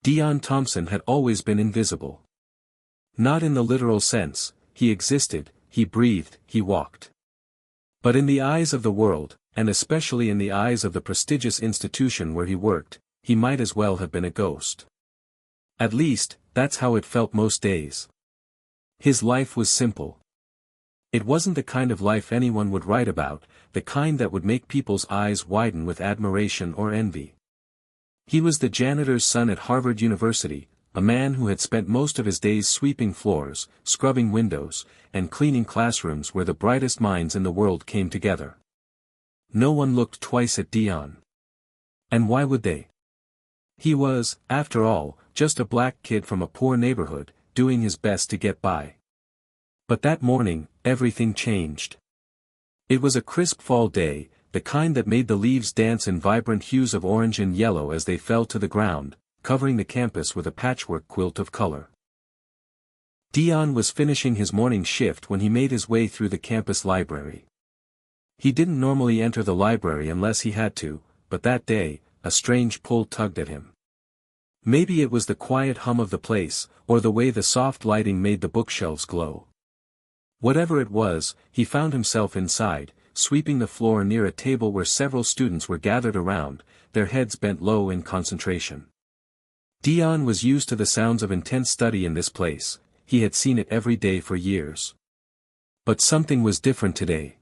Dion Thompson had always been invisible. Not in the literal sense, he existed, he breathed, he walked. But in the eyes of the world, and especially in the eyes of the prestigious institution where he worked, he might as well have been a ghost. At least, that's how it felt most days. His life was simple. It wasn't the kind of life anyone would write about, the kind that would make people's eyes widen with admiration or envy. He was the janitor's son at Harvard University, a man who had spent most of his days sweeping floors, scrubbing windows, and cleaning classrooms where the brightest minds in the world came together. No one looked twice at Dion. And why would they? He was, after all, just a black kid from a poor neighborhood, doing his best to get by. But that morning, everything changed. It was a crisp fall day, the kind that made the leaves dance in vibrant hues of orange and yellow as they fell to the ground, covering the campus with a patchwork quilt of color. Dion was finishing his morning shift when he made his way through the campus library. He didn't normally enter the library unless he had to, but that day, a strange pull tugged at him. Maybe it was the quiet hum of the place, or the way the soft lighting made the bookshelves glow. Whatever it was, he found himself inside, sweeping the floor near a table where several students were gathered around, their heads bent low in concentration. Dion was used to the sounds of intense study in this place, he had seen it every day for years. But something was different today.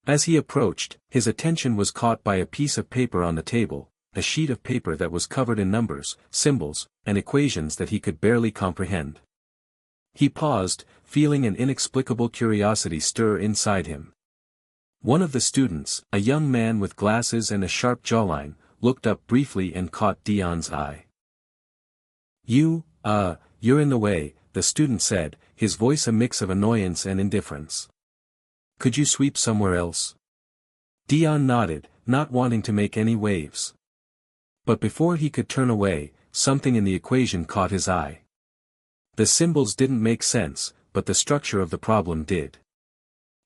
As he approached, his attention was caught by a piece of paper on the table, a sheet of paper that was covered in numbers, symbols, and equations that he could barely comprehend. He paused, feeling an inexplicable curiosity stir inside him. One of the students, a young man with glasses and a sharp jawline, looked up briefly and caught Dion's eye. You're in the way," the student said, his voice a mix of annoyance and indifference. "Could you sweep somewhere else?" Dion nodded, not wanting to make any waves. But before he could turn away, something in the equation caught his eye. The symbols didn't make sense, but the structure of the problem did.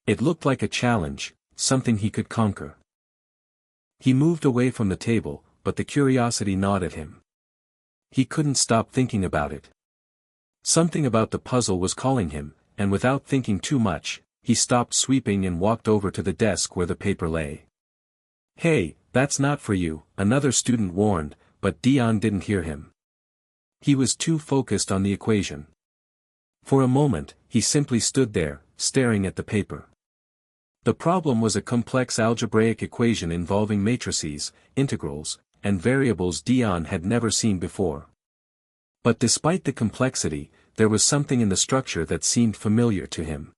It looked like a challenge, something he could conquer. He moved away from the table, but the curiosity gnawed at him. He couldn't stop thinking about it. Something about the puzzle was calling him, and without thinking too much, he stopped sweeping and walked over to the desk where the paper lay. "Hey, that's not for you," another student warned, but Dion didn't hear him. He was too focused on the equation. For a moment, he simply stood there, staring at the paper. The problem was a complex algebraic equation involving matrices, integrals, and variables Dion had never seen before. But despite the complexity, there was something in the structure that seemed familiar to him.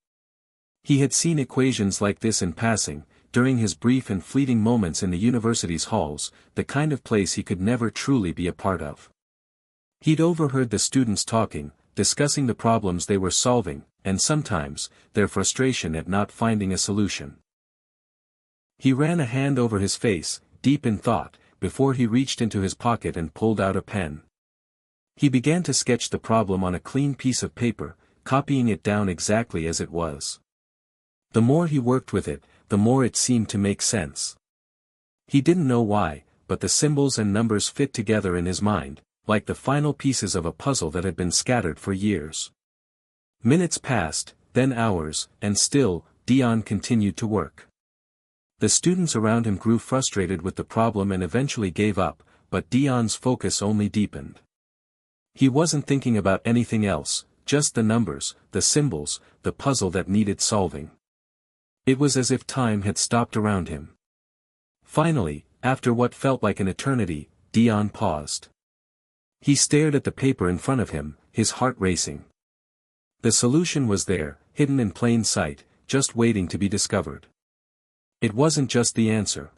He had seen equations like this in passing, during his brief and fleeting moments in the university's halls, the kind of place he could never truly be a part of. He'd overheard the students talking, discussing the problems they were solving, and sometimes, their frustration at not finding a solution. He ran a hand over his face, deep in thought, before he reached into his pocket and pulled out a pen. He began to sketch the problem on a clean piece of paper, copying it down exactly as it was. The more he worked with it, the more it seemed to make sense. He didn't know why, but the symbols and numbers fit together in his mind, like the final pieces of a puzzle that had been scattered for years. Minutes passed, then hours, and still, Dion continued to work. The students around him grew frustrated with the problem and eventually gave up, but Dion's focus only deepened. He wasn't thinking about anything else, just the numbers, the symbols, the puzzle that needed solving. It was as if time had stopped around him. Finally, after what felt like an eternity, Dion paused. He stared at the paper in front of him, his heart racing. The solution was there, hidden in plain sight, just waiting to be discovered. It wasn't just the answer.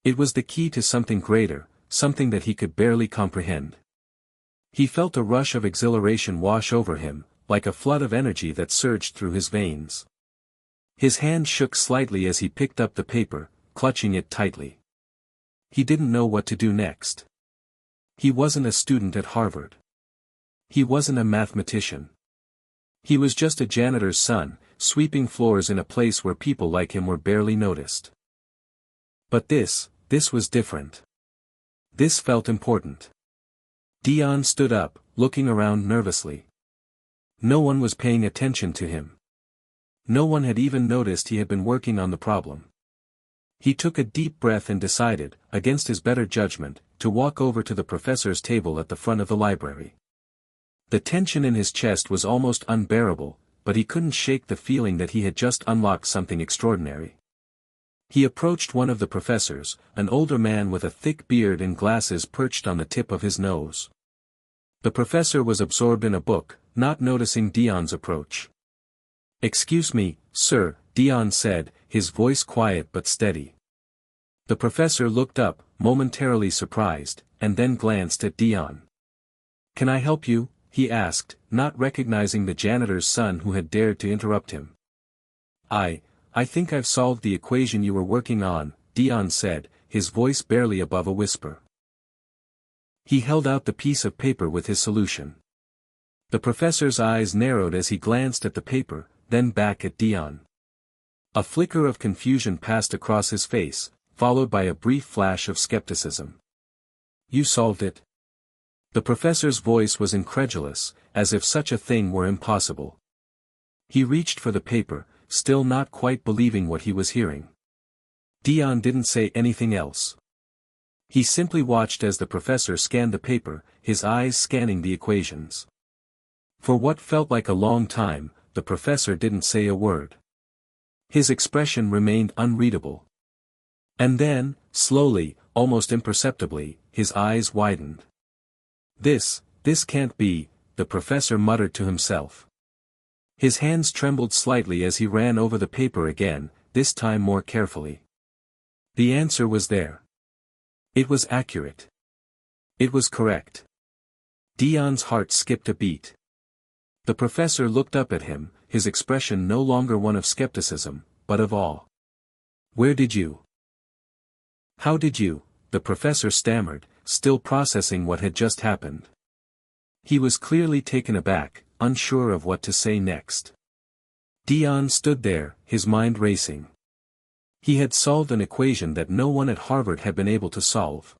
It was the key to something greater, something that he could barely comprehend. He felt a rush of exhilaration wash over him, like a flood of energy that surged through his veins. His hand shook slightly as he picked up the paper, clutching it tightly. He didn't know what to do next. He wasn't a student at Harvard. He wasn't a mathematician. He was just a janitor's son, sweeping floors in a place where people like him were barely noticed. But this was different. This felt important. Dion stood up, looking around nervously. No one was paying attention to him. No one had even noticed he had been working on the problem. He took a deep breath and decided, against his better judgment, to walk over to the professor's table at the front of the library. The tension in his chest was almost unbearable, but he couldn't shake the feeling that he had just unlocked something extraordinary. He approached one of the professors, an older man with a thick beard and glasses perched on the tip of his nose. The professor was absorbed in a book, not noticing Dion's approach. "Excuse me, sir," Dion said, his voice quiet but steady. The professor looked up, momentarily surprised, and then glanced at Dion. "Can I help you?" he asked, not recognizing the janitor's son who had dared to interrupt him. I think I've solved the equation you were working on," Dion said, his voice barely above a whisper. He held out the piece of paper with his solution. The professor's eyes narrowed as he glanced at the paper, then back at Dion. A flicker of confusion passed across his face, followed by a brief flash of skepticism. "You solved it?" The professor's voice was incredulous, as if such a thing were impossible. He reached for the paper, still not quite believing what he was hearing. Dion didn't say anything else. He simply watched as the professor scanned the paper, his eyes scanning the equations. For what felt like a long time, the professor didn't say a word. His expression remained unreadable. And then, slowly, almost imperceptibly, his eyes widened. This can't be," the professor muttered to himself. His hands trembled slightly as he ran over the paper again, this time more carefully. The answer was there. It was accurate. It was correct. Dion's heart skipped a beat. The professor looked up at him, his expression no longer one of skepticism, but of awe. "Where did you? How did you?" the professor stammered, still processing what had just happened. He was clearly taken aback, unsure of what to say next. Dion stood there, his mind racing. He had solved an equation that no one at Harvard had been able to solve.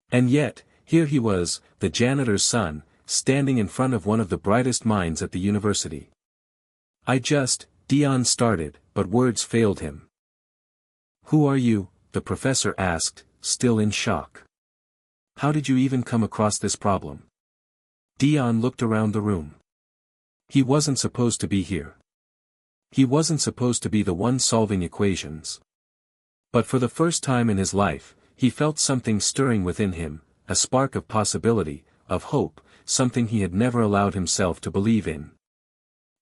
And yet, here he was, the janitor's son, standing in front of one of the brightest minds at the university. Dion started, but words failed him. "Who are you?" the professor asked, still in shock. "How did you even come across this problem?" Dion looked around the room. He wasn't supposed to be here. He wasn't supposed to be the one solving equations. But for the first time in his life, he felt something stirring within him, a spark of possibility, of hope, something he had never allowed himself to believe in.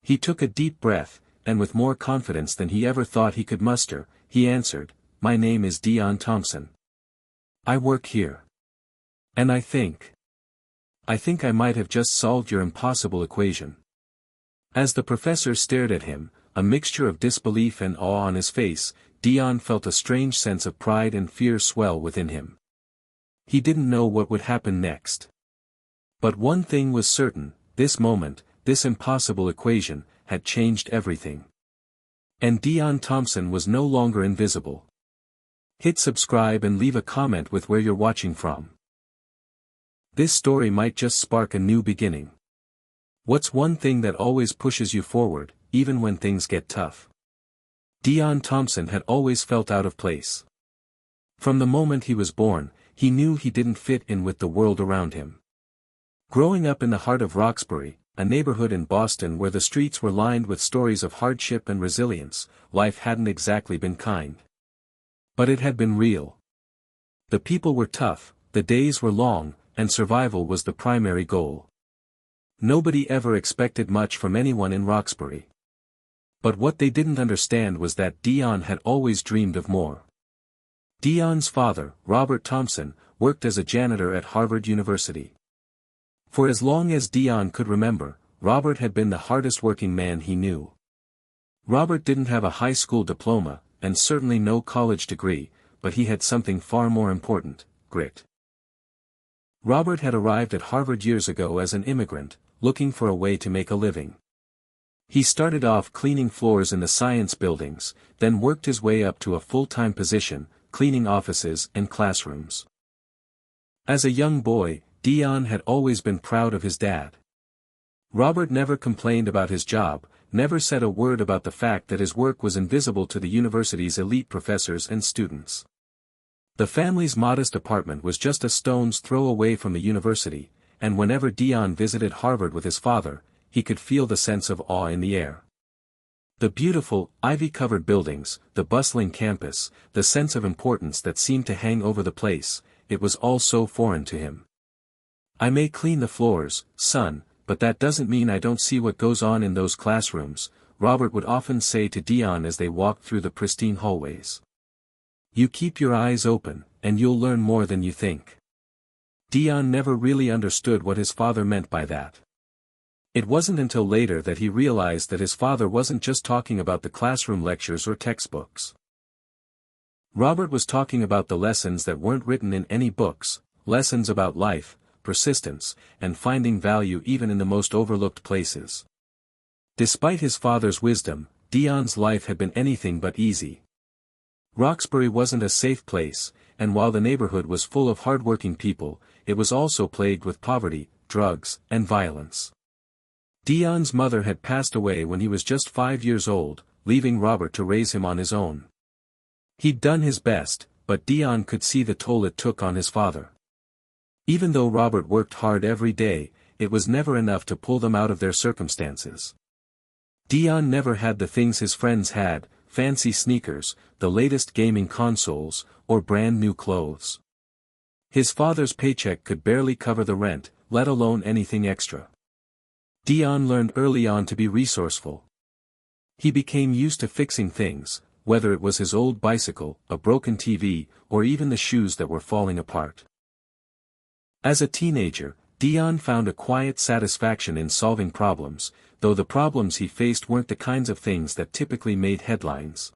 He took a deep breath, and with more confidence than he ever thought he could muster, he answered, "My name is Dion Thompson. I work here. And I think I might have just solved your impossible equation." As the professor stared at him, a mixture of disbelief and awe on his face, Dion felt a strange sense of pride and fear swell within him. He didn't know what would happen next. But one thing was certain, this moment, this impossible equation, had changed everything. And Dion Thompson was no longer invisible. Hit subscribe and leave a comment with where you're watching from. This story might just spark a new beginning. What's one thing that always pushes you forward, even when things get tough? Dion Thompson had always felt out of place. From the moment he was born, he knew he didn't fit in with the world around him. Growing up in the heart of Roxbury, a neighborhood in Boston where the streets were lined with stories of hardship and resilience, life hadn't exactly been kind. But it had been real. The people were tough, the days were long, and survival was the primary goal. Nobody ever expected much from anyone in Roxbury. But what they didn't understand was that Dion had always dreamed of more. Dion's father, Robert Thompson, worked as a janitor at Harvard University. For as long as Dion could remember, Robert had been the hardest working man he knew. Robert didn't have a high school diploma, and certainly no college degree, but he had something far more important, grit. Robert had arrived at Harvard years ago as an immigrant, looking for a way to make a living. He started off cleaning floors in the science buildings, then worked his way up to a full-time position, cleaning offices and classrooms. As a young boy, Dion had always been proud of his dad. Robert never complained about his job, never said a word about the fact that his work was invisible to the university's elite professors and students. The family's modest apartment was just a stone's throw away from the university, and whenever Dion visited Harvard with his father, he could feel the sense of awe in the air. The beautiful, ivy-covered buildings, the bustling campus, the sense of importance that seemed to hang over the place, it was all so foreign to him. "I may clean the floors, son, but that doesn't mean I don't see what goes on in those classrooms," Robert would often say to Dion as they walked through the pristine hallways. "You keep your eyes open, and you'll learn more than you think." Dion never really understood what his father meant by that. It wasn't until later that he realized that his father wasn't just talking about the classroom lectures or textbooks. Robert was talking about the lessons that weren't written in any books, lessons about life, persistence, and finding value even in the most overlooked places. Despite his father's wisdom, Dion's life had been anything but easy. Roxbury wasn't a safe place, and while the neighborhood was full of hardworking people, it was also plagued with poverty, drugs, and violence. Dion's mother had passed away when he was just 5 years old, leaving Robert to raise him on his own. He'd done his best, but Dion could see the toll it took on his father. Even though Robert worked hard every day, it was never enough to pull them out of their circumstances. Dion never had the things his friends had, fancy sneakers, the latest gaming consoles, or brand new clothes. His father's paycheck could barely cover the rent, let alone anything extra. Dion learned early on to be resourceful. He became used to fixing things, whether it was his old bicycle, a broken TV, or even the shoes that were falling apart. As a teenager, Dion found a quiet satisfaction in solving problems, though the problems he faced weren't the kinds of things that typically made headlines.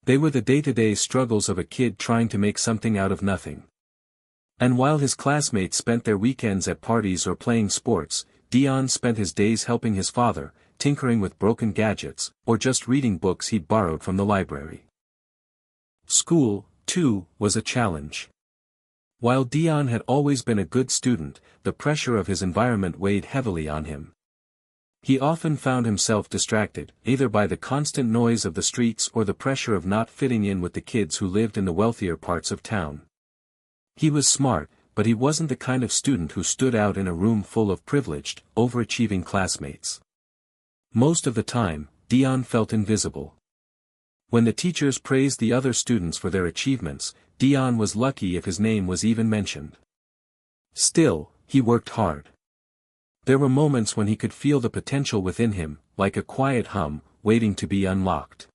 They were the day-to-day struggles of a kid trying to make something out of nothing. And while his classmates spent their weekends at parties or playing sports, Dion spent his days helping his father, tinkering with broken gadgets, or just reading books he'd borrowed from the library. School, too, was a challenge. While Dion had always been a good student, the pressure of his environment weighed heavily on him. He often found himself distracted, either by the constant noise of the streets or the pressure of not fitting in with the kids who lived in the wealthier parts of town. He was smart, but he wasn't the kind of student who stood out in a room full of privileged, overachieving classmates. Most of the time, Dion felt invisible. When the teachers praised the other students for their achievements, Dion was lucky if his name was even mentioned. Still, he worked hard. There were moments when he could feel the potential within him, like a quiet hum, waiting to be unlocked.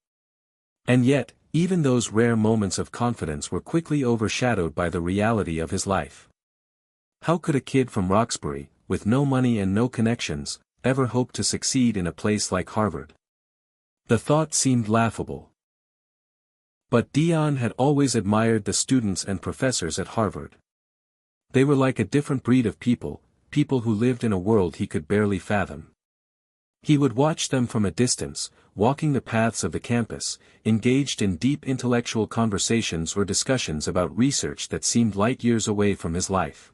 And yet, even those rare moments of confidence were quickly overshadowed by the reality of his life. How could a kid from Roxbury, with no money and no connections, ever hope to succeed in a place like Harvard? The thought seemed laughable. But Dion had always admired the students and professors at Harvard. They were like a different breed of people, people who lived in a world he could barely fathom. He would watch them from a distance, walking the paths of the campus, engaged in deep intellectual conversations or discussions about research that seemed light years away from his life.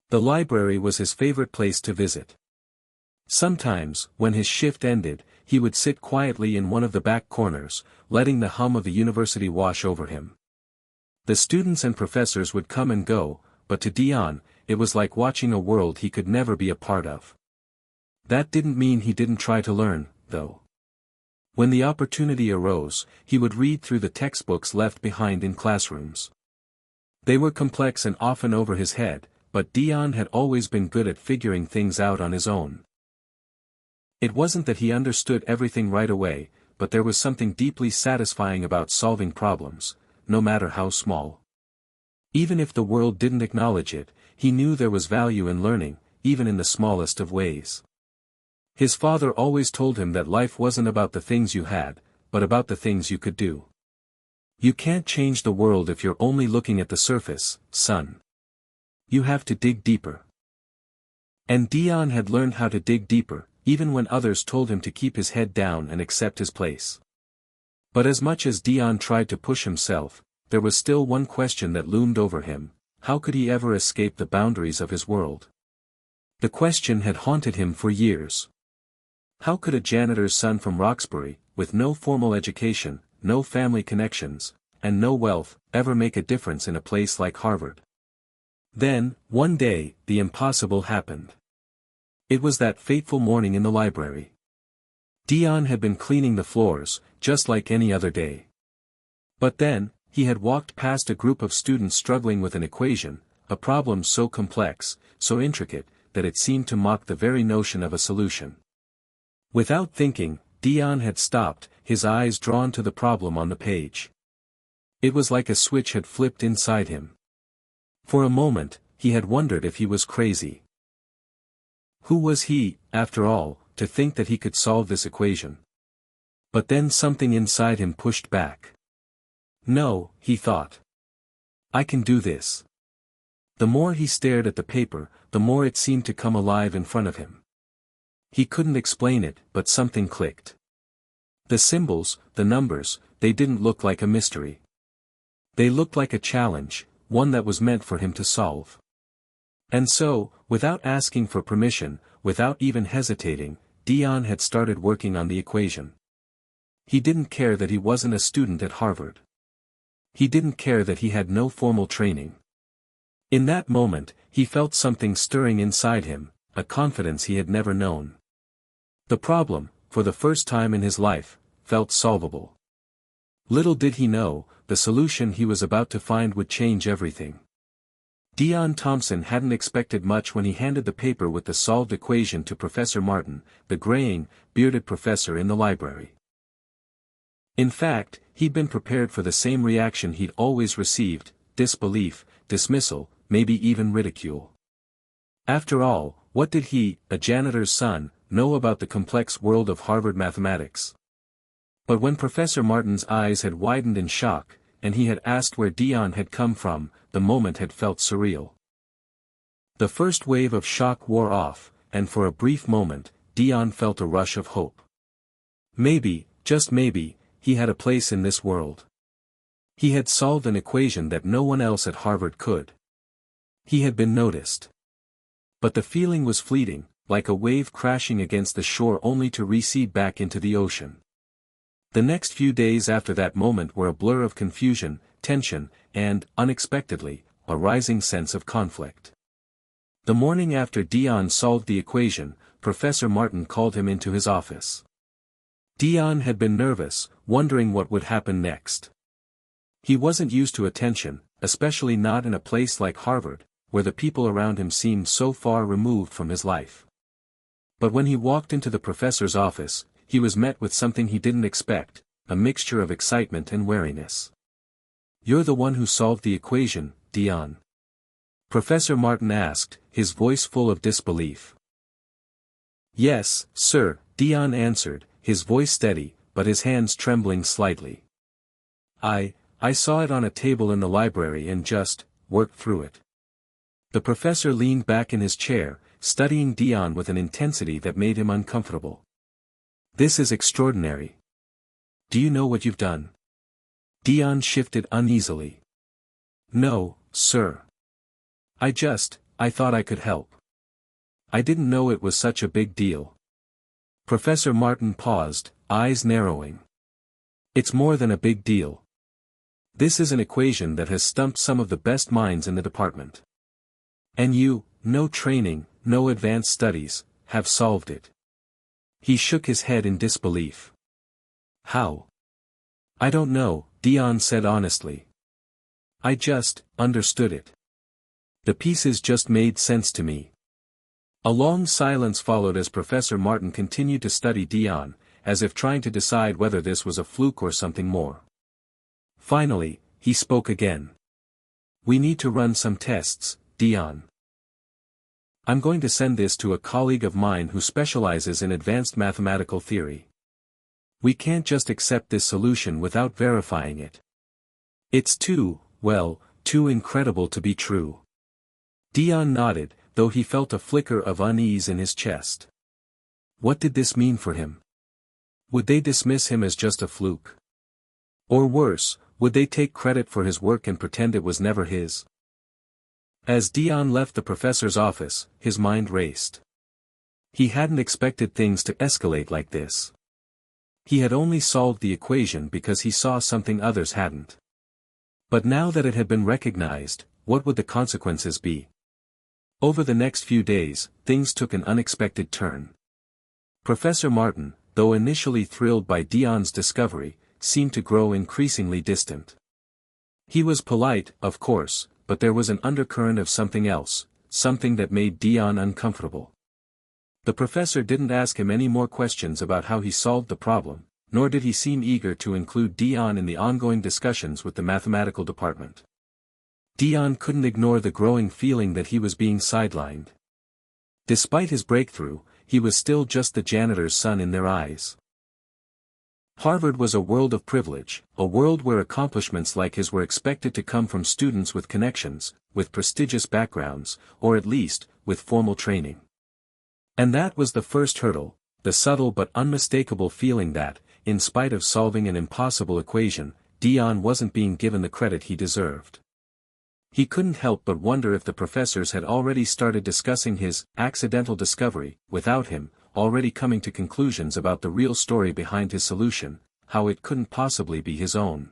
The library was his favorite place to visit. Sometimes, when his shift ended, he would sit quietly in one of the back corners, letting the hum of the university wash over him. The students and professors would come and go, but to Dion, it was like watching a world he could never be a part of. That didn't mean he didn't try to learn, though. When the opportunity arose, he would read through the textbooks left behind in classrooms. They were complex and often over his head, but Dion had always been good at figuring things out on his own. It wasn't that he understood everything right away, but there was something deeply satisfying about solving problems, no matter how small. Even if the world didn't acknowledge it, he knew there was value in learning, even in the smallest of ways. His father always told him that life wasn't about the things you had, but about the things you could do. You can't change the world if you're only looking at the surface, son. You have to dig deeper. And Dion had learned how to dig deeper, even when others told him to keep his head down and accept his place. But as much as Dion tried to push himself, there was still one question that loomed over him: how could he ever escape the boundaries of his world? The question had haunted him for years. How could a janitor's son from Roxbury, with no formal education, no family connections, and no wealth, ever make a difference in a place like Harvard? Then, one day, the impossible happened. It was that fateful morning in the library. Dion had been cleaning the floors, just like any other day. But then, he had walked past a group of students struggling with an equation, a problem so complex, so intricate, that it seemed to mock the very notion of a solution. Without thinking, Dion had stopped, his eyes drawn to the problem on the page. It was like a switch had flipped inside him. For a moment, he had wondered if he was crazy. Who was he, after all, to think that he could solve this equation? But then something inside him pushed back. No, he thought. I can do this. The more he stared at the paper, the more it seemed to come alive in front of him. He couldn't explain it, but something clicked. The symbols, the numbers, they didn't look like a mystery. They looked like a challenge, one that was meant for him to solve. And so, without asking for permission, without even hesitating, Dion had started working on the equation. He didn't care that he wasn't a student at Harvard. He didn't care that he had no formal training. In that moment, he felt something stirring inside him, a confidence he had never known. The problem, for the first time in his life, felt solvable. Little did he know, the solution he was about to find would change everything. Dion Thompson hadn't expected much when he handed the paper with the solved equation to Professor Martin, the graying, bearded professor in the library. In fact, he'd been prepared for the same reaction he'd always received: disbelief, dismissal, maybe even ridicule. After all, what did he, a janitor's son, know about the complex world of Harvard mathematics? But when Professor Martin's eyes had widened in shock, and he had asked where Dion had come from, the moment had felt surreal. The first wave of shock wore off, and for a brief moment, Dion felt a rush of hope. Maybe, just maybe, he had a place in this world. He had solved an equation that no one else at Harvard could. He had been noticed. But the feeling was fleeting, like a wave crashing against the shore only to recede back into the ocean. The next few days after that moment were a blur of confusion, tension, and, unexpectedly, a rising sense of conflict. The morning after Dion solved the equation, Professor Martin called him into his office. Dion had been nervous, wondering what would happen next. He wasn't used to attention, especially not in a place like Harvard, where the people around him seemed so far removed from his life. But when he walked into the professor's office, he was met with something he didn't expect, a mixture of excitement and wariness. "You're the one who solved the equation, Dion?" Professor Martin asked, his voice full of disbelief. "Yes, sir," Dion answered, his voice steady, but his hands trembling slightly. I saw it on a table in the library and just worked through it." The professor leaned back in his chair, studying Dion with an intensity that made him uncomfortable. "This is extraordinary. Do you know what you've done?" Dion shifted uneasily. "No, sir. I thought I could help. I didn't know it was such a big deal." Professor Martin paused, eyes narrowing. "It's more than a big deal. This is an equation that has stumped some of the best minds in the department. And you, no training, no advanced studies, have solved it." He shook his head in disbelief. "How?" "I don't know," Dion said honestly. "I just understood it. The pieces just made sense to me." A long silence followed as Professor Martin continued to study Dion, as if trying to decide whether this was a fluke or something more. Finally, he spoke again. "We need to run some tests, Dion. I'm going to send this to a colleague of mine who specializes in advanced mathematical theory. We can't just accept this solution without verifying it. It's too incredible to be true." Dion nodded, though he felt a flicker of unease in his chest. What did this mean for him? Would they dismiss him as just a fluke? Or worse, would they take credit for his work and pretend it was never his? As Dion left the professor's office, his mind raced. He hadn't expected things to escalate like this. He had only solved the equation because he saw something others hadn't. But now that it had been recognized, what would the consequences be? Over the next few days, things took an unexpected turn. Professor Martin, though initially thrilled by Dion's discovery, seemed to grow increasingly distant. He was polite, of course, but there was an undercurrent of something else, something that made Dion uncomfortable. The professor didn't ask him any more questions about how he solved the problem, nor did he seem eager to include Dion in the ongoing discussions with the mathematical department. Dion couldn't ignore the growing feeling that he was being sidelined. Despite his breakthrough, he was still just the janitor's son in their eyes. Harvard was a world of privilege, a world where accomplishments like his were expected to come from students with connections, with prestigious backgrounds, or at least, with formal training. And that was the first hurdle, the subtle but unmistakable feeling that, in spite of solving an impossible equation, Dion wasn't being given the credit he deserved. He couldn't help but wonder if the professors had already started discussing his accidental discovery, without him, already coming to conclusions about the real story behind his solution, how it couldn't possibly be his own.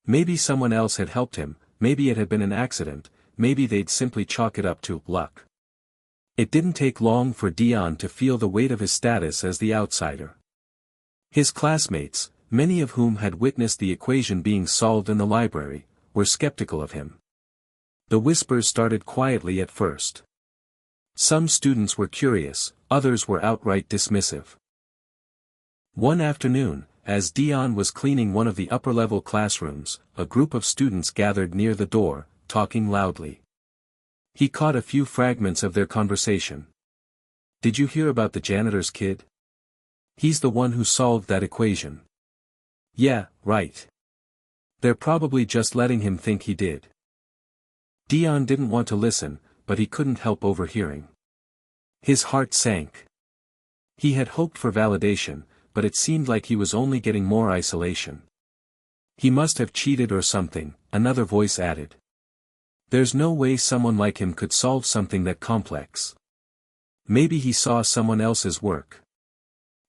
Maybe someone else had helped him, maybe it had been an accident, maybe they'd simply chalk it up to luck. It didn't take long for Dion to feel the weight of his status as the outsider. His classmates, many of whom had witnessed the equation being solved in the library, were skeptical of him. The whispers started quietly at first. Some students were curious, others were outright dismissive. One afternoon, as Dion was cleaning one of the upper-level classrooms, a group of students gathered near the door, talking loudly. He caught a few fragments of their conversation. "Did you hear about the janitor's kid? He's the one who solved that equation." "Yeah, right. They're probably just letting him think he did." Dion didn't want to listen, but he couldn't help overhearing. His heart sank. He had hoped for validation, but it seemed like he was only getting more isolation. "He must have cheated or something," another voice added. "There's no way someone like him could solve something that complex. Maybe he saw someone else's work."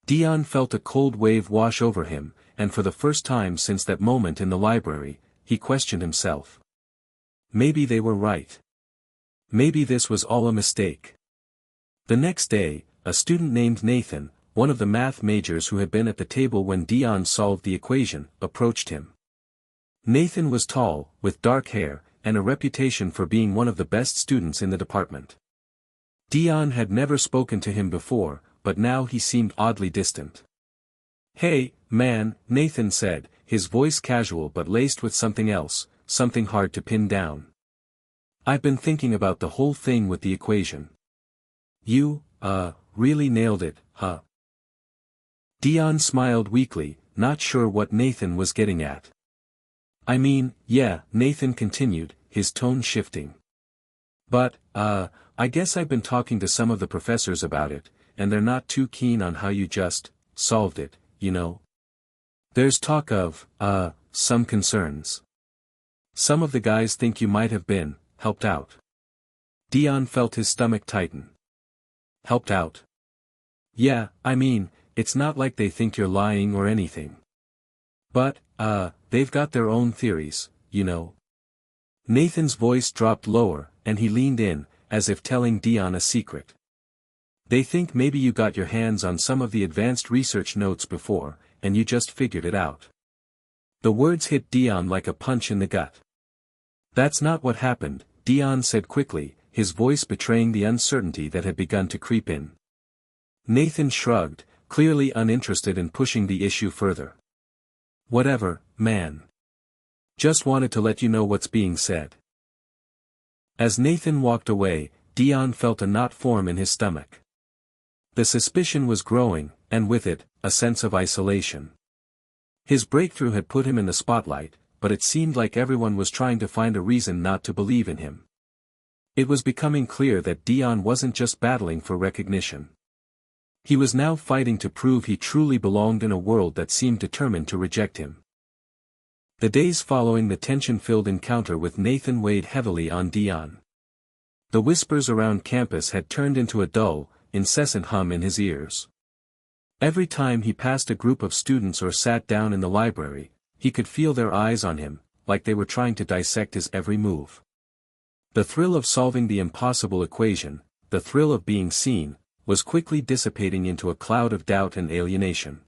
Dion felt a cold wave wash over him, and for the first time since that moment in the library, he questioned himself. Maybe they were right. Maybe this was all a mistake. The next day, a student named Nathan, one of the math majors who had been at the table when Dion solved the equation, approached him. Nathan was tall, with dark hair, and a reputation for being one of the best students in the department. Dion had never spoken to him before, but now he seemed oddly distant. "Hey, man," Nathan said, his voice casual but laced with something else, something hard to pin down. "I've been thinking about the whole thing with the equation. You, really nailed it, huh?" Dion smiled weakly, not sure what Nathan was getting at. "I mean, yeah," Nathan continued, his tone shifting. "But, I guess I've been talking to some of the professors about it, and they're not too keen on how you just solved it, you know. There's talk of, some concerns. Some of the guys think you might have been helped out." Dion felt his stomach tighten. "Helped out?" "Yeah, I mean, it's not like they think you're lying or anything. But, they've got their own theories, you know." Nathan's voice dropped lower, and he leaned in, as if telling Dion a secret. "They think maybe you got your hands on some of the advanced research notes before, and you just figured it out." The words hit Dion like a punch in the gut. "That's not what happened," Dion said quickly, his voice betraying the uncertainty that had begun to creep in. Nathan shrugged, clearly uninterested in pushing the issue further. "Whatever, man. Just wanted to let you know what's being said." As Nathan walked away, Dion felt a knot form in his stomach. The suspicion was growing, and with it, a sense of isolation. His breakthrough had put him in the spotlight, but it seemed like everyone was trying to find a reason not to believe in him. It was becoming clear that Dion wasn't just battling for recognition. He was now fighting to prove he truly belonged in a world that seemed determined to reject him. The days following the tension-filled encounter with Nathan weighed heavily on Dion. The whispers around campus had turned into a dull, incessant hum in his ears. Every time he passed a group of students or sat down in the library, he could feel their eyes on him, like they were trying to dissect his every move. The thrill of solving the impossible equation, the thrill of being seen, was quickly dissipating into a cloud of doubt and alienation.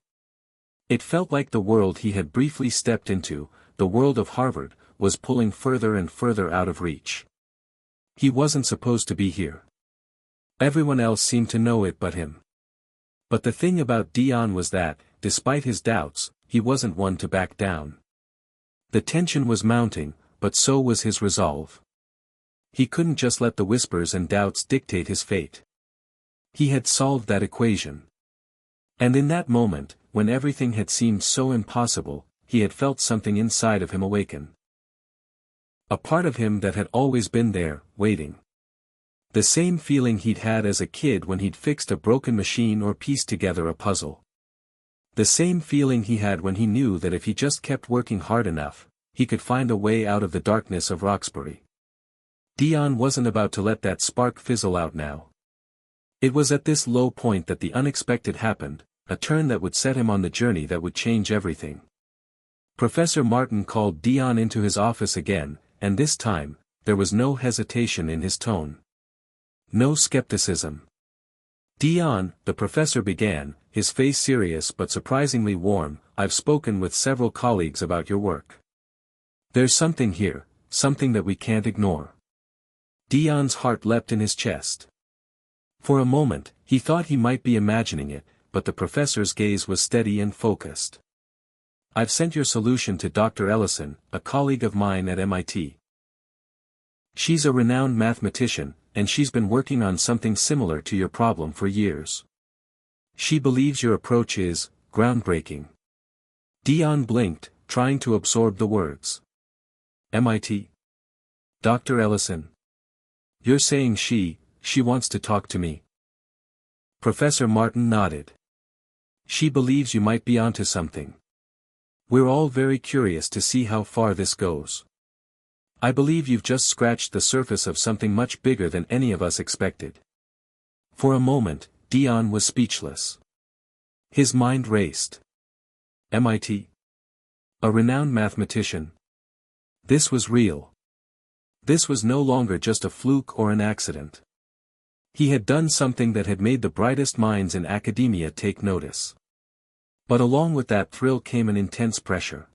It felt like the world he had briefly stepped into, the world of Harvard, was pulling further and further out of reach. He wasn't supposed to be here. Everyone else seemed to know it but him. But the thing about Dion was that, despite his doubts, he wasn't one to back down. The tension was mounting, but so was his resolve. He couldn't just let the whispers and doubts dictate his fate. He had solved that equation. And in that moment, when everything had seemed so impossible, he had felt something inside of him awaken. A part of him that had always been there, waiting. The same feeling he'd had as a kid when he'd fixed a broken machine or pieced together a puzzle. The same feeling he had when he knew that if he just kept working hard enough, he could find a way out of the darkness of Roxbury. Dion wasn't about to let that spark fizzle out now. It was at this low point that the unexpected happened, a turn that would set him on the journey that would change everything. Professor Martin called Dion into his office again, and this time, there was no hesitation in his tone. No skepticism. Dion, the professor began, his face serious but surprisingly warm, I've spoken with several colleagues about your work. There's something here, something that we can't ignore. Dion's heart leapt in his chest. For a moment, he thought he might be imagining it, but the professor's gaze was steady and focused. I've sent your solution to Dr. Ellison, a colleague of mine at MIT. She's a renowned mathematician, and she's been working on something similar to your problem for years. She believes your approach is groundbreaking. Dion blinked, trying to absorb the words. MIT? Dr. Ellison? You're saying she wants to talk to me? Professor Martin nodded. She believes you might be onto something. We're all very curious to see how far this goes. I believe you've just scratched the surface of something much bigger than any of us expected. For a moment, Dion was speechless. His mind raced. MIT? A renowned mathematician? This was real. This was no longer just a fluke or an accident. He had done something that had made the brightest minds in academia take notice. But along with that thrill came an intense pressure.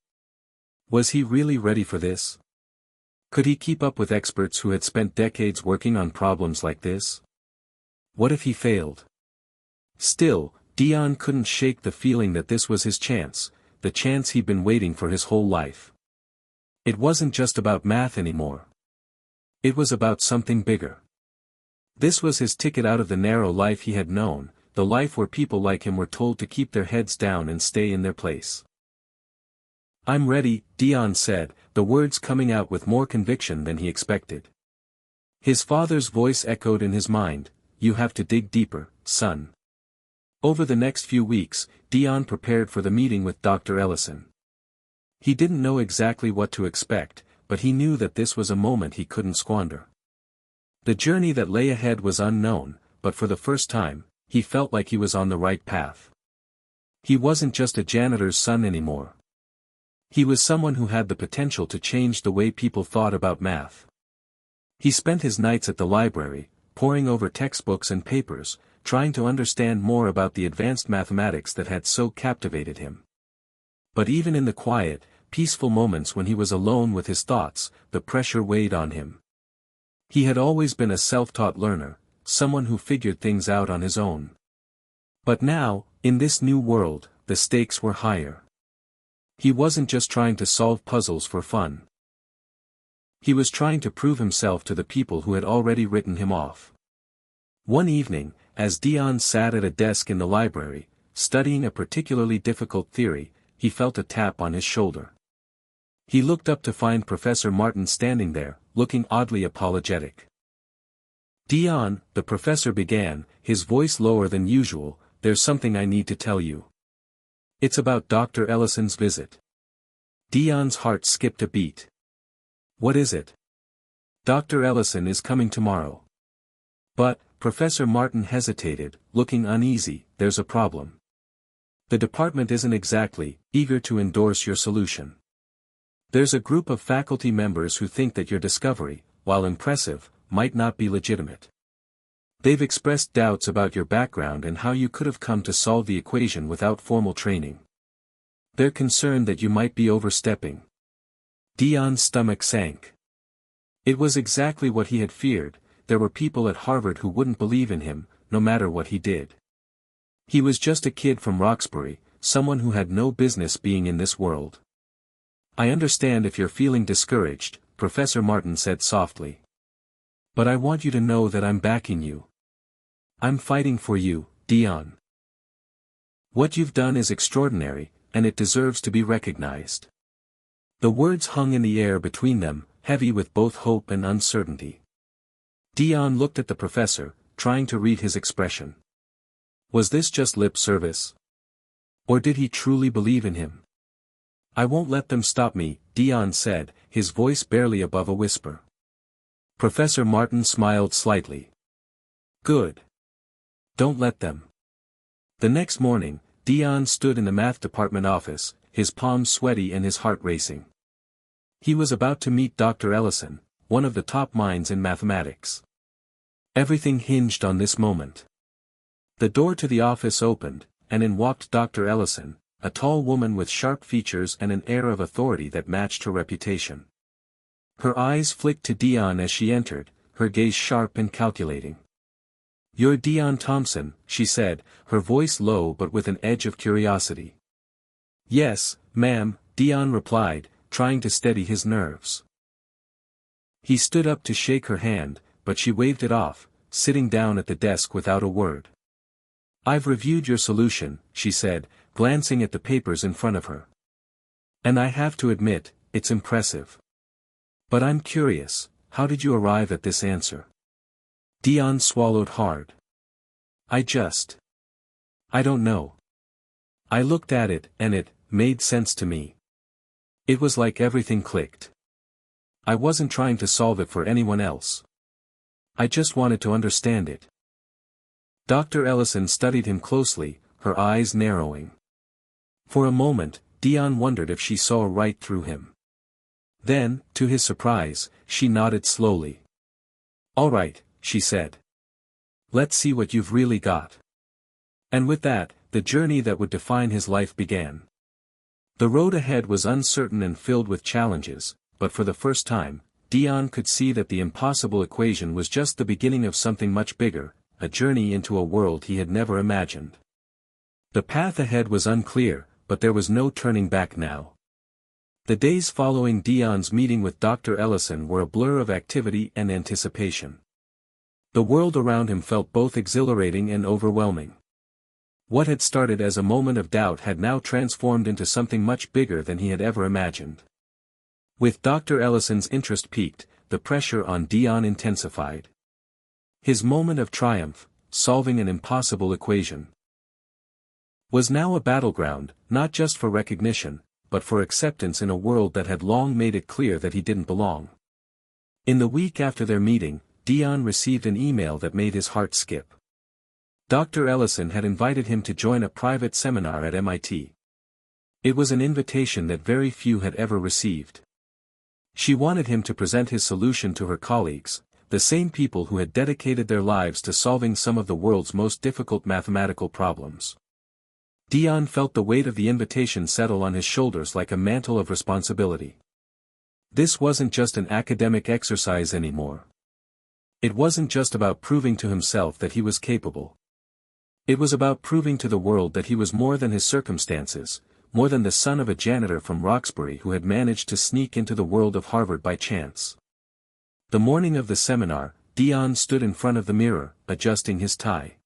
Was he really ready for this? Could he keep up with experts who had spent decades working on problems like this? What if he failed? Still, Dion couldn't shake the feeling that this was his chance, the chance he'd been waiting for his whole life. It wasn't just about math anymore. It was about something bigger. This was his ticket out of the narrow life he had known, the life where people like him were told to keep their heads down and stay in their place. I'm ready, Dion said, the words coming out with more conviction than he expected. His father's voice echoed in his mind, you have to dig deeper, son. Over the next few weeks, Dion prepared for the meeting with Dr. Ellison. He didn't know exactly what to expect, but he knew that this was a moment he couldn't squander. The journey that lay ahead was unknown, but for the first time, he felt like he was on the right path. He wasn't just a janitor's son anymore. He was someone who had the potential to change the way people thought about math. He spent his nights at the library, poring over textbooks and papers, trying to understand more about the advanced mathematics that had so captivated him. But even in the quiet, peaceful moments when he was alone with his thoughts, the pressure weighed on him. He had always been a self-taught learner, someone who figured things out on his own. But now, in this new world, the stakes were higher. He wasn't just trying to solve puzzles for fun. He was trying to prove himself to the people who had already written him off. One evening, as Dion sat at a desk in the library, studying a particularly difficult theory, he felt a tap on his shoulder. He looked up to find Professor Martin standing there, looking oddly apologetic. Dion, the professor began, his voice lower than usual, there's something I need to tell you. It's about Dr. Ellison's visit. Dion's heart skipped a beat. What is it? Dr. Ellison is coming tomorrow. But, Professor Martin hesitated, looking uneasy, there's a problem. The department isn't exactly eager to endorse your solution. There's a group of faculty members who think that your discovery, while impressive, might not be legitimate. They've expressed doubts about your background and how you could have come to solve the equation without formal training. They're concerned that you might be overstepping. Dion's stomach sank. It was exactly what he had feared. There were people at Harvard who wouldn't believe in him, no matter what he did. He was just a kid from Roxbury, someone who had no business being in this world. I understand if you're feeling discouraged, Professor Martin said softly. But I want you to know that I'm backing you. I'm fighting for you, Dion. What you've done is extraordinary, and it deserves to be recognized. The words hung in the air between them, heavy with both hope and uncertainty. Dion looked at the professor, trying to read his expression. Was this just lip service? Or did he truly believe in him? I won't let them stop me, Dion said, his voice barely above a whisper. Professor Martin smiled slightly. Good. Don't let them. The next morning, Dion stood in the math department office, his palms sweaty and his heart racing. He was about to meet Dr. Ellison, one of the top minds in mathematics. Everything hinged on this moment. The door to the office opened, and in walked Dr. Ellison, a tall woman with sharp features and an air of authority that matched her reputation. Her eyes flicked to Dion as she entered, her gaze sharp and calculating. You're Dion Thompson, she said, her voice low but with an edge of curiosity. Yes, ma'am, Dion replied, trying to steady his nerves. He stood up to shake her hand, but she waved it off, sitting down at the desk without a word. I've reviewed your solution, she said, glancing at the papers in front of her. And I have to admit, it's impressive. But I'm curious, how did you arrive at this answer? Dion swallowed hard. I don't know. I looked at it, and it made sense to me. It was like everything clicked. I wasn't trying to solve it for anyone else. I just wanted to understand it. Dr. Ellison studied him closely, her eyes narrowing. For a moment, Dion wondered if she saw right through him. Then, to his surprise, she nodded slowly. All right, she said. Let's see what you've really got. And with that, the journey that would define his life began. The road ahead was uncertain and filled with challenges, but for the first time, Dion could see that the impossible equation was just the beginning of something much bigger, a journey into a world he had never imagined. The path ahead was unclear, but there was no turning back now. The days following Dion's meeting with Dr. Ellison were a blur of activity and anticipation. The world around him felt both exhilarating and overwhelming. What had started as a moment of doubt had now transformed into something much bigger than he had ever imagined. With Dr. Ellison's interest piqued, the pressure on Dion intensified. His moment of triumph, solving an impossible equation, was now a battleground, not just for recognition, but for acceptance in a world that had long made it clear that he didn't belong. In the week after their meeting, Dion received an email that made his heart skip. Dr. Ellison had invited him to join a private seminar at MIT. It was an invitation that very few had ever received. She wanted him to present his solution to her colleagues, the same people who had dedicated their lives to solving some of the world's most difficult mathematical problems. Dion felt the weight of the invitation settle on his shoulders like a mantle of responsibility. This wasn't just an academic exercise anymore. It wasn't just about proving to himself that he was capable. It was about proving to the world that he was more than his circumstances, more than the son of a janitor from Roxbury who had managed to sneak into the world of Harvard by chance. The morning of the seminar, Dion stood in front of the mirror, adjusting his tie.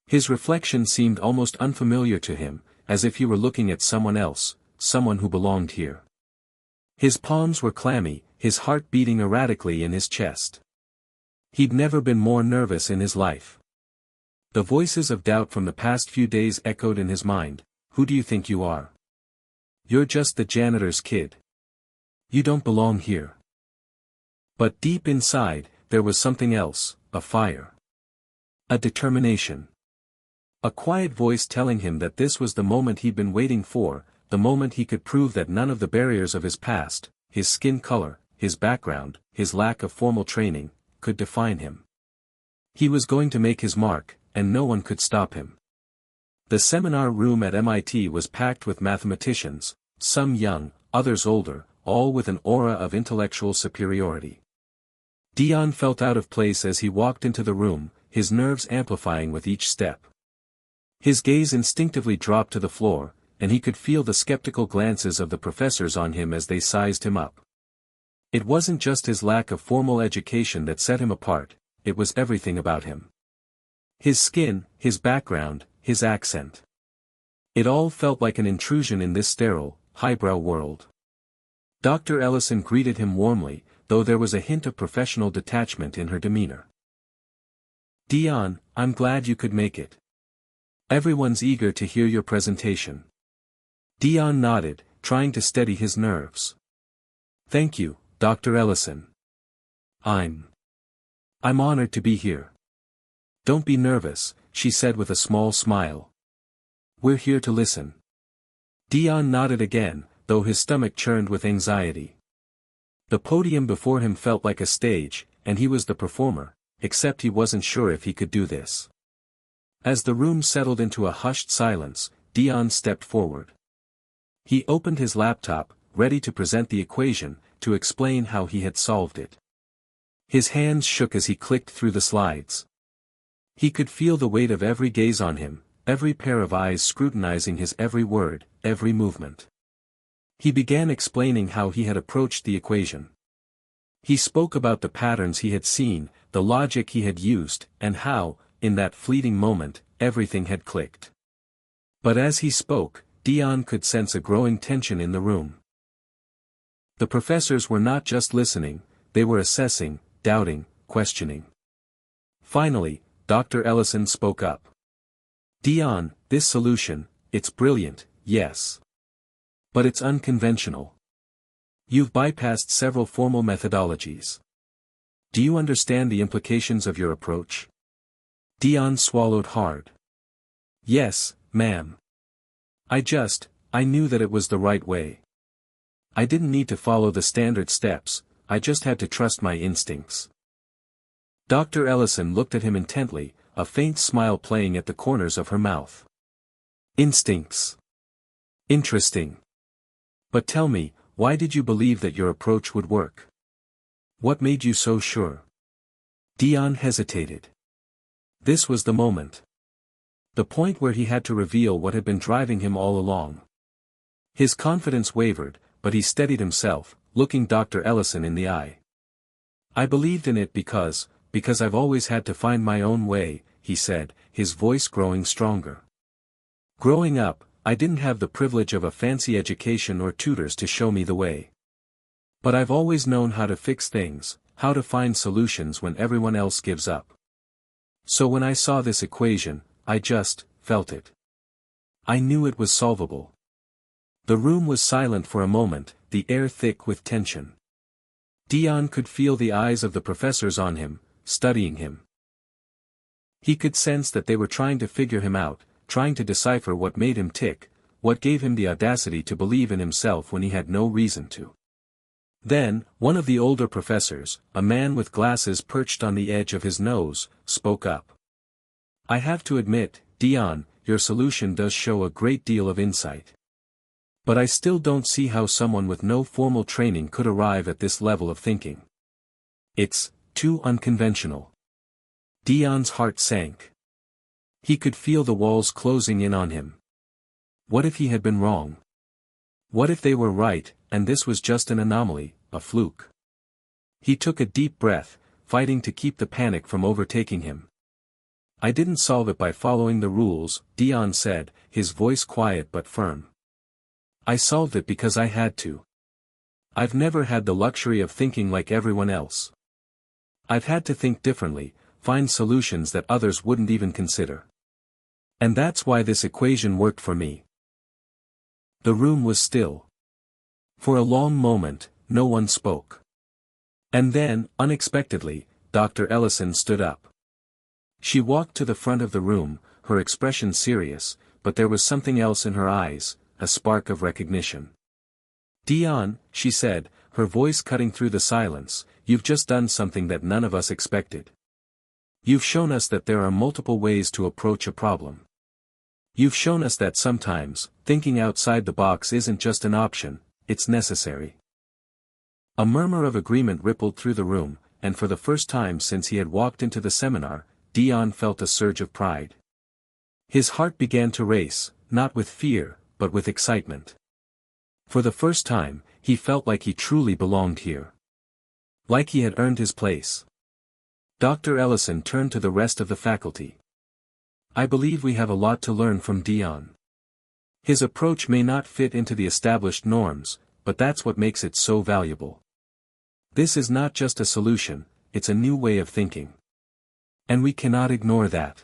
His reflection seemed almost unfamiliar to him, as if he were looking at someone else, someone who belonged here. His palms were clammy, his heart beating erratically in his chest. He'd never been more nervous in his life. The voices of doubt from the past few days echoed in his mind. Who do you think you are? You're just the janitor's kid. You don't belong here. But deep inside, there was something else, a fire. A determination. A quiet voice telling him that this was the moment he'd been waiting for, the moment he could prove that none of the barriers of his past, his skin color, his background, his lack of formal training, could define him. He was going to make his mark, and no one could stop him. The seminar room at MIT was packed with mathematicians, some young, others older, all with an aura of intellectual superiority. Dion felt out of place as he walked into the room, his nerves amplifying with each step. His gaze instinctively dropped to the floor, and he could feel the skeptical glances of the professors on him as they sized him up. It wasn't just his lack of formal education that set him apart, it was everything about him. His skin, his background, his accent. It all felt like an intrusion in this sterile, highbrow world. Dr. Ellison greeted him warmly, though there was a hint of professional detachment in her demeanor. "Dion, I'm glad you could make it. Everyone's eager to hear your presentation." Dion nodded, trying to steady his nerves. "Thank you, Dr. Ellison. I'm honored to be here." "Don't be nervous," she said with a small smile. "We're here to listen." Dion nodded again, though his stomach churned with anxiety. The podium before him felt like a stage, and he was the performer, except he wasn't sure if he could do this. As the room settled into a hushed silence, Dion stepped forward. He opened his laptop, ready to present the equation, to explain how he had solved it. His hands shook as he clicked through the slides. He could feel the weight of every gaze on him, every pair of eyes scrutinizing his every word, every movement. He began explaining how he had approached the equation. He spoke about the patterns he had seen, the logic he had used, and how, in that fleeting moment, everything had clicked. But as he spoke, Dion could sense a growing tension in the room. The professors were not just listening, they were assessing, doubting, questioning. Finally, Dr. Ellison spoke up. "Dion, this solution, it's brilliant, yes. But it's unconventional. You've bypassed several formal methodologies. Do you understand the implications of your approach?" Dion swallowed hard. "Yes, ma'am. I knew that it was the right way. I didn't need to follow the standard steps, I just had to trust my instincts." Dr. Ellison looked at him intently, a faint smile playing at the corners of her mouth. "Instincts. Interesting. But tell me, why did you believe that your approach would work? What made you so sure?" Dion hesitated. This was the moment. The point where he had to reveal what had been driving him all along. His confidence wavered, but he steadied himself, looking Dr. Ellison in the eye. "I believed in it because I've always had to find my own way," he said, his voice growing stronger. "Growing up, I didn't have the privilege of a fancy education or tutors to show me the way. But I've always known how to fix things, how to find solutions when everyone else gives up. So when I saw this equation, I just felt it. I knew it was solvable." The room was silent for a moment, the air thick with tension. Dion could feel the eyes of the professors on him, studying him. He could sense that they were trying to figure him out, trying to decipher what made him tick, what gave him the audacity to believe in himself when he had no reason to. Then, one of the older professors, a man with glasses perched on the edge of his nose, spoke up. "I have to admit, Dion, your solution does show a great deal of insight. But I still don't see how someone with no formal training could arrive at this level of thinking. It's too unconventional." Dion's heart sank. He could feel the walls closing in on him. What if he had been wrong? What if they were right, and this was just an anomaly, a fluke? He took a deep breath, fighting to keep the panic from overtaking him. "I didn't solve it by following the rules," Dion said, his voice quiet but firm. "I solved it because I had to. I've never had the luxury of thinking like everyone else. I've had to think differently, find solutions that others wouldn't even consider. And that's why this equation worked for me." The room was still. For a long moment, no one spoke. And then, unexpectedly, Dr. Ellison stood up. She walked to the front of the room, her expression serious, but there was something else in her eyes, a spark of recognition. "Dion," she said, her voice cutting through the silence, "you've just done something that none of us expected. You've shown us that there are multiple ways to approach a problem. You've shown us that sometimes, thinking outside the box isn't just an option, it's necessary." A murmur of agreement rippled through the room, and for the first time since he had walked into the seminar, Dion felt a surge of pride. His heart began to race, not with fear, but with excitement. For the first time, he felt like he truly belonged here. Like he had earned his place. Dr. Ellison turned to the rest of the faculty. "I believe we have a lot to learn from Dion. His approach may not fit into the established norms, but that's what makes it so valuable. This is not just a solution, it's a new way of thinking. And we cannot ignore that."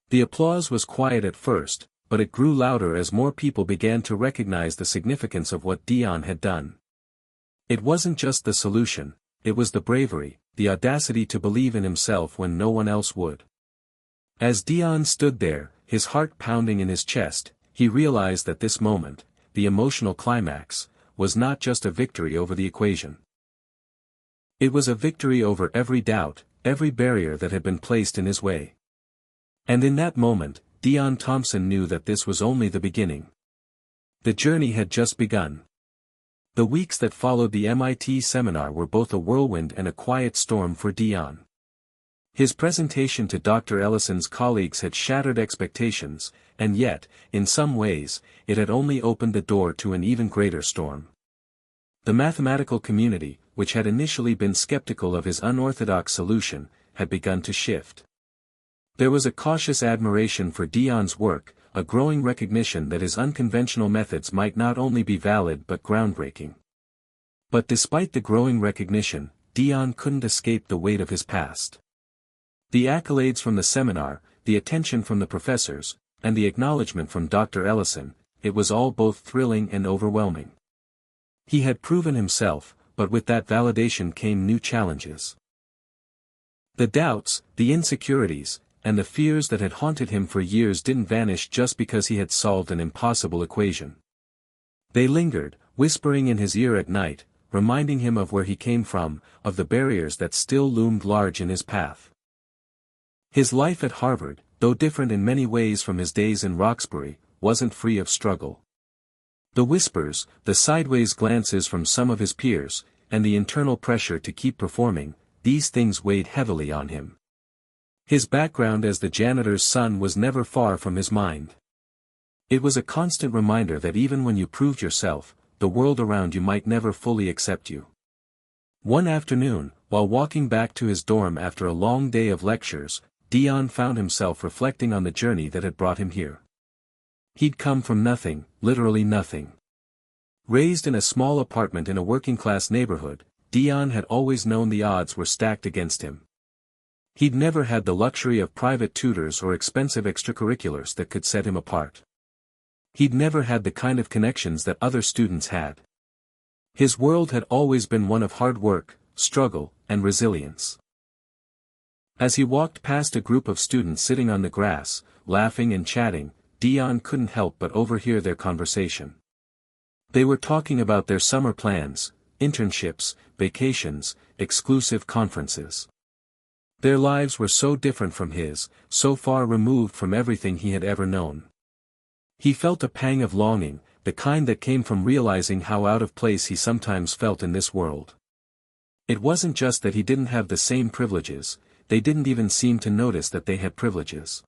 The applause was quiet at first, but it grew louder as more people began to recognize the significance of what Dion had done. It wasn't just the solution, it was the bravery, the audacity to believe in himself when no one else would. As Dion stood there, his heart pounding in his chest, he realized that this moment, the emotional climax, was not just a victory over the equation. It was a victory over every doubt, every barrier that had been placed in his way. And in that moment, Dion Thompson knew that this was only the beginning. The journey had just begun. The weeks that followed the MIT seminar were both a whirlwind and a quiet storm for Dion. His presentation to Dr. Ellison's colleagues had shattered expectations, and yet, in some ways, it had only opened the door to an even greater storm. The mathematical community, which had initially been skeptical of his unorthodox solution, had begun to shift. There was a cautious admiration for Dion's work, a growing recognition that his unconventional methods might not only be valid but groundbreaking. But despite the growing recognition, Dion couldn't escape the weight of his past. The accolades from the seminar, the attention from the professors, and the acknowledgement from Dr. Ellison, it was all both thrilling and overwhelming. He had proven himself, but with that validation came new challenges. The doubts, the insecurities, and the fears that had haunted him for years didn't vanish just because he had solved an impossible equation. They lingered, whispering in his ear at night, reminding him of where he came from, of the barriers that still loomed large in his path. His life at Harvard, though different in many ways from his days in Roxbury, wasn't free of struggle. The whispers, the sideways glances from some of his peers, and the internal pressure to keep performing, these things weighed heavily on him. His background as the janitor's son was never far from his mind. It was a constant reminder that even when you proved yourself, the world around you might never fully accept you. One afternoon, while walking back to his dorm after a long day of lectures, Dion found himself reflecting on the journey that had brought him here. He'd come from nothing, literally nothing. Raised in a small apartment in a working-class neighborhood, Dion had always known the odds were stacked against him. He'd never had the luxury of private tutors or expensive extracurriculars that could set him apart. He'd never had the kind of connections that other students had. His world had always been one of hard work, struggle, and resilience. As he walked past a group of students sitting on the grass, laughing and chatting, Dion couldn't help but overhear their conversation. They were talking about their summer plans, internships, vacations, exclusive conferences. Their lives were so different from his, so far removed from everything he had ever known. He felt a pang of longing, the kind that came from realizing how out of place he sometimes felt in this world. It wasn't just that he didn't have the same privileges, they didn't even seem to notice that they had privileges.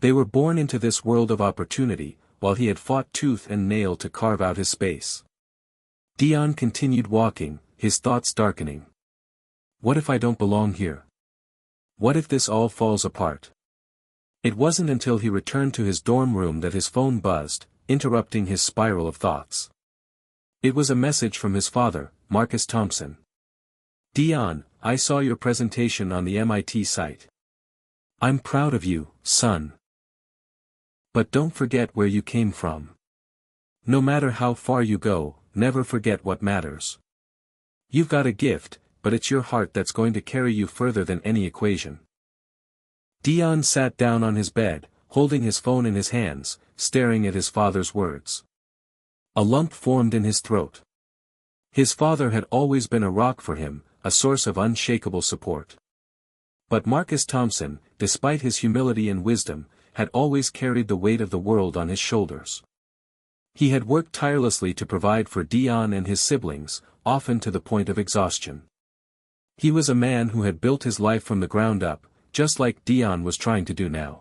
They were born into this world of opportunity, while he had fought tooth and nail to carve out his space. Dion continued walking, his thoughts darkening. What if I don't belong here? What if this all falls apart? It wasn't until he returned to his dorm room that his phone buzzed, interrupting his spiral of thoughts. It was a message from his father, Marcus Thompson. Dion, I saw your presentation on the MIT site. I'm proud of you, son. But don't forget where you came from. No matter how far you go, never forget what matters. You've got a gift, but but it's your heart that's going to carry you further than any equation. Dion sat down on his bed, holding his phone in his hands, staring at his father's words. A lump formed in his throat. His father had always been a rock for him, a source of unshakable support. But Marcus Thompson, despite his humility and wisdom, had always carried the weight of the world on his shoulders. He had worked tirelessly to provide for Dion and his siblings, often to the point of exhaustion. He was a man who had built his life from the ground up, just like Dion was trying to do now.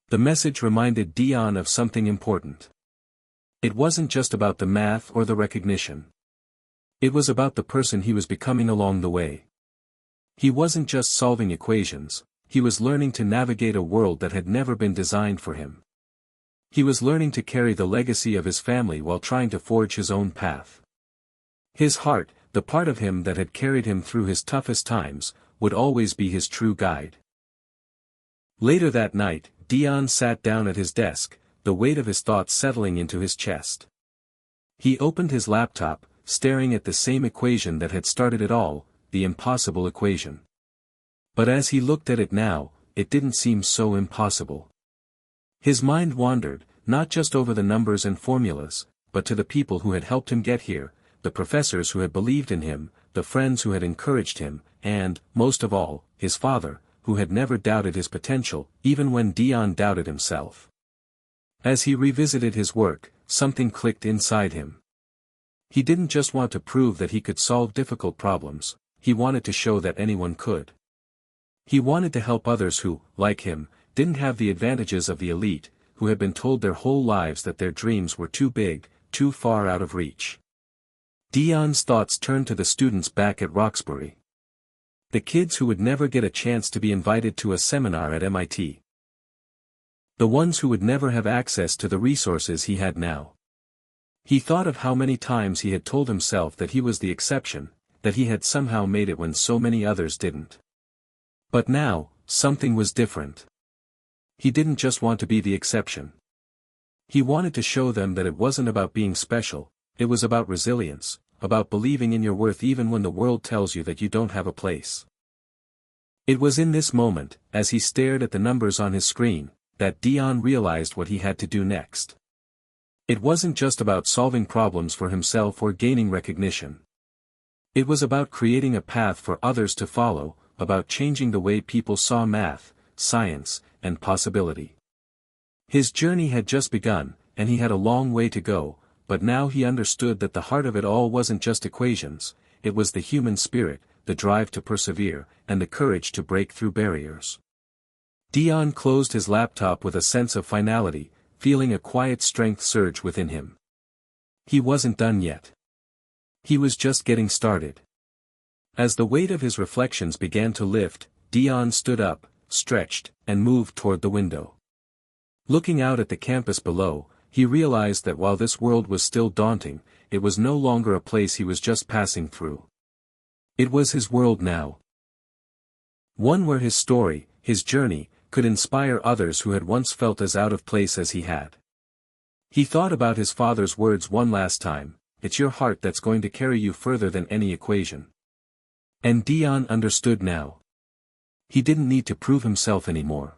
The message reminded Dion of something important. It wasn't just about the math or the recognition. It was about the person he was becoming along the way. He wasn't just solving equations, he was learning to navigate a world that had never been designed for him. He was learning to carry the legacy of his family while trying to forge his own path. His heart, the part of him that had carried him through his toughest times, would always be his true guide. Later that night, Dion sat down at his desk, the weight of his thoughts settling into his chest. He opened his laptop, staring at the same equation that had started it all, the impossible equation. But as he looked at it now, it didn't seem so impossible. His mind wandered, not just over the numbers and formulas, but to the people who had helped him get here, the professors who had believed in him, the friends who had encouraged him, and, most of all, his father, who had never doubted his potential, even when Dion doubted himself. As he revisited his work, something clicked inside him. He didn't just want to prove that he could solve difficult problems, he wanted to show that anyone could. He wanted to help others who, like him, didn't have the advantages of the elite, who had been told their whole lives that their dreams were too big, too far out of reach. Dion's thoughts turned to the students back at Roxbury. The kids who would never get a chance to be invited to a seminar at MIT. The ones who would never have access to the resources he had now. He thought of how many times he had told himself that he was the exception, that he had somehow made it when so many others didn't. But now, something was different. He didn't just want to be the exception. He wanted to show them that it wasn't about being special, it was about resilience, about believing in your worth even when the world tells you that you don't have a place. It was in this moment, as he stared at the numbers on his screen, that Dion realized what he had to do next. It wasn't just about solving problems for himself or gaining recognition. It was about creating a path for others to follow, about changing the way people saw math, science, and possibility. His journey had just begun, and he had a long way to go, but now he understood that the heart of it all wasn't just equations, it was the human spirit, the drive to persevere, and the courage to break through barriers. Dion closed his laptop with a sense of finality, feeling a quiet strength surge within him. He wasn't done yet. He was just getting started. As the weight of his reflections began to lift, Dion stood up, stretched, and moved toward the window. Looking out at the campus below, he realized that while this world was still daunting, it was no longer a place he was just passing through. It was his world now. One where his story, his journey, could inspire others who had once felt as out of place as he had. He thought about his father's words one last time, "It's your heart that's going to carry you further than any equation." And Dion understood now. He didn't need to prove himself anymore.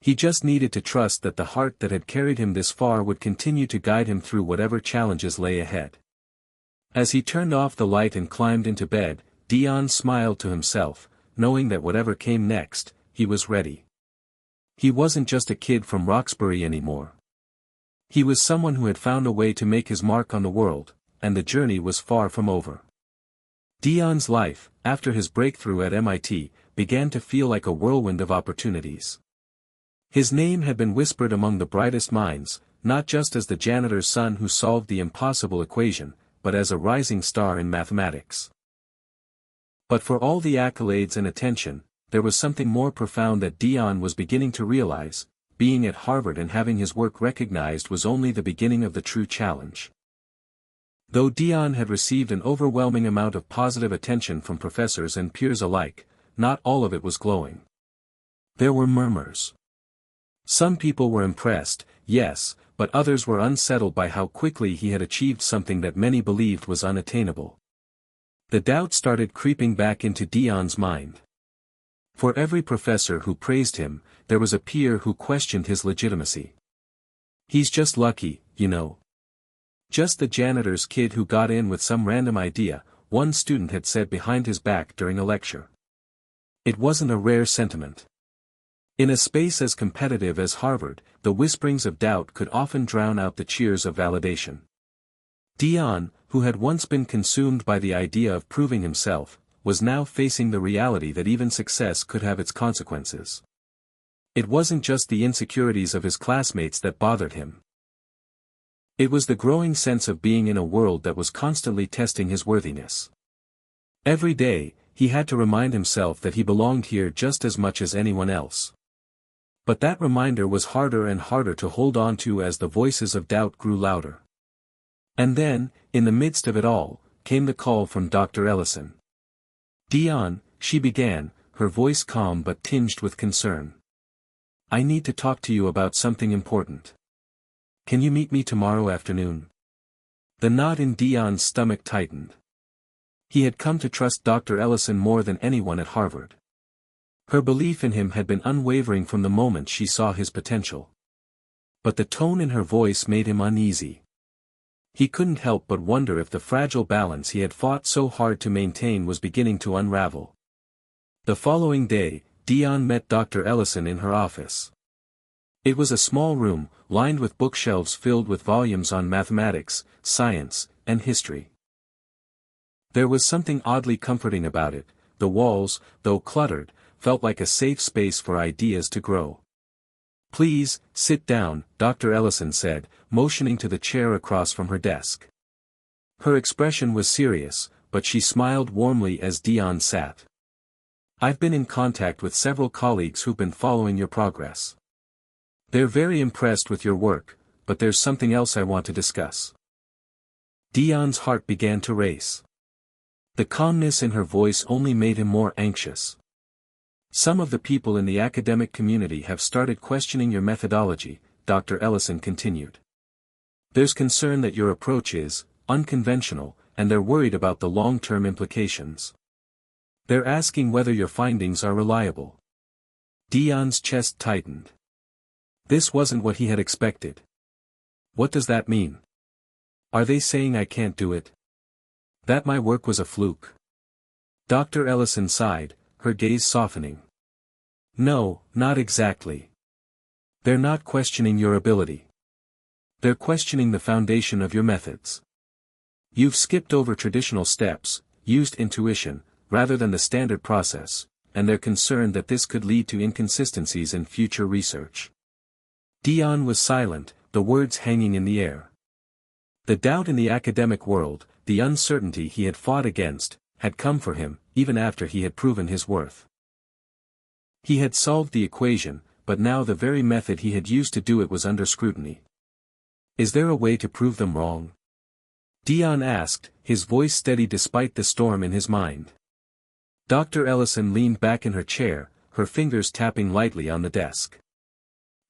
He just needed to trust that the heart that had carried him this far would continue to guide him through whatever challenges lay ahead. As he turned off the light and climbed into bed, Dion smiled to himself, knowing that whatever came next, he was ready. He wasn't just a kid from Roxbury anymore. He was someone who had found a way to make his mark on the world, and the journey was far from over. Dion's life, after his breakthrough at MIT, began to feel like a whirlwind of opportunities. His name had been whispered among the brightest minds, not just as the janitor's son who solved the impossible equation, but as a rising star in mathematics. But for all the accolades and attention, there was something more profound that Dion was beginning to realize. Being at Harvard and having his work recognized was only the beginning of the true challenge. Though Dion had received an overwhelming amount of positive attention from professors and peers alike, not all of it was glowing. There were murmurs. Some people were impressed, yes, but others were unsettled by how quickly he had achieved something that many believed was unattainable. The doubt started creeping back into Dion's mind. For every professor who praised him, there was a peer who questioned his legitimacy. He's just lucky, you know. Just the janitor's kid who got in with some random idea, one student had said behind his back during a lecture. It wasn't a rare sentiment. In a space as competitive as Harvard, the whisperings of doubt could often drown out the cheers of validation. Dion, who had once been consumed by the idea of proving himself, was now facing the reality that even success could have its consequences. It wasn't just the insecurities of his classmates that bothered him. It was the growing sense of being in a world that was constantly testing his worthiness. Every day, he had to remind himself that he belonged here just as much as anyone else. But that reminder was harder and harder to hold on to as the voices of doubt grew louder. And then, in the midst of it all, came the call from Dr. Ellison. "Dion," she began, her voice calm but tinged with concern. "I need to talk to you about something important. Can you meet me tomorrow afternoon?" The knot in Dion's stomach tightened. He had come to trust Dr. Ellison more than anyone at Harvard. Her belief in him had been unwavering from the moment she saw his potential. But the tone in her voice made him uneasy. He couldn't help but wonder if the fragile balance he had fought so hard to maintain was beginning to unravel. The following day, Dion met Dr. Ellison in her office. It was a small room, lined with bookshelves filled with volumes on mathematics, science, and history. There was something oddly comforting about it. The walls, though cluttered, felt like a safe space for ideas to grow. "Please, sit down," Dr. Ellison said, motioning to the chair across from her desk. Her expression was serious, but she smiled warmly as Dion sat. "I've been in contact with several colleagues who've been following your progress. They're very impressed with your work, but there's something else I want to discuss." Dion's heart began to race. The calmness in her voice only made him more anxious. "Some of the people in the academic community have started questioning your methodology," Dr. Ellison continued. "There's concern that your approach is unconventional, and they're worried about the long-term implications. They're asking whether your findings are reliable." Dion's chest tightened. This wasn't what he had expected. "What does that mean? Are they saying I can't do it? That my work was a fluke?" Dr. Ellison sighed, her gaze softening. "No, not exactly. They're not questioning your ability. They're questioning the foundation of your methods. You've skipped over traditional steps, used intuition, rather than the standard process, and they're concerned that this could lead to inconsistencies in future research." Dion was silent, the words hanging in the air. The doubt in the academic world, the uncertainty he had fought against, had come for him, even after he had proven his worth. He had solved the equation, but now the very method he had used to do it was under scrutiny. "Is there a way to prove them wrong?" Dion asked, his voice steady despite the storm in his mind. Dr. Ellison leaned back in her chair, her fingers tapping lightly on the desk.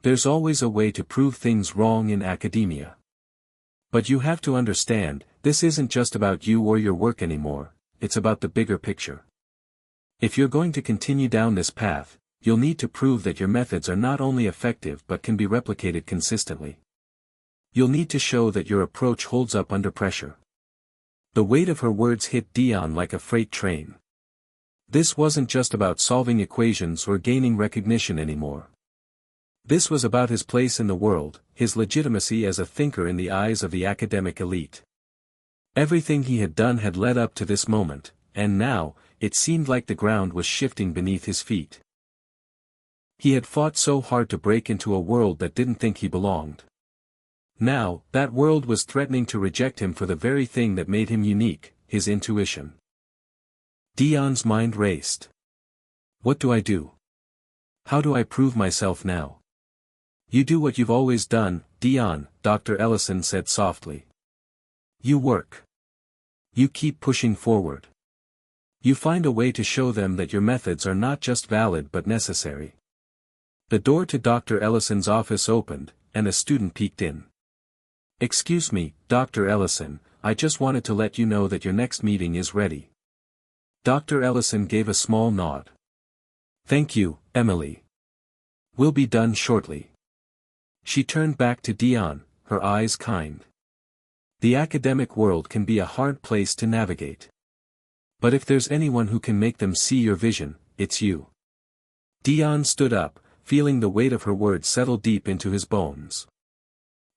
"There's always a way to prove things wrong in academia. But you have to understand, this isn't just about you or your work anymore, it's about the bigger picture. If you're going to continue down this path, you'll need to prove that your methods are not only effective but can be replicated consistently. You'll need to show that your approach holds up under pressure." The weight of her words hit Dion like a freight train. This wasn't just about solving equations or gaining recognition anymore. This was about his place in the world, his legitimacy as a thinker in the eyes of the academic elite. Everything he had done had led up to this moment, and now, it seemed like the ground was shifting beneath his feet. He had fought so hard to break into a world that didn't think he belonged. Now, that world was threatening to reject him for the very thing that made him unique, his intuition. Dion's mind raced. "What do I do? How do I prove myself now?" "You do what you've always done, Dion," Dr. Ellison said softly. "You work. You keep pushing forward. You find a way to show them that your methods are not just valid but necessary." The door to Dr. Ellison's office opened, and a student peeked in. "Excuse me, Dr. Ellison, I just wanted to let you know that your next meeting is ready." Dr. Ellison gave a small nod. "Thank you, Emily. We'll be done shortly." She turned back to Dion, her eyes kind. The academic world can be a hard place to navigate. But if there's anyone who can make them see your vision, it's you. Dion stood up, feeling the weight of her words settle deep into his bones.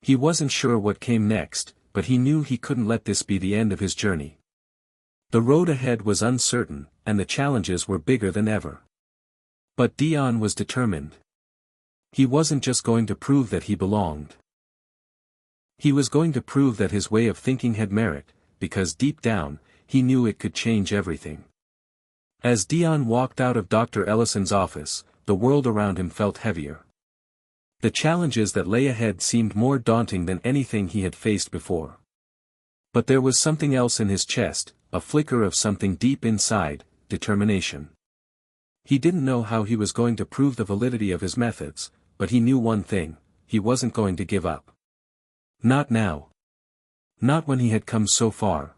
He wasn't sure what came next, but he knew he couldn't let this be the end of his journey. The road ahead was uncertain, and the challenges were bigger than ever. But Dion was determined. He wasn't just going to prove that he belonged. He was going to prove that his way of thinking had merit, because deep down, he knew it could change everything. As Dion walked out of Dr. Ellison's office, the world around him felt heavier. The challenges that lay ahead seemed more daunting than anything he had faced before. But there was something else in his chest, a flicker of something deep inside, determination. He didn't know how he was going to prove the validity of his methods, but he knew one thing: he wasn't going to give up. Not now. Not when he had come so far.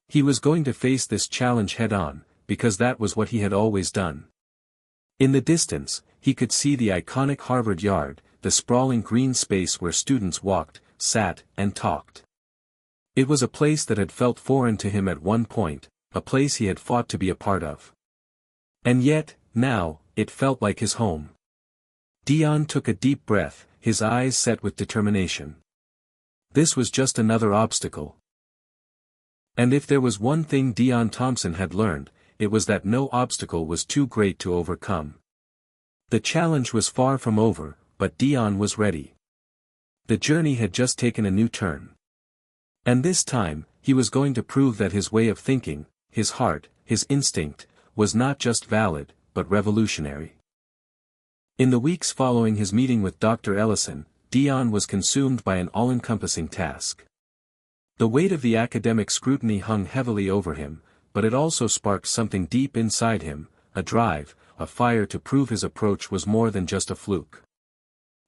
He was going to face this challenge head-on, because that was what he had always done. In the distance, he could see the iconic Harvard Yard, the sprawling green space where students walked, sat, and talked. It was a place that had felt foreign to him at one point, a place he had fought to be a part of. And yet, now, it felt like his home. Dion took a deep breath, his eyes set with determination. This was just another obstacle. And if there was one thing Dion Thompson had learned, it was that no obstacle was too great to overcome. The challenge was far from over, but Dion was ready. The journey had just taken a new turn. And this time, he was going to prove that his way of thinking, his heart, his instinct, was not just valid, but revolutionary. In the weeks following his meeting with Dr. Ellison, Dion was consumed by an all-encompassing task. The weight of the academic scrutiny hung heavily over him, but it also sparked something deep inside him, a drive, a fire to prove his approach was more than just a fluke.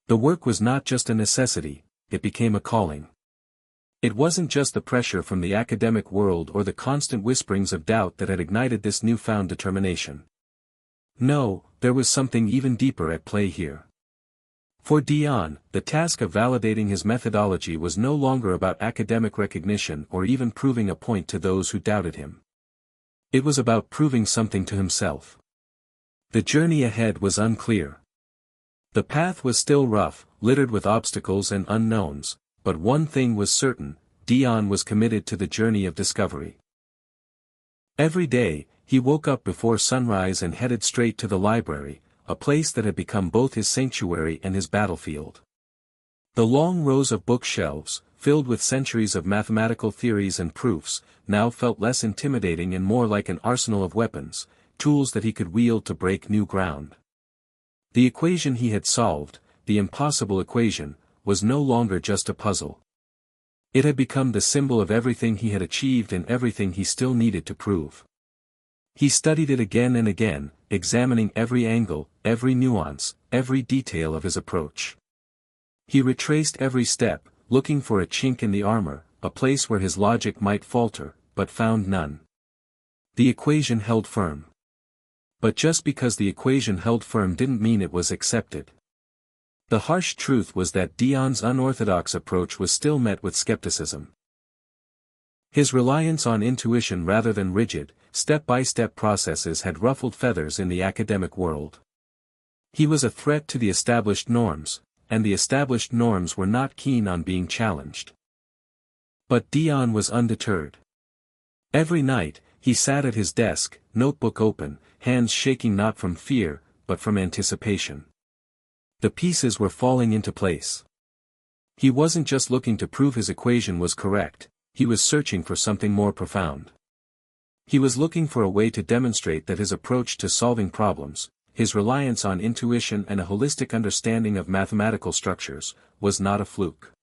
The work was not just a necessity, it became a calling. It wasn't just the pressure from the academic world or the constant whisperings of doubt that had ignited this newfound determination. No, there was something even deeper at play here. For Dion, the task of validating his methodology was no longer about academic recognition or even proving a point to those who doubted him. It was about proving something to himself. The journey ahead was unclear. The path was still rough, littered with obstacles and unknowns, but one thing was certain: Dion was committed to the journey of discovery. Every day, he woke up before sunrise and headed straight to the library, a place that had become both his sanctuary and his battlefield. The long rows of bookshelves, filled with centuries of mathematical theories and proofs, now felt less intimidating and more like an arsenal of weapons, tools that he could wield to break new ground. The equation he had solved, the impossible equation, was no longer just a puzzle. It had become the symbol of everything he had achieved and everything he still needed to prove. He studied it again and again, examining every angle, every nuance, every detail of his approach. He retraced every step, looking for a chink in the armor, a place where his logic might falter, but found none. The equation held firm. But just because the equation held firm didn't mean it was accepted. The harsh truth was that Dion's unorthodox approach was still met with skepticism. His reliance on intuition rather than rigid, step-by-step processes had ruffled feathers in the academic world. He was a threat to the established norms, and the established norms were not keen on being challenged. But Dion was undeterred. Every night, he sat at his desk, notebook open, hands shaking not from fear, but from anticipation. The pieces were falling into place. He wasn't just looking to prove his equation was correct, he was searching for something more profound. He was looking for a way to demonstrate that his approach to solving problems, his reliance on intuition and a holistic understanding of mathematical structures, was not a fluke.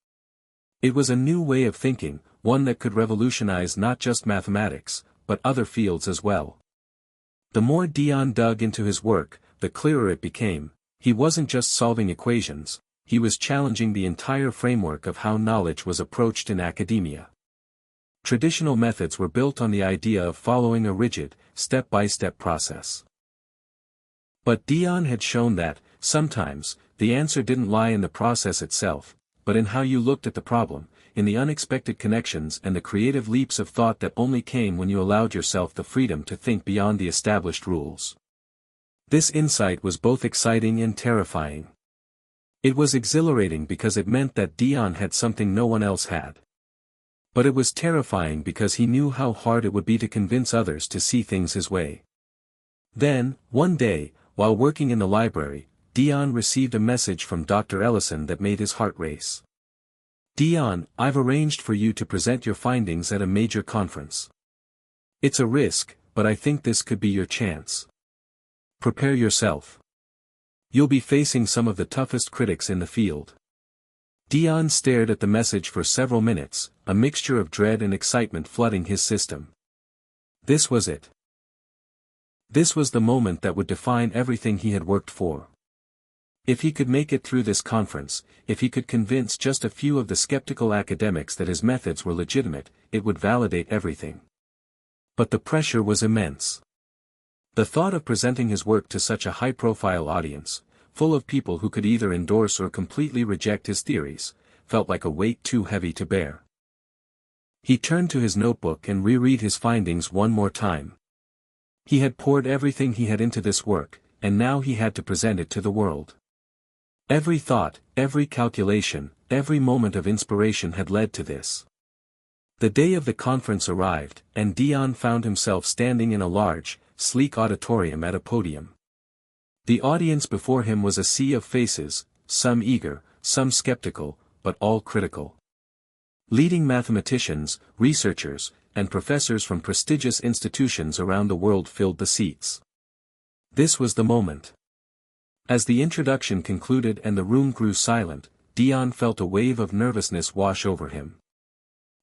It was a new way of thinking, one that could revolutionize not just mathematics, but other fields as well. The more Dion dug into his work, the clearer it became: he wasn't just solving equations, he was challenging the entire framework of how knowledge was approached in academia. Traditional methods were built on the idea of following a rigid, step-by-step process. But Dion had shown that, sometimes, the answer didn't lie in the process itself, but in how you looked at the problem, in the unexpected connections and the creative leaps of thought that only came when you allowed yourself the freedom to think beyond the established rules. This insight was both exciting and terrifying. It was exhilarating because it meant that Dion had something no one else had. But it was terrifying because he knew how hard it would be to convince others to see things his way. Then, one day, while working in the library, Dion received a message from Dr. Ellison that made his heart race. "Dion, I've arranged for you to present your findings at a major conference. It's a risk, but I think this could be your chance. Prepare yourself. You'll be facing some of the toughest critics in the field." Dion stared at the message for several minutes, a mixture of dread and excitement flooding his system. This was it. This was the moment that would define everything he had worked for. If he could make it through this conference, if he could convince just a few of the skeptical academics that his methods were legitimate, it would validate everything. But the pressure was immense. The thought of presenting his work to such a high-profile audience, full of people who could either endorse or completely reject his theories, felt like a weight too heavy to bear. He turned to his notebook and reread his findings one more time. He had poured everything he had into this work, and now he had to present it to the world. Every thought, every calculation, every moment of inspiration had led to this. The day of the conference arrived, and Dion found himself standing in a large, sleek auditorium at a podium. The audience before him was a sea of faces, some eager, some skeptical, but all critical. Leading mathematicians, researchers, and professors from prestigious institutions around the world filled the seats. This was the moment. As the introduction concluded and the room grew silent, Dion felt a wave of nervousness wash over him.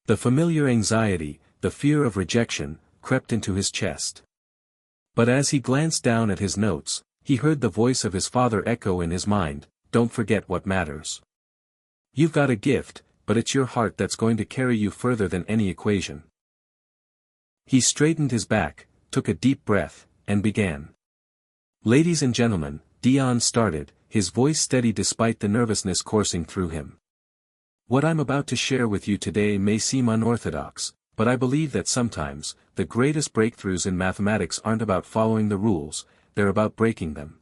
The familiar anxiety, the fear of rejection, crept into his chest. But as he glanced down at his notes, he heard the voice of his father echo in his mind, "Don't forget what matters. You've got a gift, but it's your heart that's going to carry you further than any equation." He straightened his back, took a deep breath, and began. "Ladies and gentlemen," Dion started, his voice steady despite the nervousness coursing through him. "What I'm about to share with you today may seem unorthodox, but I believe that sometimes, the greatest breakthroughs in mathematics aren't about following the rules, they're about breaking them."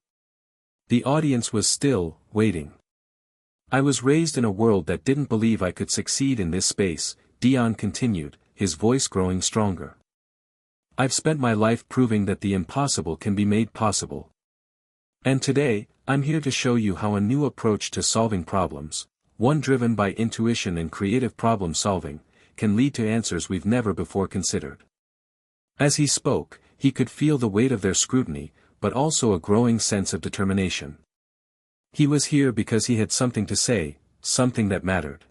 The audience was still, waiting. "I was raised in a world that didn't believe I could succeed in this space," Dion continued, his voice growing stronger. "I've spent my life proving that the impossible can be made possible. And today, I'm here to show you how a new approach to solving problems, one driven by intuition and creative problem solving, can lead to answers we've never before considered." As he spoke, he could feel the weight of their scrutiny, but also a growing sense of determination. He was here because he had something to say, something that mattered.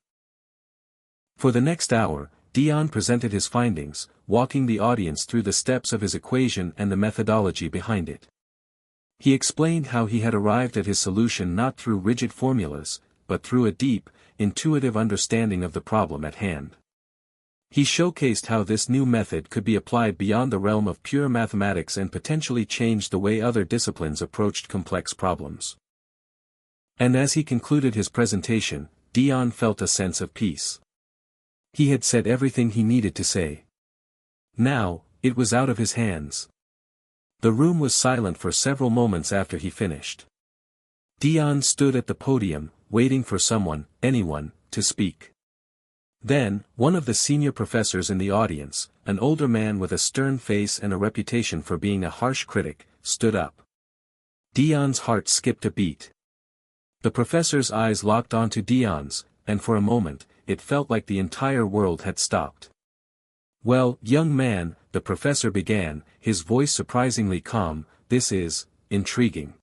For the next hour, Dion presented his findings, walking the audience through the steps of his equation and the methodology behind it. He explained how he had arrived at his solution not through rigid formulas, but through a deep, intuitive understanding of the problem at hand. He showcased how this new method could be applied beyond the realm of pure mathematics and potentially change the way other disciplines approached complex problems. And as he concluded his presentation, Dion felt a sense of peace. He had said everything he needed to say. Now, it was out of his hands. The room was silent for several moments after he finished. Dion stood at the podium, waiting for someone, anyone, to speak. Then, one of the senior professors in the audience, an older man with a stern face and a reputation for being a harsh critic, stood up. Dion's heart skipped a beat. The professor's eyes locked onto Dion's, and for a moment, it felt like the entire world had stopped. "Well, young man," the professor began, his voice surprisingly calm, "this is intriguing.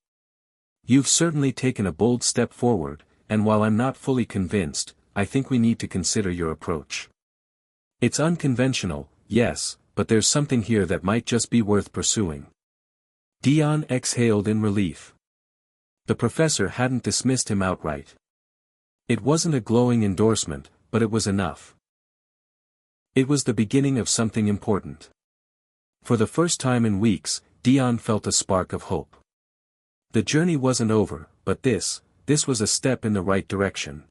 You've certainly taken a bold step forward, and while I'm not fully convinced, I think we need to consider your approach. It's unconventional, yes, but there's something here that might just be worth pursuing." Dion exhaled in relief. The professor hadn't dismissed him outright. It wasn't a glowing endorsement, but it was enough. It was the beginning of something important. For the first time in weeks, Dion felt a spark of hope. The journey wasn't over, but this was a step in the right direction.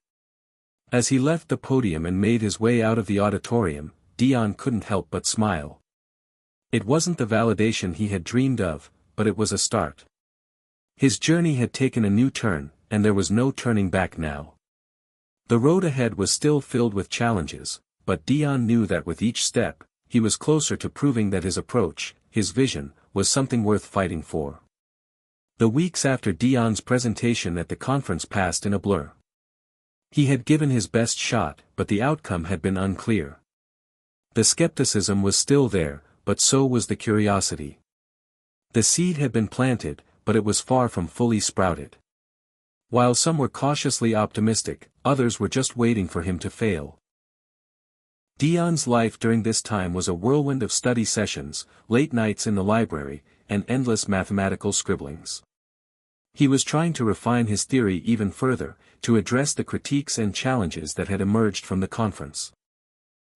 As he left the podium and made his way out of the auditorium, Dion couldn't help but smile. It wasn't the validation he had dreamed of, but it was a start. His journey had taken a new turn, and there was no turning back now. The road ahead was still filled with challenges, but Dion knew that with each step, he was closer to proving that his approach, his vision, was something worth fighting for. The weeks after Dion's presentation at the conference passed in a blur. He had given his best shot, but the outcome had been unclear. The skepticism was still there, but so was the curiosity. The seed had been planted, but it was far from fully sprouted. While some were cautiously optimistic, others were just waiting for him to fail. Dion's life during this time was a whirlwind of study sessions, late nights in the library, and endless mathematical scribblings. He was trying to refine his theory even further, to address the critiques and challenges that had emerged from the conference.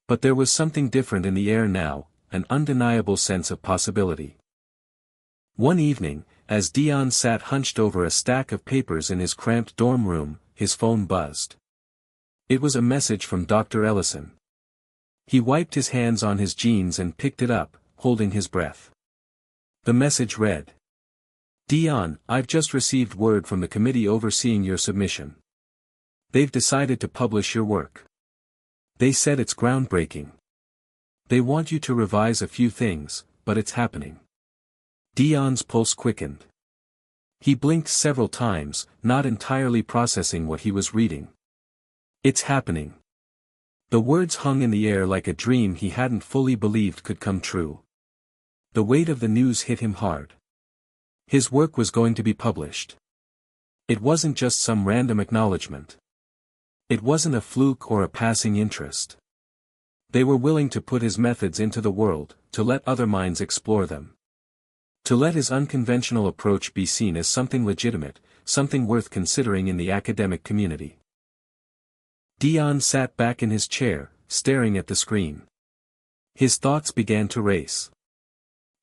But there was something different in the air now, an undeniable sense of possibility. One evening, as Dion sat hunched over a stack of papers in his cramped dorm room, his phone buzzed. It was a message from Dr. Ellison. He wiped his hands on his jeans and picked it up, holding his breath. The message read, "Dion, I've just received word from the committee overseeing your submission. They've decided to publish your work. They said it's groundbreaking. They want you to revise a few things, but it's happening." Dion's pulse quickened. He blinked several times, not entirely processing what he was reading. It's happening. The words hung in the air like a dream he hadn't fully believed could come true. The weight of the news hit him hard. His work was going to be published. It wasn't just some random acknowledgement. It wasn't a fluke or a passing interest. They were willing to put his methods into the world, to let other minds explore them. To let his unconventional approach be seen as something legitimate, something worth considering in the academic community. Dion sat back in his chair, staring at the screen. His thoughts began to race.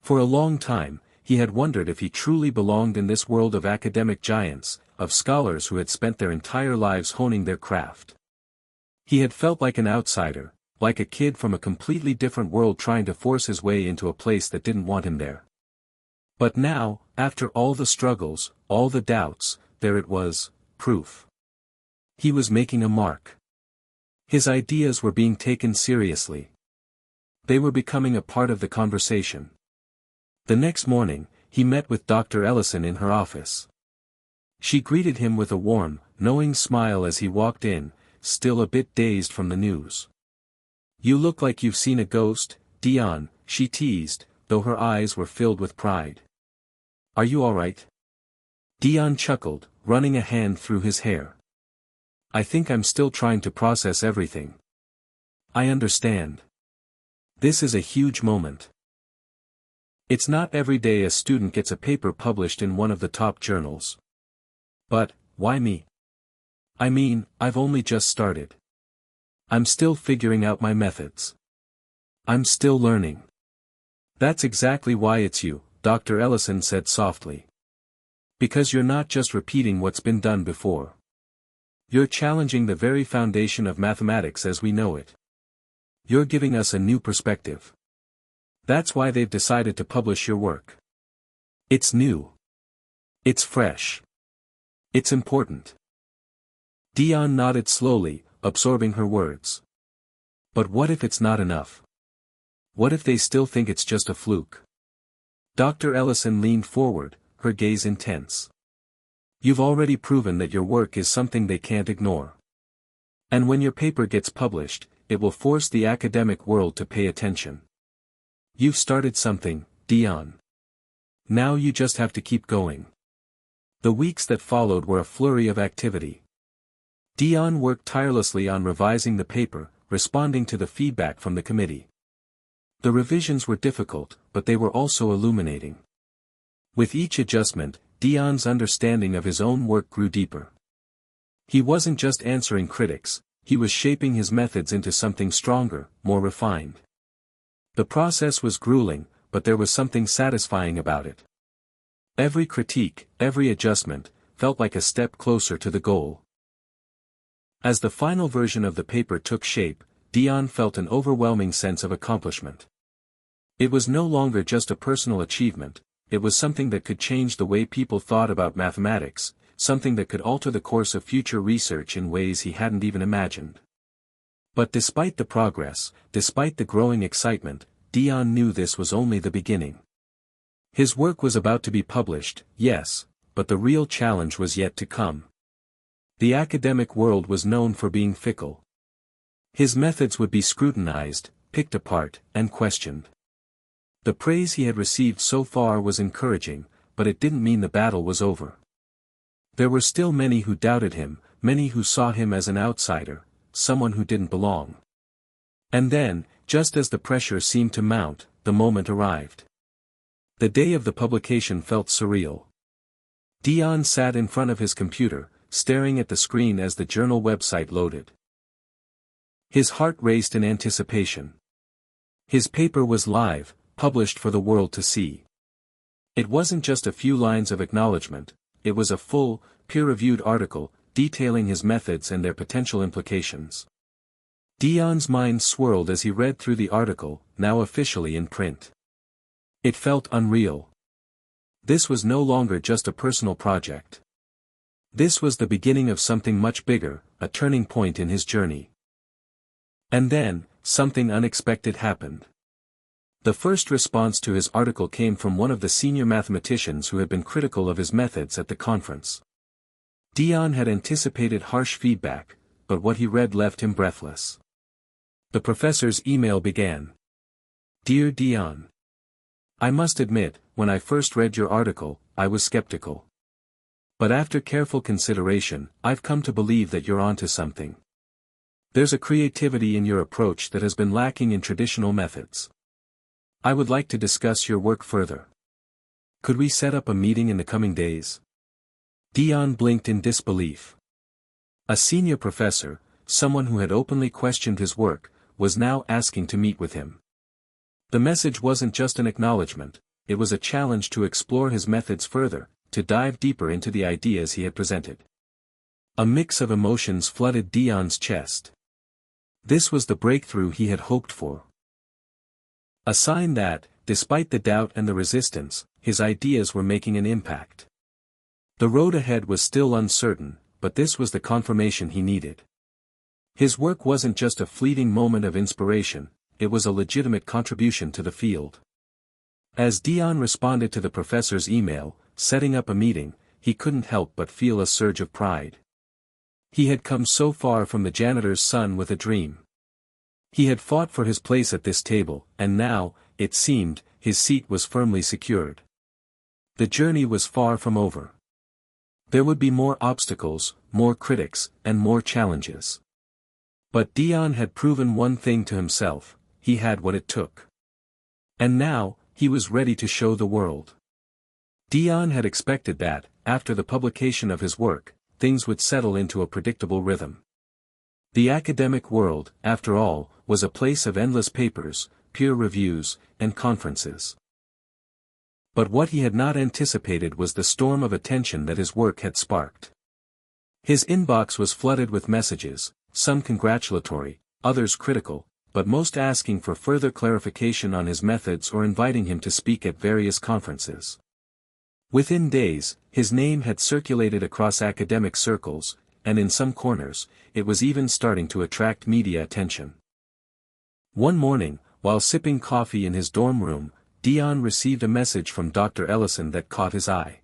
For a long time, he had wondered if he truly belonged in this world of academic giants, of scholars who had spent their entire lives honing their craft. He had felt like an outsider, like a kid from a completely different world trying to force his way into a place that didn't want him there. But now, after all the struggles, all the doubts, there it was, proof. He was making a mark. His ideas were being taken seriously. They were becoming a part of the conversation. The next morning, he met with Dr. Ellison in her office. She greeted him with a warm, knowing smile as he walked in, still a bit dazed from the news. "You look like you've seen a ghost, Dion," she teased, though her eyes were filled with pride. "Are you all right?" Dion chuckled, running a hand through his hair. "I think I'm still trying to process everything. I understand. This is a huge moment. It's not every day a student gets a paper published in one of the top journals. But, why me? I mean, I've only just started. I'm still figuring out my methods. I'm still learning." "That's exactly why it's you," Dr. Ellison said softly. "Because you're not just repeating what's been done before. You're challenging the very foundation of mathematics as we know it. You're giving us a new perspective. That's why they've decided to publish your work. It's new. It's fresh. It's important." Dion nodded slowly, absorbing her words. "But what if it's not enough? What if they still think it's just a fluke?" Dr. Ellison leaned forward, her gaze intense. "You've already proven that your work is something they can't ignore. And when your paper gets published, it will force the academic world to pay attention. You've started something, Dion. Now you just have to keep going." The weeks that followed were a flurry of activity. Dion worked tirelessly on revising the paper, responding to the feedback from the committee. The revisions were difficult, but they were also illuminating. With each adjustment, Dion's understanding of his own work grew deeper. He wasn't just answering critics, He was shaping his methods into something stronger, more refined. The process was grueling, but there was something satisfying about it. Every critique, every adjustment, felt like a step closer to the goal. As the final version of the paper took shape, Dion felt an overwhelming sense of accomplishment. It was no longer just a personal achievement, it was something that could change the way people thought about mathematics, something that could alter the course of future research in ways he hadn't even imagined. But despite the progress, despite the growing excitement, Dion knew this was only the beginning. His work was about to be published, yes, but the real challenge was yet to come. The academic world was known for being fickle. His methods would be scrutinized, picked apart, and questioned. The praise he had received so far was encouraging, but it didn't mean the battle was over. There were still many who doubted him, many who saw him as an outsider, someone who didn't belong. And then, just as the pressure seemed to mount, the moment arrived. The day of the publication felt surreal. Dion sat in front of his computer, staring at the screen as the journal website loaded. His heart raced in anticipation. His paper was live, published for the world to see. It wasn't just a few lines of acknowledgement, it was a full, peer-reviewed article, detailing his methods and their potential implications. Dion's mind swirled as he read through the article, now officially in print. It felt unreal. This was no longer just a personal project. This was the beginning of something much bigger, a turning point in his journey. And then, something unexpected happened. The first response to his article came from one of the senior mathematicians who had been critical of his methods at the conference. Dion had anticipated harsh feedback, but what he read left him breathless. The professor's email began. Dear Dion. I must admit, when I first read your article, I was skeptical. But after careful consideration, I've come to believe that you're onto something. There's a creativity in your approach that has been lacking in traditional methods. I would like to discuss your work further. Could we set up a meeting in the coming days? Dion blinked in disbelief. A senior professor, someone who had openly questioned his work, was now asking to meet with him. The message wasn't just an acknowledgement, it was a challenge to explore his methods further, to dive deeper into the ideas he had presented. A mix of emotions flooded Dion's chest. This was the breakthrough he had hoped for. A sign that, despite the doubt and the resistance, his ideas were making an impact. The road ahead was still uncertain, but this was the confirmation he needed. His work wasn't just a fleeting moment of inspiration, it was a legitimate contribution to the field. As Dion responded to the professor's email, setting up a meeting, he couldn't help but feel a surge of pride. He had come so far from the janitor's son with a dream. He had fought for his place at this table, and now, it seemed, his seat was firmly secured. The journey was far from over. There would be more obstacles, more critics, and more challenges. But Dion had proven one thing to himself, he had what it took. And now, he was ready to show the world. Dion had expected that, after the publication of his work, things would settle into a predictable rhythm. The academic world, after all, was a place of endless papers, peer reviews, and conferences. But what he had not anticipated was the storm of attention that his work had sparked. His inbox was flooded with messages, some congratulatory, others critical, but most asking for further clarification on his methods or inviting him to speak at various conferences. Within days, his name had circulated across academic circles, and in some corners, it was even starting to attract media attention. One morning, while sipping coffee in his dorm room, Dion received a message from Dr. Ellison that caught his eye.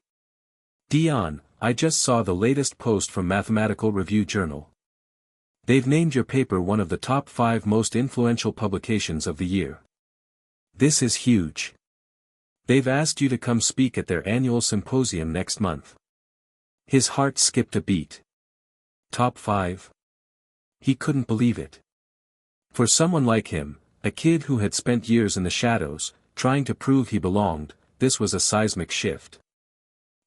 Dion, I just saw the latest post from Mathematical Review Journal. They've named your paper one of the top 5 most influential publications of the year. This is huge. They've asked you to come speak at their annual symposium next month. His heart skipped a beat. Top 5? He couldn't believe it. For someone like him, a kid who had spent years in the shadows, trying to prove he belonged, this was a seismic shift.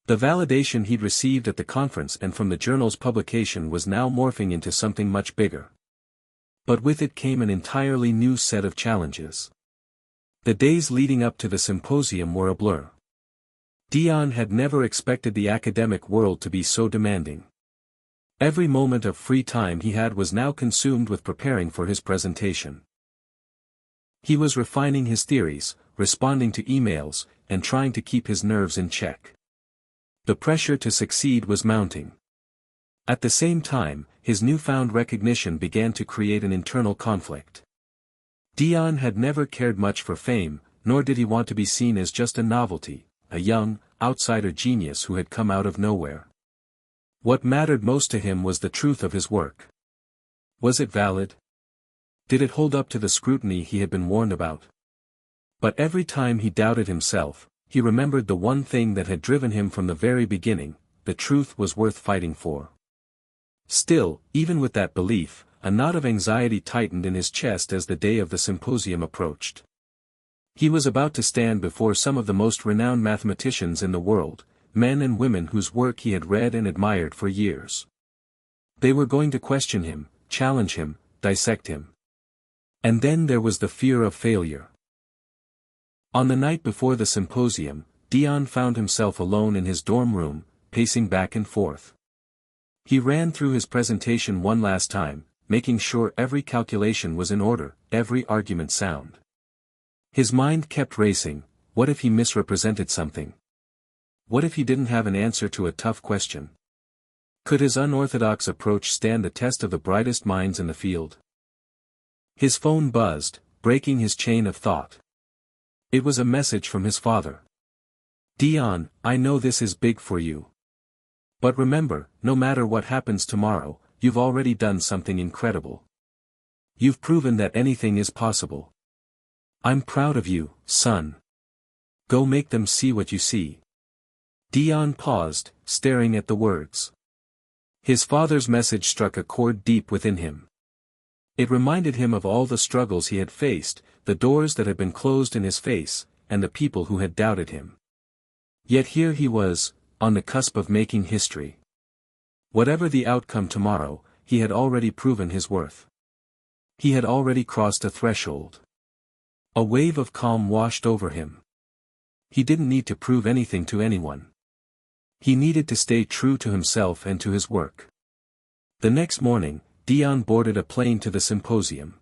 The validation he'd received at the conference and from the journal's publication was now morphing into something much bigger. But with it came an entirely new set of challenges. The days leading up to the symposium were a blur. Dion had never expected the academic world to be so demanding. Every moment of free time he had was now consumed with preparing for his presentation. He was refining his theories, responding to emails, and trying to keep his nerves in check. The pressure to succeed was mounting. At the same time, his newfound recognition began to create an internal conflict. Dion had never cared much for fame, nor did he want to be seen as just a novelty, a young, outsider genius who had come out of nowhere. What mattered most to him was the truth of his work. Was it valid? Did it hold up to the scrutiny he had been warned about? But every time he doubted himself, he remembered the one thing that had driven him from the very beginning: the truth was worth fighting for. Still, even with that belief, a knot of anxiety tightened in his chest as the day of the symposium approached. He was about to stand before some of the most renowned mathematicians in the world, men and women whose work he had read and admired for years. They were going to question him, challenge him, dissect him. And then there was the fear of failure. On the night before the symposium, Dion found himself alone in his dorm room, pacing back and forth. He ran through his presentation one last time, making sure every calculation was in order, every argument sound. His mind kept racing. What if he misrepresented something? What if he didn't have an answer to a tough question? Could his unorthodox approach stand the test of the brightest minds in the field? His phone buzzed, breaking his chain of thought. It was a message from his father. "Dion, I know this is big for you. But remember, no matter what happens tomorrow, you've already done something incredible. You've proven that anything is possible. I'm proud of you, son. Go make them see what you see." Dion paused, staring at the words. His father's message struck a chord deep within him. It reminded him of all the struggles he had faced, the doors that had been closed in his face, and the people who had doubted him. Yet here he was, on the cusp of making history. Whatever the outcome tomorrow, he had already proven his worth. He had already crossed a threshold. A wave of calm washed over him. He didn't need to prove anything to anyone. He needed to stay true to himself and to his work. The next morning, Dion boarded a plane to the symposium.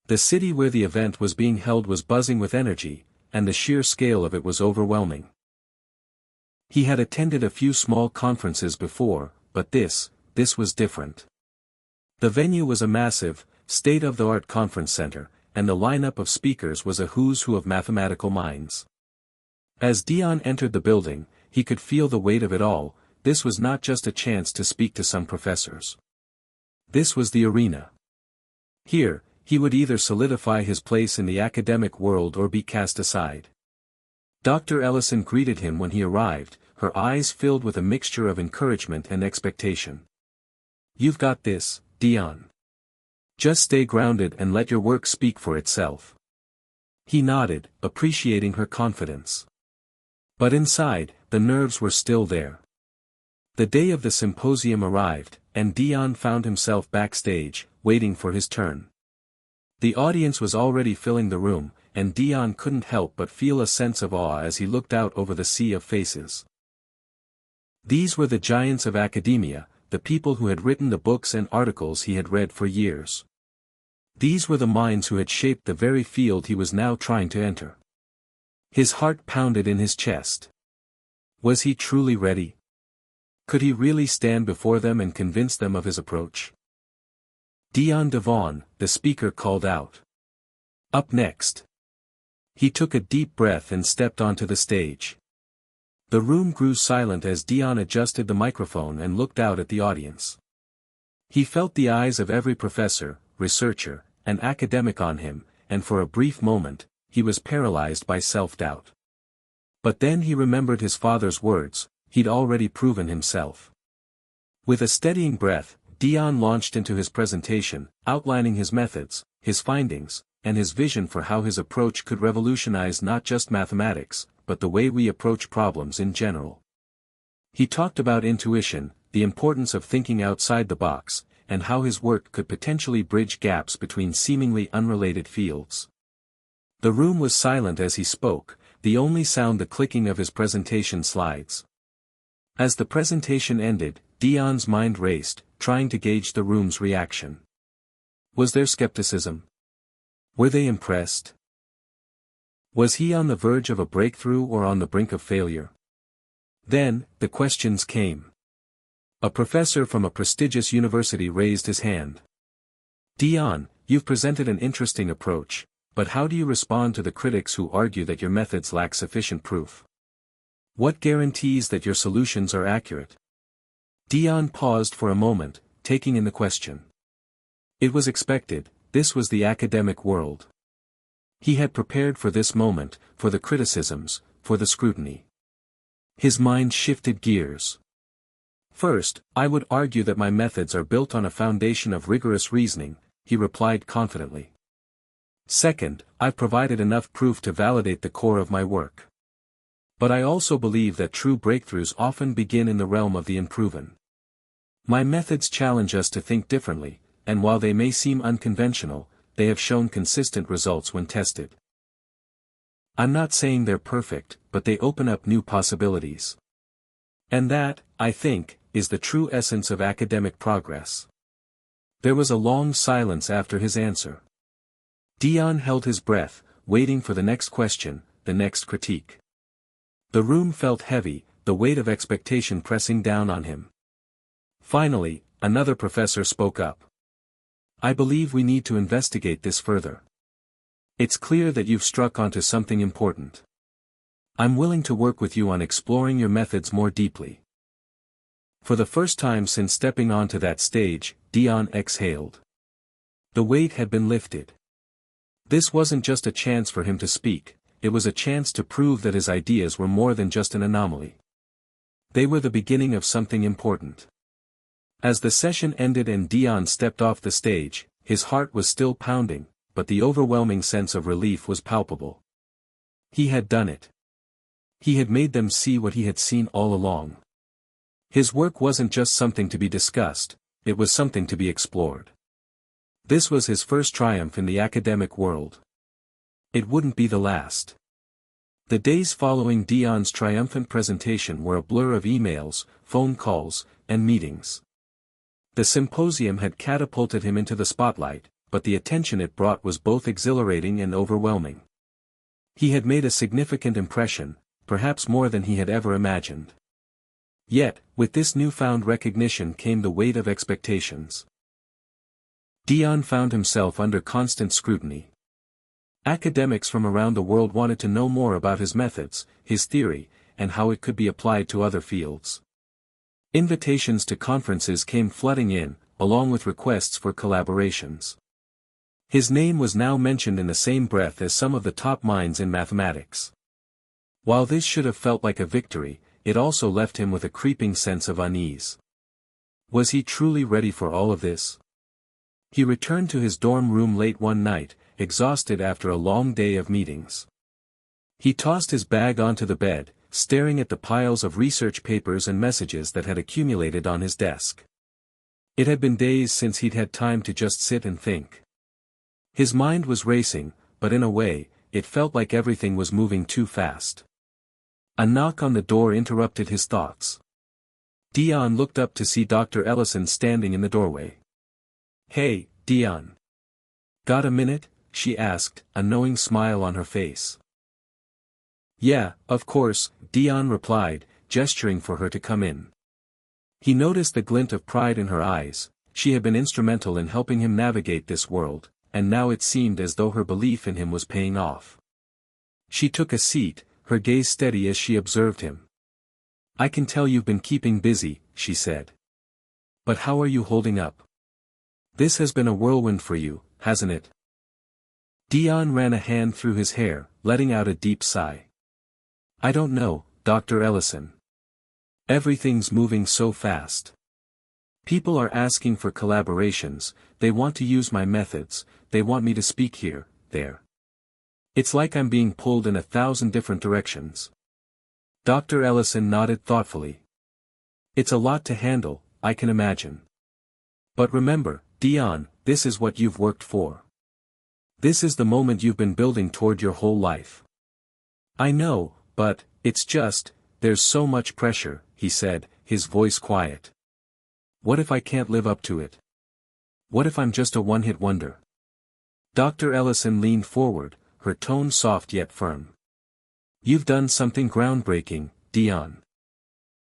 The city where the event was being held was buzzing with energy, and the sheer scale of it was overwhelming. He had attended a few small conferences before, but this was different. The venue was a massive, state-of-the-art conference center, and the lineup of speakers was a who's who of mathematical minds. As Dion entered the building, he could feel the weight of it all. This was not just a chance to speak to some professors. This was the arena. Here, he would either solidify his place in the academic world or be cast aside. Dr. Ellison greeted him when he arrived, her eyes filled with a mixture of encouragement and expectation. "You've got this, Dion. Just stay grounded and let your work speak for itself." He nodded, appreciating her confidence. But inside, the nerves were still there. The day of the symposium arrived, and Dion found himself backstage, waiting for his turn. The audience was already filling the room, and Dion couldn't help but feel a sense of awe as he looked out over the sea of faces. These were the giants of academia, the people who had written the books and articles he had read for years. These were the minds who had shaped the very field he was now trying to enter. His heart pounded in his chest. Was he truly ready? Could he really stand before them and convince them of his approach? "Dion Devon," the speaker called out. "Up next." He took a deep breath and stepped onto the stage. The room grew silent as Dion adjusted the microphone and looked out at the audience. He felt the eyes of every professor, researcher, and academic on him, and for a brief moment, he was paralyzed by self-doubt. But then he remembered his father's words: he'd already proven himself. With a steadying breath, Dion launched into his presentation, outlining his methods, his findings, and his vision for how his approach could revolutionize not just mathematics, but the way we approach problems in general. He talked about intuition, the importance of thinking outside the box, and how his work could potentially bridge gaps between seemingly unrelated fields. The room was silent as he spoke, the only sound the clicking of his presentation slides. As the presentation ended, Dion's mind raced, trying to gauge the room's reaction. Was there skepticism? Were they impressed? Was he on the verge of a breakthrough or on the brink of failure? Then, the questions came. A professor from a prestigious university raised his hand. Dion, you've presented an interesting approach, but how do you respond to the critics who argue that your methods lack sufficient proof? What guarantees that your solutions are accurate? Dion paused for a moment, taking in the question. It was expected, this was the academic world. He had prepared for this moment, for the criticisms, for the scrutiny. His mind shifted gears. First, I would argue that my methods are built on a foundation of rigorous reasoning, he replied confidently. Second, I've provided enough proof to validate the core of my work. But I also believe that true breakthroughs often begin in the realm of the unproven. My methods challenge us to think differently, and while they may seem unconventional, they have shown consistent results when tested. I'm not saying they're perfect, but they open up new possibilities. And that, I think, is the true essence of academic progress. There was a long silence after his answer. Dion held his breath, waiting for the next question, the next critique. The room felt heavy, the weight of expectation pressing down on him. Finally, another professor spoke up. I believe we need to investigate this further. It's clear that you've struck onto something important. I'm willing to work with you on exploring your methods more deeply. For the first time since stepping onto that stage, Dion exhaled. The weight had been lifted. This wasn't just a chance for him to speak, it was a chance to prove that his ideas were more than just an anomaly. They were the beginning of something important. As the session ended and Dion stepped off the stage, his heart was still pounding, but the overwhelming sense of relief was palpable. He had done it. He had made them see what he had seen all along. His work wasn't just something to be discussed, it was something to be explored. This was his first triumph in the academic world. It wouldn't be the last. The days following Dion's triumphant presentation were a blur of emails, phone calls, and meetings. The symposium had catapulted him into the spotlight, but the attention it brought was both exhilarating and overwhelming. He had made a significant impression, perhaps more than he had ever imagined. Yet, with this newfound recognition came the weight of expectations. Dion found himself under constant scrutiny. Academics from around the world wanted to know more about his methods, his theory, and how it could be applied to other fields. Invitations to conferences came flooding in, along with requests for collaborations. His name was now mentioned in the same breath as some of the top minds in mathematics. While this should have felt like a victory, it also left him with a creeping sense of unease. Was he truly ready for all of this? He returned to his dorm room late one night, exhausted after a long day of meetings. He tossed his bag onto the bed, staring at the piles of research papers and messages that had accumulated on his desk. It had been days since he'd had time to just sit and think. His mind was racing, but in a way, it felt like everything was moving too fast. A knock on the door interrupted his thoughts. Dion looked up to see Dr. Ellison standing in the doorway. "Hey, Dion. Got a minute?" she asked, a knowing smile on her face. "Yeah, of course," Dion replied, gesturing for her to come in. He noticed the glint of pride in her eyes. She had been instrumental in helping him navigate this world, and now it seemed as though her belief in him was paying off. She took a seat, her gaze steady as she observed him. "I can tell you've been keeping busy," she said. "But how are you holding up? This has been a whirlwind for you, hasn't it?" Dion ran a hand through his hair, letting out a deep sigh. "I don't know, Dr. Ellison. Everything's moving so fast. People are asking for collaborations, they want to use my methods, they want me to speak here, there. It's like I'm being pulled in 1,000 different directions." Dr. Ellison nodded thoughtfully. "It's a lot to handle, I can imagine. But remember, Dion, this is what you've worked for. This is the moment you've been building toward your whole life. I know, but, it's just, there's so much pressure, he said, his voice quiet. What if I can't live up to it? What if I'm just a one-hit wonder? Dr. Ellison leaned forward, her tone soft yet firm. You've done something groundbreaking, Dion.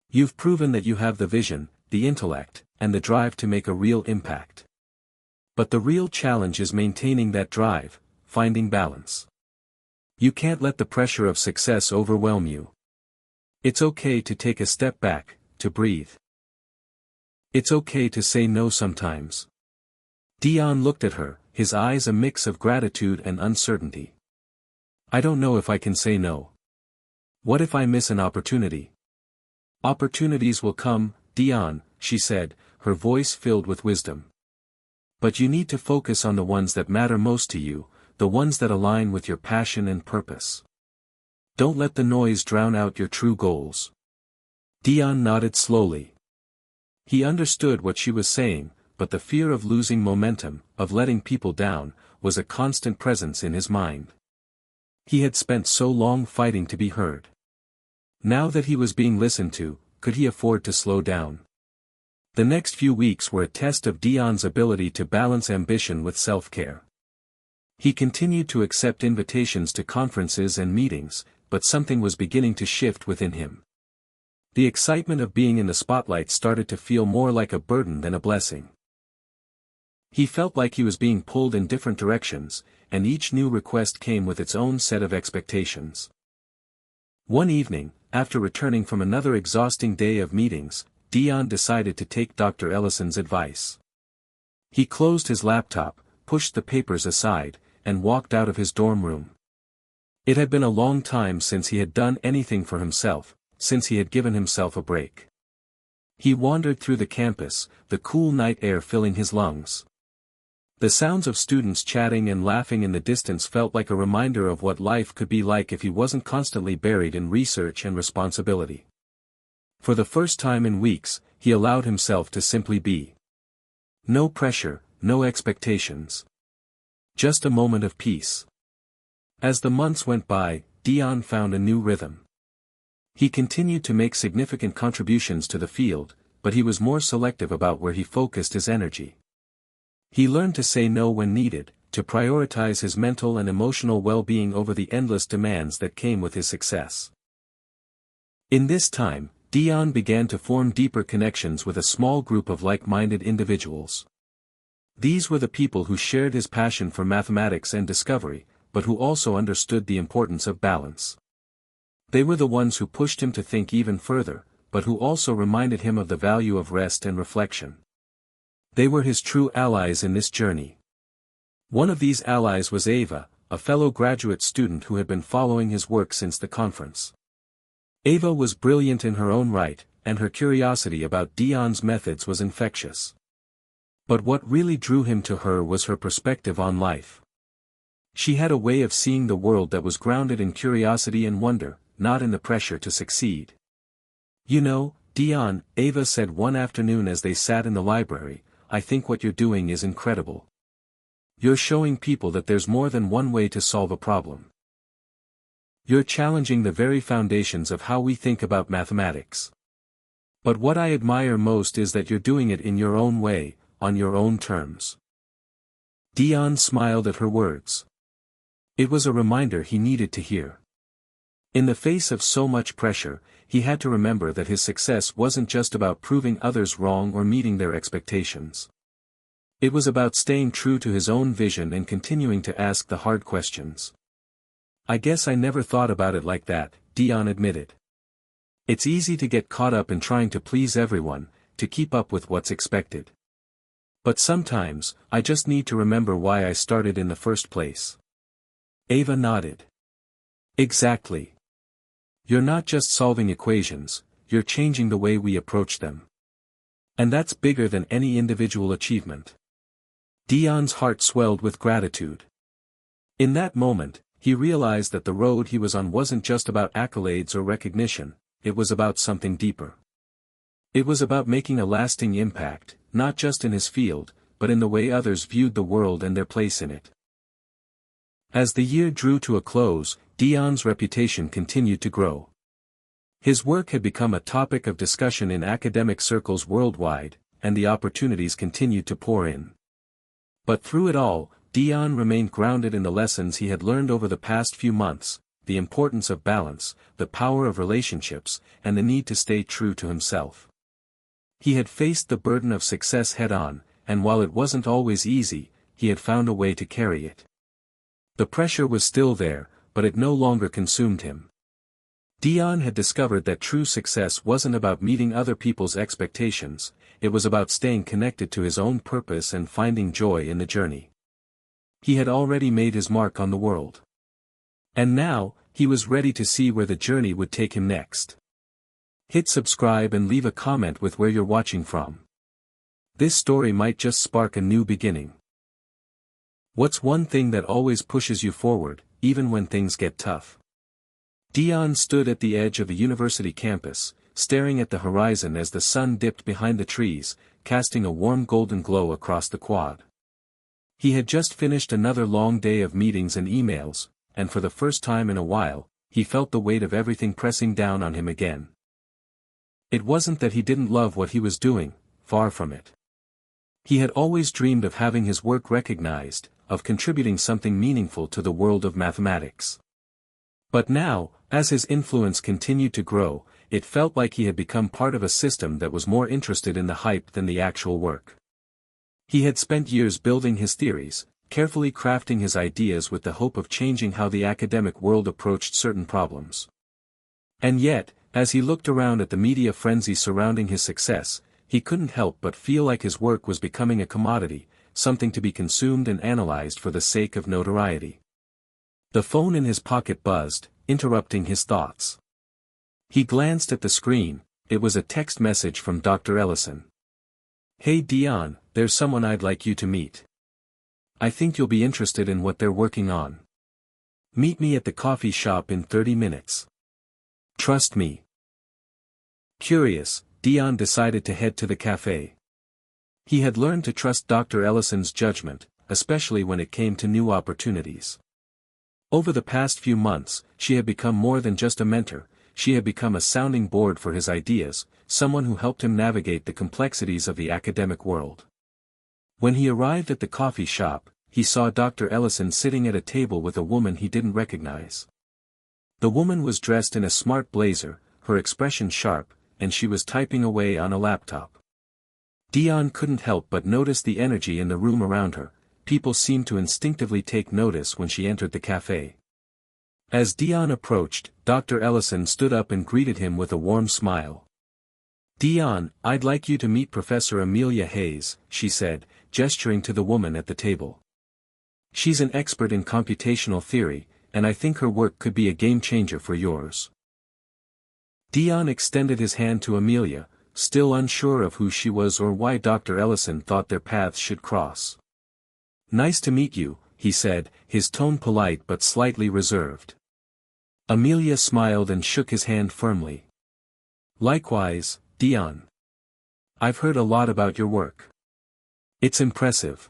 You've proven that you have the vision, the intellect, and the drive to make a real impact. But the real challenge is maintaining that drive, finding balance. You can't let the pressure of success overwhelm you. It's okay to take a step back, to breathe. It's okay to say no sometimes. Dion looked at her, his eyes a mix of gratitude and uncertainty. I don't know if I can say no. What if I miss an opportunity? Opportunities will come, Dion, she said, her voice filled with wisdom. But you need to focus on the ones that matter most to you, the ones that align with your passion and purpose. Don't let the noise drown out your true goals. Dion nodded slowly. He understood what she was saying, but the fear of losing momentum, of letting people down, was a constant presence in his mind. He had spent so long fighting to be heard. Now that he was being listened to, could he afford to slow down? The next few weeks were a test of Dion's ability to balance ambition with self-care. He continued to accept invitations to conferences and meetings, but something was beginning to shift within him. The excitement of being in the spotlight started to feel more like a burden than a blessing. He felt like he was being pulled in different directions, and each new request came with its own set of expectations. One evening, after returning from another exhausting day of meetings, Dion decided to take Dr. Ellison's advice. He closed his laptop, pushed the papers aside, and walked out of his dorm room. It had been a long time since he had done anything for himself, since he had given himself a break. He wandered through the campus, the cool night air filling his lungs. The sounds of students chatting and laughing in the distance felt like a reminder of what life could be like if he wasn't constantly buried in research and responsibility. For the first time in weeks, he allowed himself to simply be. No pressure, no expectations. Just a moment of peace. As the months went by, Dion found a new rhythm. He continued to make significant contributions to the field, but he was more selective about where he focused his energy. He learned to say no when needed, to prioritize his mental and emotional well-being over the endless demands that came with his success. In this time, Dion began to form deeper connections with a small group of like-minded individuals. These were the people who shared his passion for mathematics and discovery, but who also understood the importance of balance. They were the ones who pushed him to think even further, but who also reminded him of the value of rest and reflection. They were his true allies in this journey. One of these allies was Ava, a fellow graduate student who had been following his work since the conference. Ava was brilliant in her own right, and her curiosity about Dion's methods was infectious. But what really drew him to her was her perspective on life. She had a way of seeing the world that was grounded in curiosity and wonder, not in the pressure to succeed. You know, Dion, Ava said one afternoon as they sat in the library, I think what you're doing is incredible. You're showing people that there's more than one way to solve a problem. You're challenging the very foundations of how we think about mathematics. But what I admire most is that you're doing it in your own way, on your own terms. Dion smiled at her words. It was a reminder he needed to hear. In the face of so much pressure, he had to remember that his success wasn't just about proving others wrong or meeting their expectations. It was about staying true to his own vision and continuing to ask the hard questions. I guess I never thought about it like that, Dion admitted. It's easy to get caught up in trying to please everyone, to keep up with what's expected. But sometimes, I just need to remember why I started in the first place. Ava nodded. Exactly. You're not just solving equations, you're changing the way we approach them. And that's bigger than any individual achievement. Dion's heart swelled with gratitude. In that moment, he realized that the road he was on wasn't just about accolades or recognition, it was about something deeper. It was about making a lasting impact, not just in his field, but in the way others viewed the world and their place in it. As the year drew to a close, Dion's reputation continued to grow. His work had become a topic of discussion in academic circles worldwide, and the opportunities continued to pour in. But through it all, Dion remained grounded in the lessons he had learned over the past few months: the importance of balance, the power of relationships, and the need to stay true to himself. He had faced the burden of success head-on, and while it wasn't always easy, he had found a way to carry it. The pressure was still there, but it no longer consumed him. Dion had discovered that true success wasn't about meeting other people's expectations, it was about staying connected to his own purpose and finding joy in the journey. He had already made his mark on the world. And now, he was ready to see where the journey would take him next. Hit subscribe and leave a comment with where you're watching from. This story might just spark a new beginning. What's one thing that always pushes you forward, even when things get tough? Dion stood at the edge of a university campus, staring at the horizon as the sun dipped behind the trees, casting a warm golden glow across the quad. He had just finished another long day of meetings and emails, and for the first time in a while, he felt the weight of everything pressing down on him again. It wasn't that he didn't love what he was doing, far from it. He had always dreamed of having his work recognized, of contributing something meaningful to the world of mathematics. But now, as his influence continued to grow, it felt like he had become part of a system that was more interested in the hype than the actual work. He had spent years building his theories, carefully crafting his ideas with the hope of changing how the academic world approached certain problems. And yet, as he looked around at the media frenzy surrounding his success, he couldn't help but feel like his work was becoming a commodity, something to be consumed and analyzed for the sake of notoriety. The phone in his pocket buzzed, interrupting his thoughts. He glanced at the screen. It was a text message from Dr. Ellison. "Hey Dion, there's someone I'd like you to meet. I think you'll be interested in what they're working on. Meet me at the coffee shop in 30 minutes. Trust me." Curious, Dion decided to head to the cafe. He had learned to trust Dr. Ellison's judgment, especially when it came to new opportunities. Over the past few months, she had become more than just a mentor, she had become a sounding board for his ideas, someone who helped him navigate the complexities of the academic world. When he arrived at the coffee shop, he saw Dr. Ellison sitting at a table with a woman he didn't recognize. The woman was dressed in a smart blazer, her expression sharp, and she was typing away on a laptop. Dion couldn't help but notice the energy in the room around her. People seemed to instinctively take notice when she entered the cafe. As Dion approached, Dr. Ellison stood up and greeted him with a warm smile. "Dion, I'd like you to meet Professor Amelia Hayes," she said, gesturing to the woman at the table. "She's an expert in computational theory, and I think her work could be a game-changer for yours." Dion extended his hand to Amelia, still unsure of who she was or why Dr. Ellison thought their paths should cross. "Nice to meet you," he said, his tone polite but slightly reserved. Amelia smiled and shook his hand firmly. "Likewise, Dion. I've heard a lot about your work. It's impressive."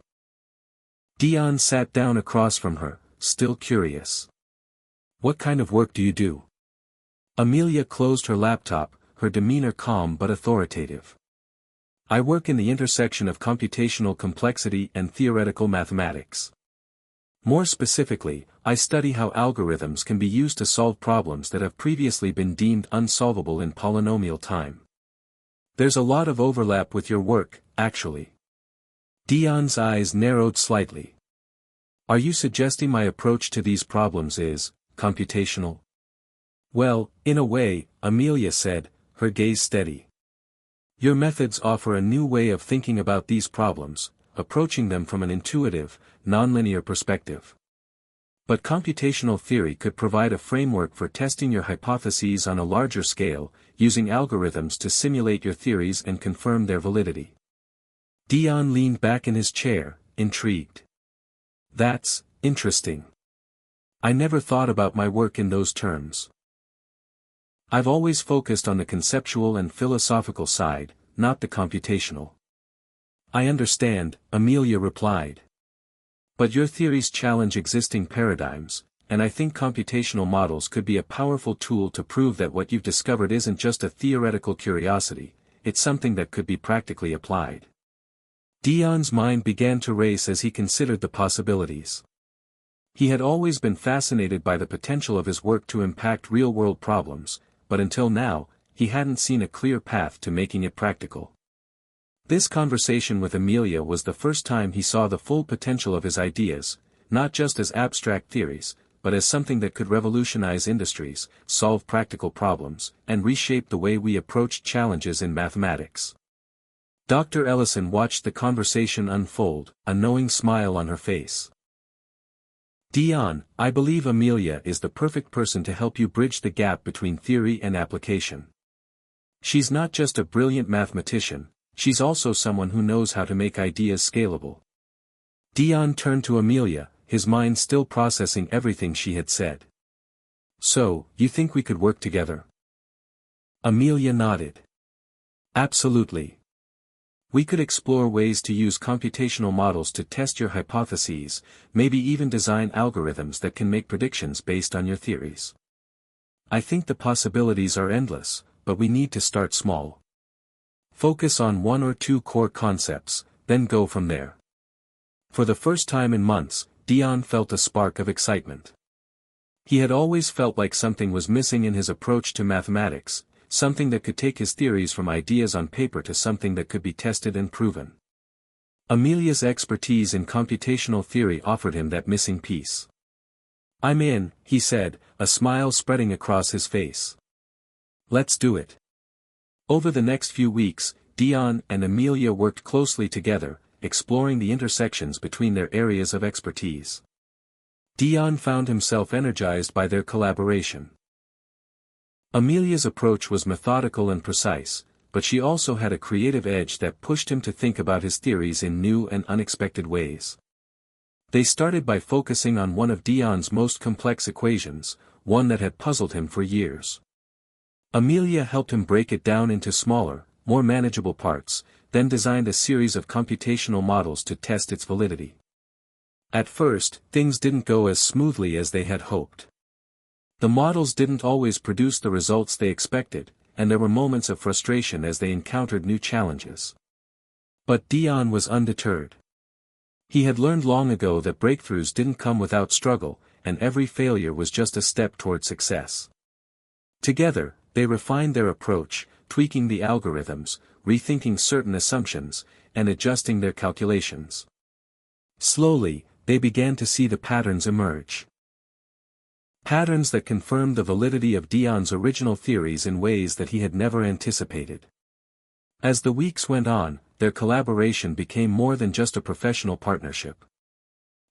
Dion sat down across from her, still curious. "What kind of work do you do?" Amelia closed her laptop, her demeanor calm but authoritative. "I work in the intersection of computational complexity and theoretical mathematics. More specifically, I study how algorithms can be used to solve problems that have previously been deemed unsolvable in polynomial time." "There's a lot of overlap with your work, actually." Dion's eyes narrowed slightly. "Are you suggesting my approach to these problems is computational?" "Well, in a way," Amelia said, her gaze steady. "Your methods offer a new way of thinking about these problems, approaching them from an intuitive, nonlinear perspective. But computational theory could provide a framework for testing your hypotheses on a larger scale, using algorithms to simulate your theories and confirm their validity." Dion leaned back in his chair, intrigued. "That's interesting. I never thought about my work in those terms. I've always focused on the conceptual and philosophical side, not the computational." I understand, Amelia replied. But your theories challenge existing paradigms, and I think computational models could be a powerful tool to prove that what you've discovered isn't just a theoretical curiosity, it's something that could be practically applied. Dion's mind began to race as he considered the possibilities. He had always been fascinated by the potential of his work to impact real-world problems, but until now, he hadn't seen a clear path to making it practical. This conversation with Amelia was the first time he saw the full potential of his ideas, not just as abstract theories, but as something that could revolutionize industries, solve practical problems, and reshape the way we approach challenges in mathematics. Dr. Ellison watched the conversation unfold, a knowing smile on her face. Dion, I believe Amelia is the perfect person to help you bridge the gap between theory and application. She's not just a brilliant mathematician, she's also someone who knows how to make ideas scalable. Dion turned to Amelia, his mind still processing everything she had said. So, you think we could work together? Amelia nodded. Absolutely. We could explore ways to use computational models to test your hypotheses, maybe even design algorithms that can make predictions based on your theories. I think the possibilities are endless, but we need to start small. Focus on one or two core concepts, then go from there. For the first time in months, Dion felt a spark of excitement. He had always felt like something was missing in his approach to mathematics, something that could take his theories from ideas on paper to something that could be tested and proven. Amelia's expertise in computational theory offered him that missing piece. I'm in, he said, a smile spreading across his face. Let's do it. Over the next few weeks, Dion and Amelia worked closely together, exploring the intersections between their areas of expertise. Dion found himself energized by their collaboration. Amelia's approach was methodical and precise, but she also had a creative edge that pushed him to think about his theories in new and unexpected ways. They started by focusing on one of Dion's most complex equations, one that had puzzled him for years. Amelia helped him break it down into smaller, more manageable parts, then designed a series of computational models to test its validity. At first, things didn't go as smoothly as they had hoped. The models didn't always produce the results they expected, and there were moments of frustration as they encountered new challenges. But Dion was undeterred. He had learned long ago that breakthroughs didn't come without struggle, and every failure was just a step toward success. Together, they refined their approach, tweaking the algorithms, rethinking certain assumptions, and adjusting their calculations. Slowly, they began to see the patterns emerge. Patterns that confirmed the validity of Dion's original theories in ways that he had never anticipated. As the weeks went on, their collaboration became more than just a professional partnership.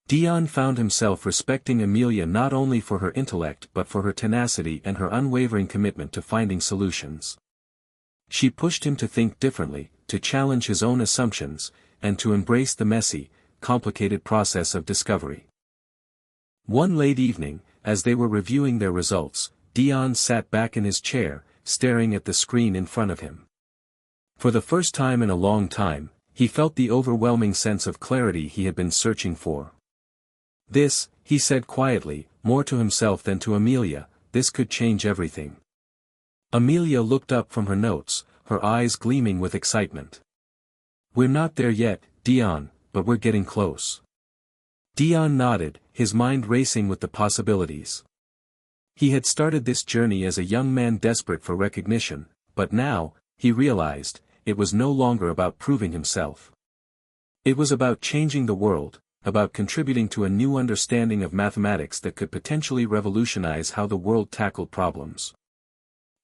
Dion found himself respecting Amelia not only for her intellect but for her tenacity and her unwavering commitment to finding solutions. She pushed him to think differently, to challenge his own assumptions, and to embrace the messy, complicated process of discovery. One late evening, as they were reviewing their results, Dion sat back in his chair, staring at the screen in front of him. For the first time in a long time, he felt the overwhelming sense of clarity he had been searching for. This, he said quietly, more to himself than to Amelia, this could change everything. Amelia looked up from her notes, her eyes gleaming with excitement. We're not there yet, Dion, but we're getting close. Dion nodded, his mind racing with the possibilities. He had started this journey as a young man desperate for recognition, but now, he realized, it was no longer about proving himself. It was about changing the world, about contributing to a new understanding of mathematics that could potentially revolutionize how the world tackled problems.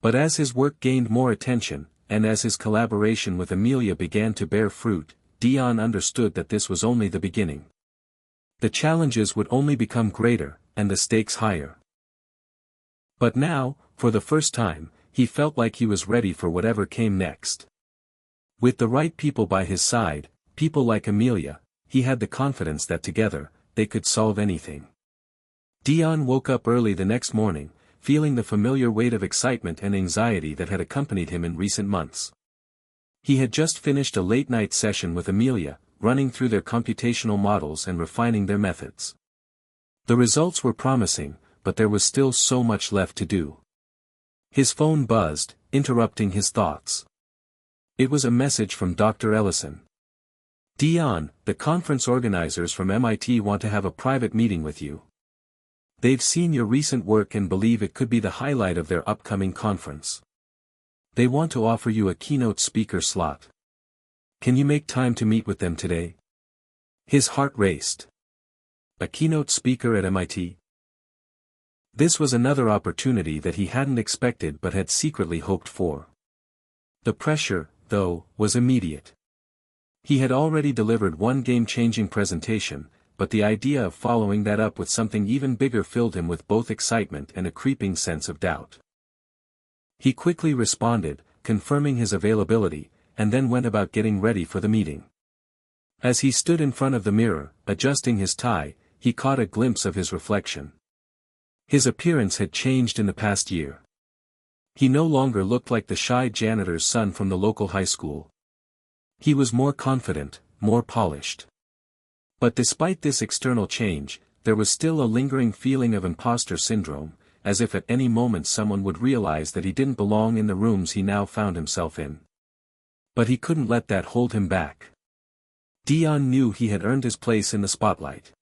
But as his work gained more attention, and as his collaboration with Amelia began to bear fruit, Dion understood that this was only the beginning. The challenges would only become greater, and the stakes higher. But now, for the first time, he felt like he was ready for whatever came next. With the right people by his side, people like Amelia, he had the confidence that together, they could solve anything. Dion woke up early the next morning, feeling the familiar weight of excitement and anxiety that had accompanied him in recent months. He had just finished a late-night session with Amelia, running through their computational models and refining their methods. The results were promising, but there was still so much left to do. His phone buzzed, interrupting his thoughts. It was a message from Dr. Ellison. "Dion, the conference organizers from MIT want to have a private meeting with you. They've seen your recent work and believe it could be the highlight of their upcoming conference. They want to offer you a keynote speaker slot. Can you make time to meet with them today?" His heart raced. A keynote speaker at MIT? This was another opportunity that he hadn't expected but had secretly hoped for. The pressure, though, was immediate. He had already delivered one game-changing presentation, but the idea of following that up with something even bigger filled him with both excitement and a creeping sense of doubt. He quickly responded, confirming his availability, and then went about getting ready for the meeting. As he stood in front of the mirror, adjusting his tie, he caught a glimpse of his reflection. His appearance had changed in the past year. He no longer looked like the shy janitor's son from the local high school. He was more confident, more polished. But despite this external change, there was still a lingering feeling of imposter syndrome, as if at any moment someone would realize that he didn't belong in the rooms he now found himself in. But he couldn't let that hold him back. Dion knew he had earned his place in the spotlight.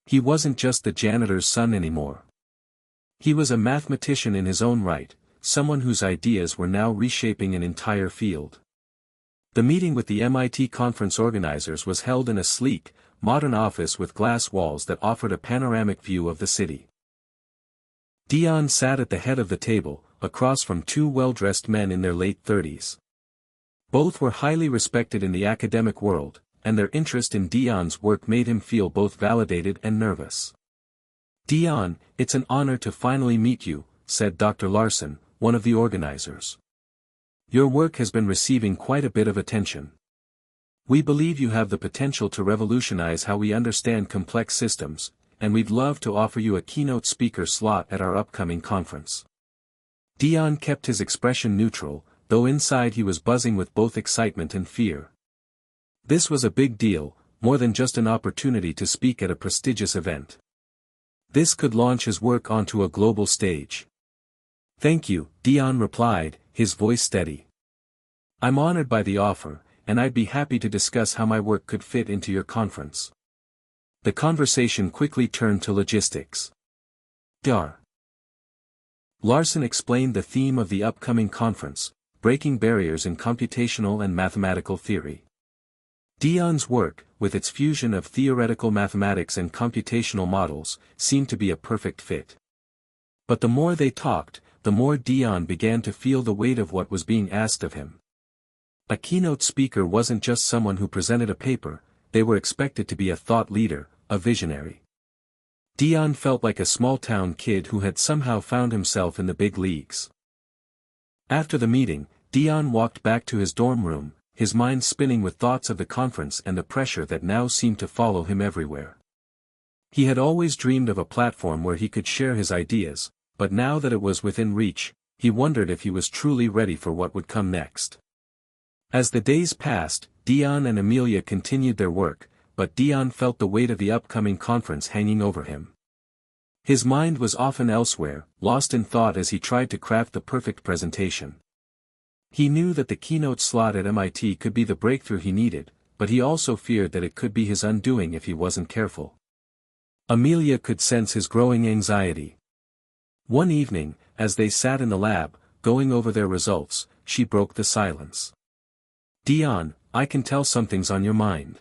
He wasn't just the janitor's son anymore. He was a mathematician in his own right, someone whose ideas were now reshaping an entire field. The meeting with the MIT conference organizers was held in a sleek, modern office with glass walls that offered a panoramic view of the city. Dion sat at the head of the table, across from two well-dressed men in their late 30s. Both were highly respected in the academic world, and their interest in Dion's work made him feel both validated and nervous. "Dion, it's an honor to finally meet you," said Dr. Larson, one of the organizers. "Your work has been receiving quite a bit of attention. We believe you have the potential to revolutionize how we understand complex systems, and we'd love to offer you a keynote speaker slot at our upcoming conference." Dion kept his expression neutral, though inside he was buzzing with both excitement and fear. This was a big deal, more than just an opportunity to speak at a prestigious event. This could launch his work onto a global stage. "Thank you," Dion replied, his voice steady. "I'm honored by the offer, and I'd be happy to discuss how my work could fit into your conference." The conversation quickly turned to logistics. Dr. Larson explained the theme of the upcoming conference, breaking barriers in computational and mathematical theory. Dion's work, with its fusion of theoretical mathematics and computational models, seemed to be a perfect fit. But the more they talked, the more Dion began to feel the weight of what was being asked of him. A keynote speaker wasn't just someone who presented a paper, they were expected to be a thought leader, a visionary. Dion felt like a small-town kid who had somehow found himself in the big leagues. After the meeting, Dion walked back to his dorm room, his mind spinning with thoughts of the conference and the pressure that now seemed to follow him everywhere. He had always dreamed of a platform where he could share his ideas, but now that it was within reach, he wondered if he was truly ready for what would come next. As the days passed, Dion and Amelia continued their work, but Dion felt the weight of the upcoming conference hanging over him. His mind was often elsewhere, lost in thought as he tried to craft the perfect presentation. He knew that the keynote slot at MIT could be the breakthrough he needed, but he also feared that it could be his undoing if he wasn't careful. Amelia could sense his growing anxiety. One evening, as they sat in the lab, going over their results, she broke the silence. "Dion, I can tell something's on your mind.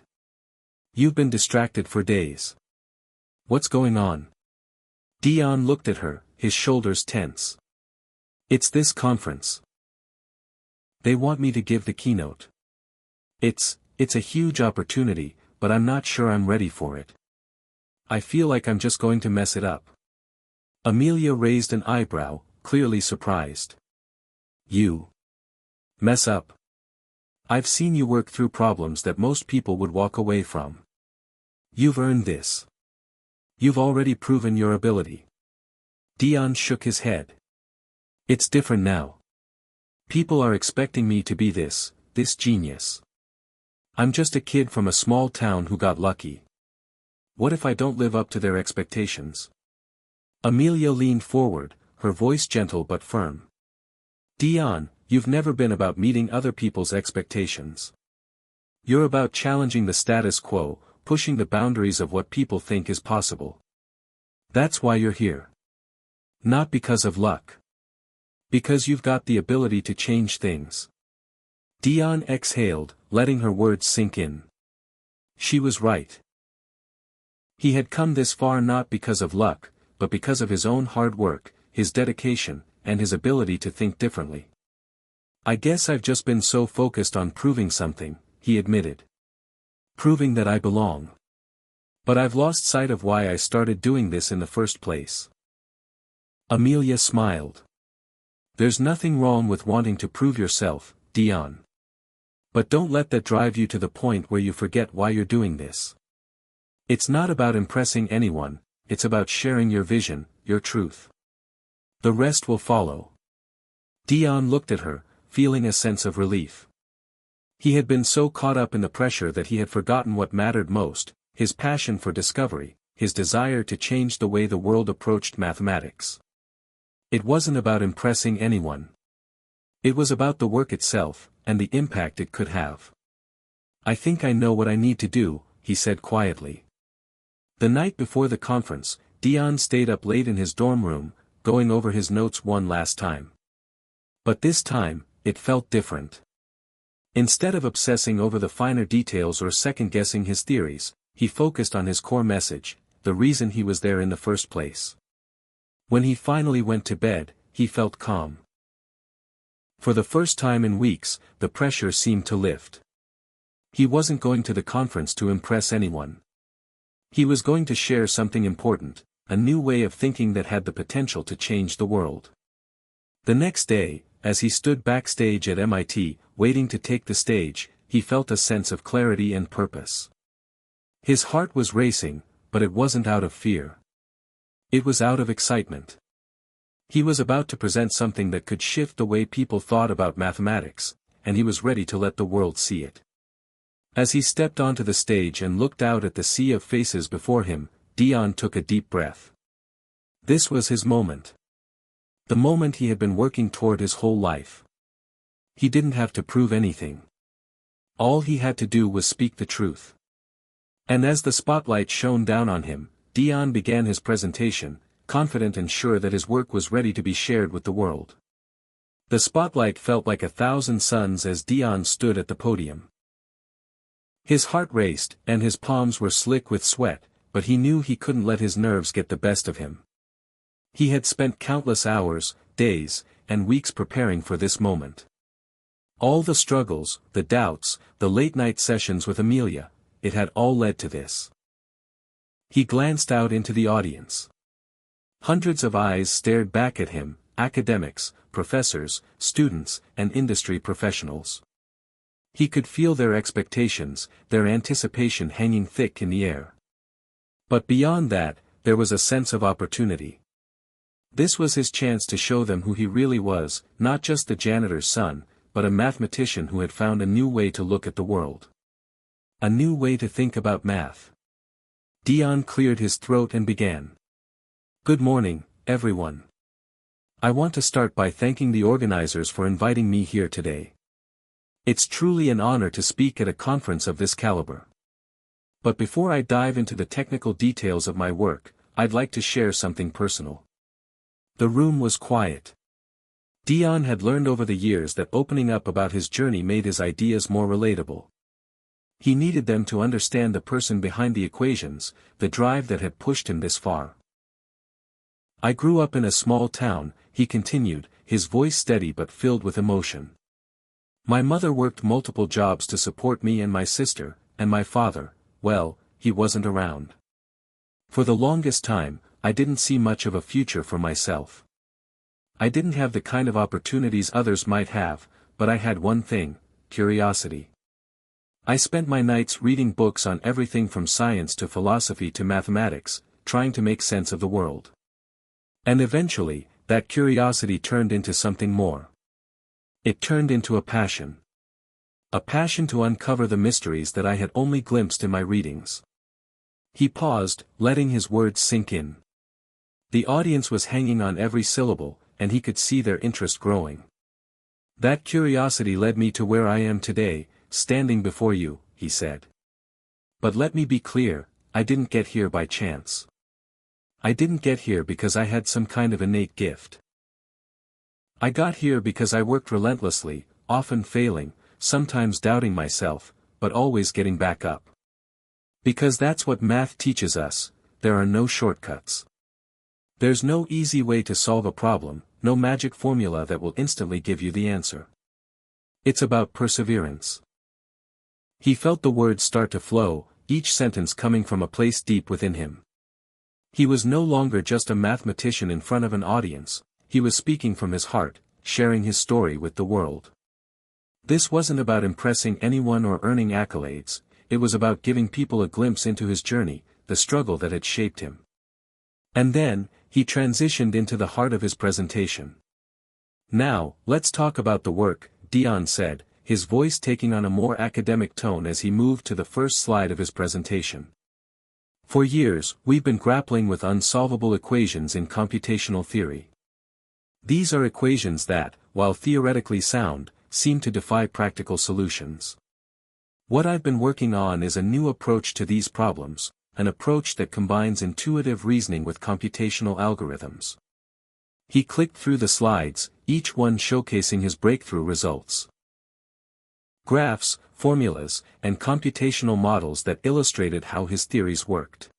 You've been distracted for days. What's going on?" Dion looked at her, his shoulders tense. "It's this conference. They want me to give the keynote. It's a huge opportunity, but I'm not sure I'm ready for it. I feel like I'm just going to mess it up." Amelia raised an eyebrow, clearly surprised. "You mess up? I've seen you work through problems that most people would walk away from. You've earned this. You've already proven your ability." Dion shook his head. "It's different now. People are expecting me to be this this genius. I'm just a kid from a small town who got lucky. What if I don't live up to their expectations? Amelia leaned forward, her voice gentle but firm. Dion, you've never been about meeting other people's expectations. You're about challenging the status quo, pushing the boundaries of what people think is possible. That's why you're here. Not because of luck. Because you've got the ability to change things. Dion exhaled, letting her words sink in. She was right. He had come this far not because of luck, but because of his own hard work, his dedication, and his ability to think differently. I guess I've just been so focused on proving something, he admitted. Proving that I belong. But I've lost sight of why I started doing this in the first place. Amelia smiled. There's nothing wrong with wanting to prove yourself, Dion. But don't let that drive you to the point where you forget why you're doing this. It's not about impressing anyone, it's about sharing your vision, your truth. The rest will follow. Dion looked at her, feeling a sense of relief. He had been so caught up in the pressure that he had forgotten what mattered most, his passion for discovery, his desire to change the way the world approached mathematics. It wasn't about impressing anyone. It was about the work itself, and the impact it could have. I think I know what I need to do, he said quietly. The night before the conference, Dion stayed up late in his dorm room, going over his notes one last time. But this time, it felt different. Instead of obsessing over the finer details or second-guessing his theories, he focused on his core message, the reason he was there in the first place. When he finally went to bed, he felt calm. For the first time in weeks, the pressure seemed to lift. He wasn't going to the conference to impress anyone. He was going to share something important, a new way of thinking that had the potential to change the world. The next day, as he stood backstage at MIT, waiting to take the stage, he felt a sense of clarity and purpose. His heart was racing, but it wasn't out of fear. It was out of excitement. He was about to present something that could shift the way people thought about mathematics, and he was ready to let the world see it. As he stepped onto the stage and looked out at the sea of faces before him, Dion took a deep breath. This was his moment. The moment he had been working toward his whole life. He didn't have to prove anything. All he had to do was speak the truth. And as the spotlight shone down on him, Dion began his presentation, confident and sure that his work was ready to be shared with the world. The spotlight felt like 1,000 suns as Dion stood at the podium. His heart raced, and his palms were slick with sweat, but he knew he couldn't let his nerves get the best of him. He had spent countless hours, days, and weeks preparing for this moment. All the struggles, the doubts, the late-night sessions with Amelia, it had all led to this. He glanced out into the audience. Hundreds of eyes stared back at him, academics, professors, students, and industry professionals. He could feel their expectations, their anticipation hanging thick in the air. But beyond that, there was a sense of opportunity. This was his chance to show them who he really was, not just the janitor's son, but a mathematician who had found a new way to look at the world. A new way to think about math. Dion cleared his throat and began. Good morning, everyone. I want to start by thanking the organizers for inviting me here today. It's truly an honor to speak at a conference of this caliber. But before I dive into the technical details of my work, I'd like to share something personal. The room was quiet. Dion had learned over the years that opening up about his journey made his ideas more relatable. He needed them to understand the person behind the equations, the drive that had pushed him this far. I grew up in a small town, he continued, his voice steady but filled with emotion. My mother worked multiple jobs to support me and my sister, and my father, well, he wasn't around. For the longest time, I didn't see much of a future for myself. I didn't have the kind of opportunities others might have, but I had one thing, curiosity. I spent my nights reading books on everything from science to philosophy to mathematics, trying to make sense of the world. And eventually, that curiosity turned into something more. It turned into a passion. A passion to uncover the mysteries that I had only glimpsed in my readings. He paused, letting his words sink in. The audience was hanging on every syllable, and he could see their interest growing. That curiosity led me to where I am today, standing before you, he said. But let me be clear, I didn't get here by chance. I didn't get here because I had some kind of innate gift. I got here because I worked relentlessly, often failing, sometimes doubting myself, but always getting back up. Because that's what math teaches us, there are no shortcuts. There's no easy way to solve a problem, no magic formula that will instantly give you the answer. It's about perseverance. He felt the words start to flow, each sentence coming from a place deep within him. He was no longer just a mathematician in front of an audience, he was speaking from his heart, sharing his story with the world. This wasn't about impressing anyone or earning accolades, it was about giving people a glimpse into his journey, the struggle that had shaped him. And then, he transitioned into the heart of his presentation. Now, let's talk about the work, Dion said, his voice taking on a more academic tone as he moved to the first slide of his presentation. For years, we've been grappling with unsolvable equations in computational theory. These are equations that, while theoretically sound, seem to defy practical solutions. What I've been working on is a new approach to these problems, an approach that combines intuitive reasoning with computational algorithms. He clicked through the slides, each one showcasing his breakthrough results. Graphs, formulas, and computational models that illustrated how his theories worked.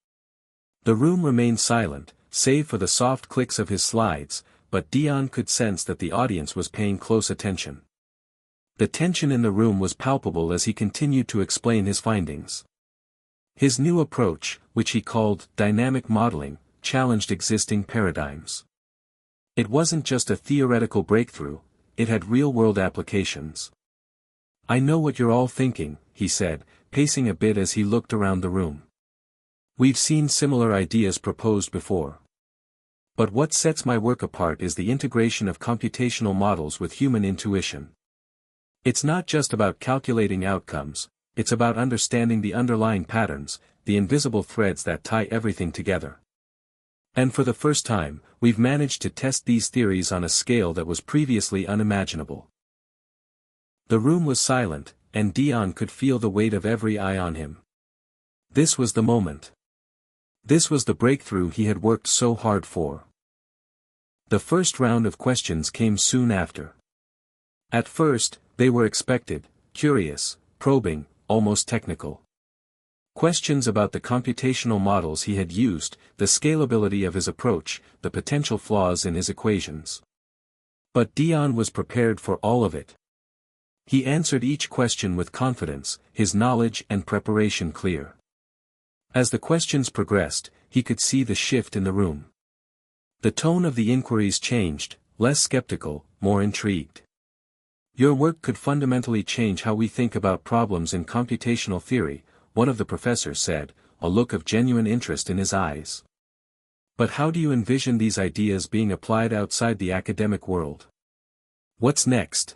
The room remained silent, save for the soft clicks of his slides, but Dion could sense that the audience was paying close attention. The tension in the room was palpable as he continued to explain his findings. His new approach, which he called dynamic modeling, challenged existing paradigms. It wasn't just a theoretical breakthrough, it had real-world applications. I know what you're all thinking, he said, pacing a bit as he looked around the room. We've seen similar ideas proposed before. But what sets my work apart is the integration of computational models with human intuition. It's not just about calculating outcomes, it's about understanding the underlying patterns, the invisible threads that tie everything together. And for the first time, we've managed to test these theories on a scale that was previously unimaginable. The room was silent, and Dion could feel the weight of every eye on him. This was the moment. This was the breakthrough he had worked so hard for. The first round of questions came soon after. At first, they were expected, curious, probing, almost technical. Questions about the computational models he had used, the scalability of his approach, the potential flaws in his equations. But Dion was prepared for all of it. He answered each question with confidence, his knowledge and preparation clear. As the questions progressed, he could see the shift in the room. The tone of the inquiries changed, less skeptical, more intrigued. Your work could fundamentally change how we think about problems in computational theory, one of the professors said, a look of genuine interest in his eyes. But how do you envision these ideas being applied outside the academic world? What's next?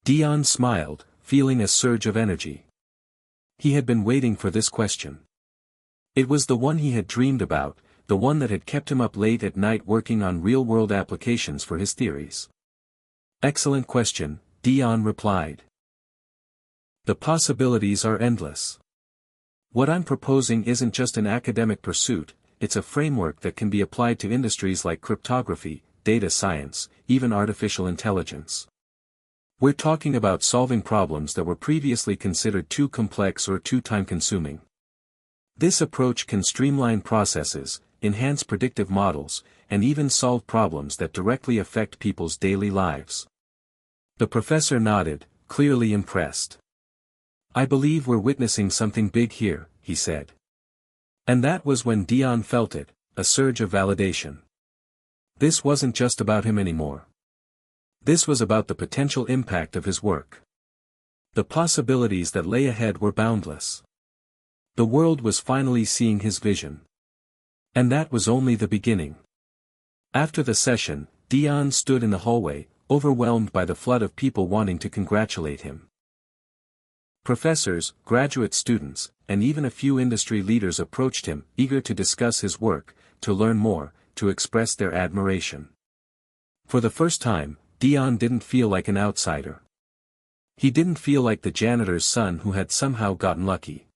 Dion smiled, feeling a surge of energy. He had been waiting for this question. It was the one he had dreamed about, the one that had kept him up late at night working on real-world applications for his theories. Excellent question, Dion replied. The possibilities are endless. What I'm proposing isn't just an academic pursuit, it's a framework that can be applied to industries like cryptography, data science, even artificial intelligence. We're talking about solving problems that were previously considered too complex or too time-consuming. This approach can streamline processes, enhance predictive models, and even solve problems that directly affect people's daily lives. The professor nodded, clearly impressed. I believe we're witnessing something big here, he said. And that was when Dion felt it, a surge of validation. This wasn't just about him anymore. This was about the potential impact of his work. The possibilities that lay ahead were boundless. The world was finally seeing his vision. And that was only the beginning. After the session, Dion stood in the hallway, overwhelmed by the flood of people wanting to congratulate him. Professors, graduate students, and even a few industry leaders approached him, eager to discuss his work, to learn more, to express their admiration. For the first time, Dion didn't feel like an outsider. He didn't feel like the janitor's son who had somehow gotten lucky.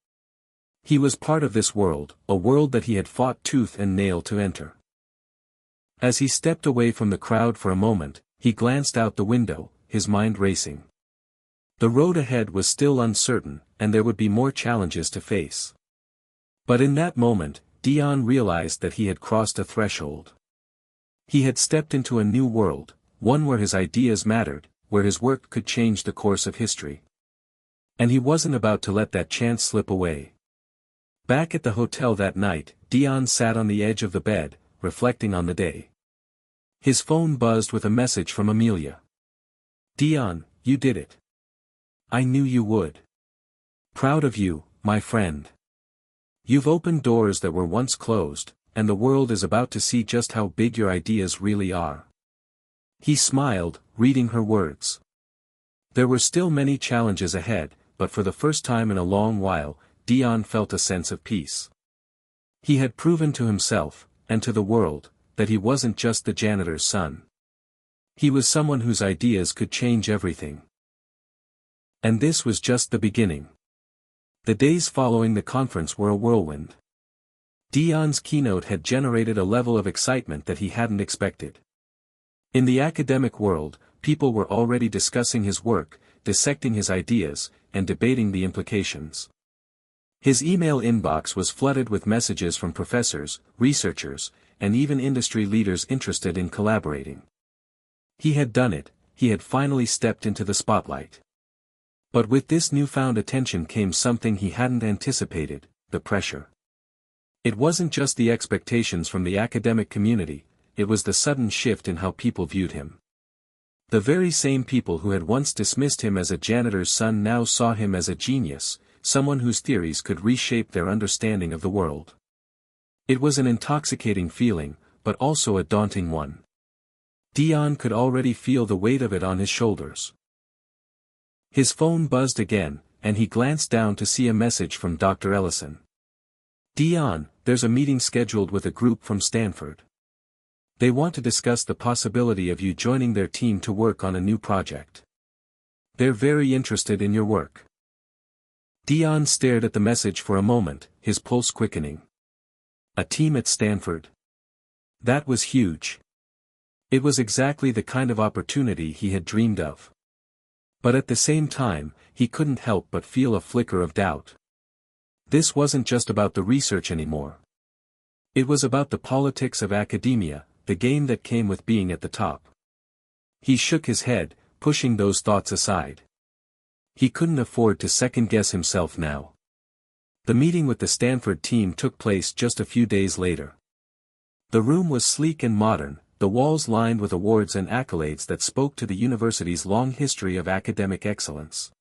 He was part of this world, a world that he had fought tooth and nail to enter. As he stepped away from the crowd for a moment, he glanced out the window, his mind racing. The road ahead was still uncertain, and there would be more challenges to face. But in that moment, Dion realized that he had crossed a threshold. He had stepped into a new world, one where his ideas mattered, where his work could change the course of history. And he wasn't about to let that chance slip away. Back at the hotel that night, Dion sat on the edge of the bed, reflecting on the day. His phone buzzed with a message from Amelia. "Dion, you did it. I knew you would. Proud of you, my friend. You've opened doors that were once closed, and the world is about to see just how big your ideas really are." He smiled, reading her words. There were still many challenges ahead, but for the first time in a long while, Dion felt a sense of peace. He had proven to himself, and to the world, that he wasn't just the janitor's son. He was someone whose ideas could change everything. And this was just the beginning. The days following the conference were a whirlwind. Dion's keynote had generated a level of excitement that he hadn't expected. In the academic world, people were already discussing his work, dissecting his ideas, and debating the implications. His email inbox was flooded with messages from professors, researchers, and even industry leaders interested in collaborating. He had done it, he had finally stepped into the spotlight. But with this newfound attention came something he hadn't anticipated, the pressure. It wasn't just the expectations from the academic community, it was the sudden shift in how people viewed him. The very same people who had once dismissed him as a janitor's son now saw him as a genius, someone whose theories could reshape their understanding of the world. It was an intoxicating feeling, but also a daunting one. Dion could already feel the weight of it on his shoulders. His phone buzzed again, and he glanced down to see a message from Dr. Ellison. "Dion, there's a meeting scheduled with a group from Stanford. They want to discuss the possibility of you joining their team to work on a new project. They're very interested in your work." Dion stared at the message for a moment, his pulse quickening. A team at Stanford. That was huge. It was exactly the kind of opportunity he had dreamed of. But at the same time, he couldn't help but feel a flicker of doubt. This wasn't just about the research anymore. It was about the politics of academia, the game that came with being at the top. He shook his head, pushing those thoughts aside. He couldn't afford to second-guess himself now. The meeting with the Stanford team took place just a few days later. The room was sleek and modern, the walls lined with awards and accolades that spoke to the university's long history of academic excellence.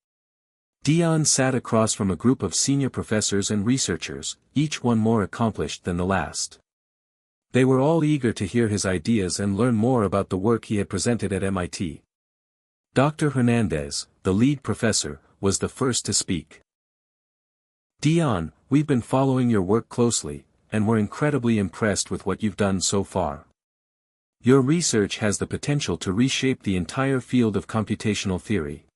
Dion sat across from a group of senior professors and researchers, each one more accomplished than the last. They were all eager to hear his ideas and learn more about the work he had presented at MIT. Dr. Hernandez, the lead professor, was the first to speak. "Dion, we've been following your work closely, and we're incredibly impressed with what you've done so far. Your research has the potential to reshape the entire field of computational theory.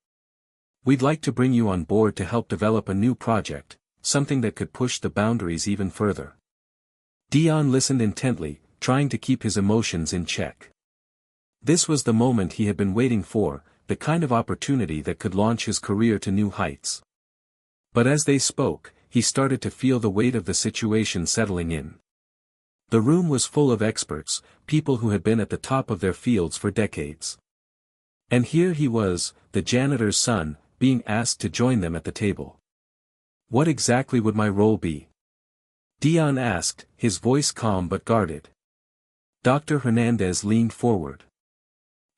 We'd like to bring you on board to help develop a new project, something that could push the boundaries even further." Dion listened intently, trying to keep his emotions in check. This was the moment he had been waiting for, the kind of opportunity that could launch his career to new heights. But as they spoke, he started to feel the weight of the situation settling in. The room was full of experts, people who had been at the top of their fields for decades. And here he was, the janitor's son, being asked to join them at the table. "What exactly would my role be?" Dion asked, his voice calm but guarded. Dr. Hernandez leaned forward.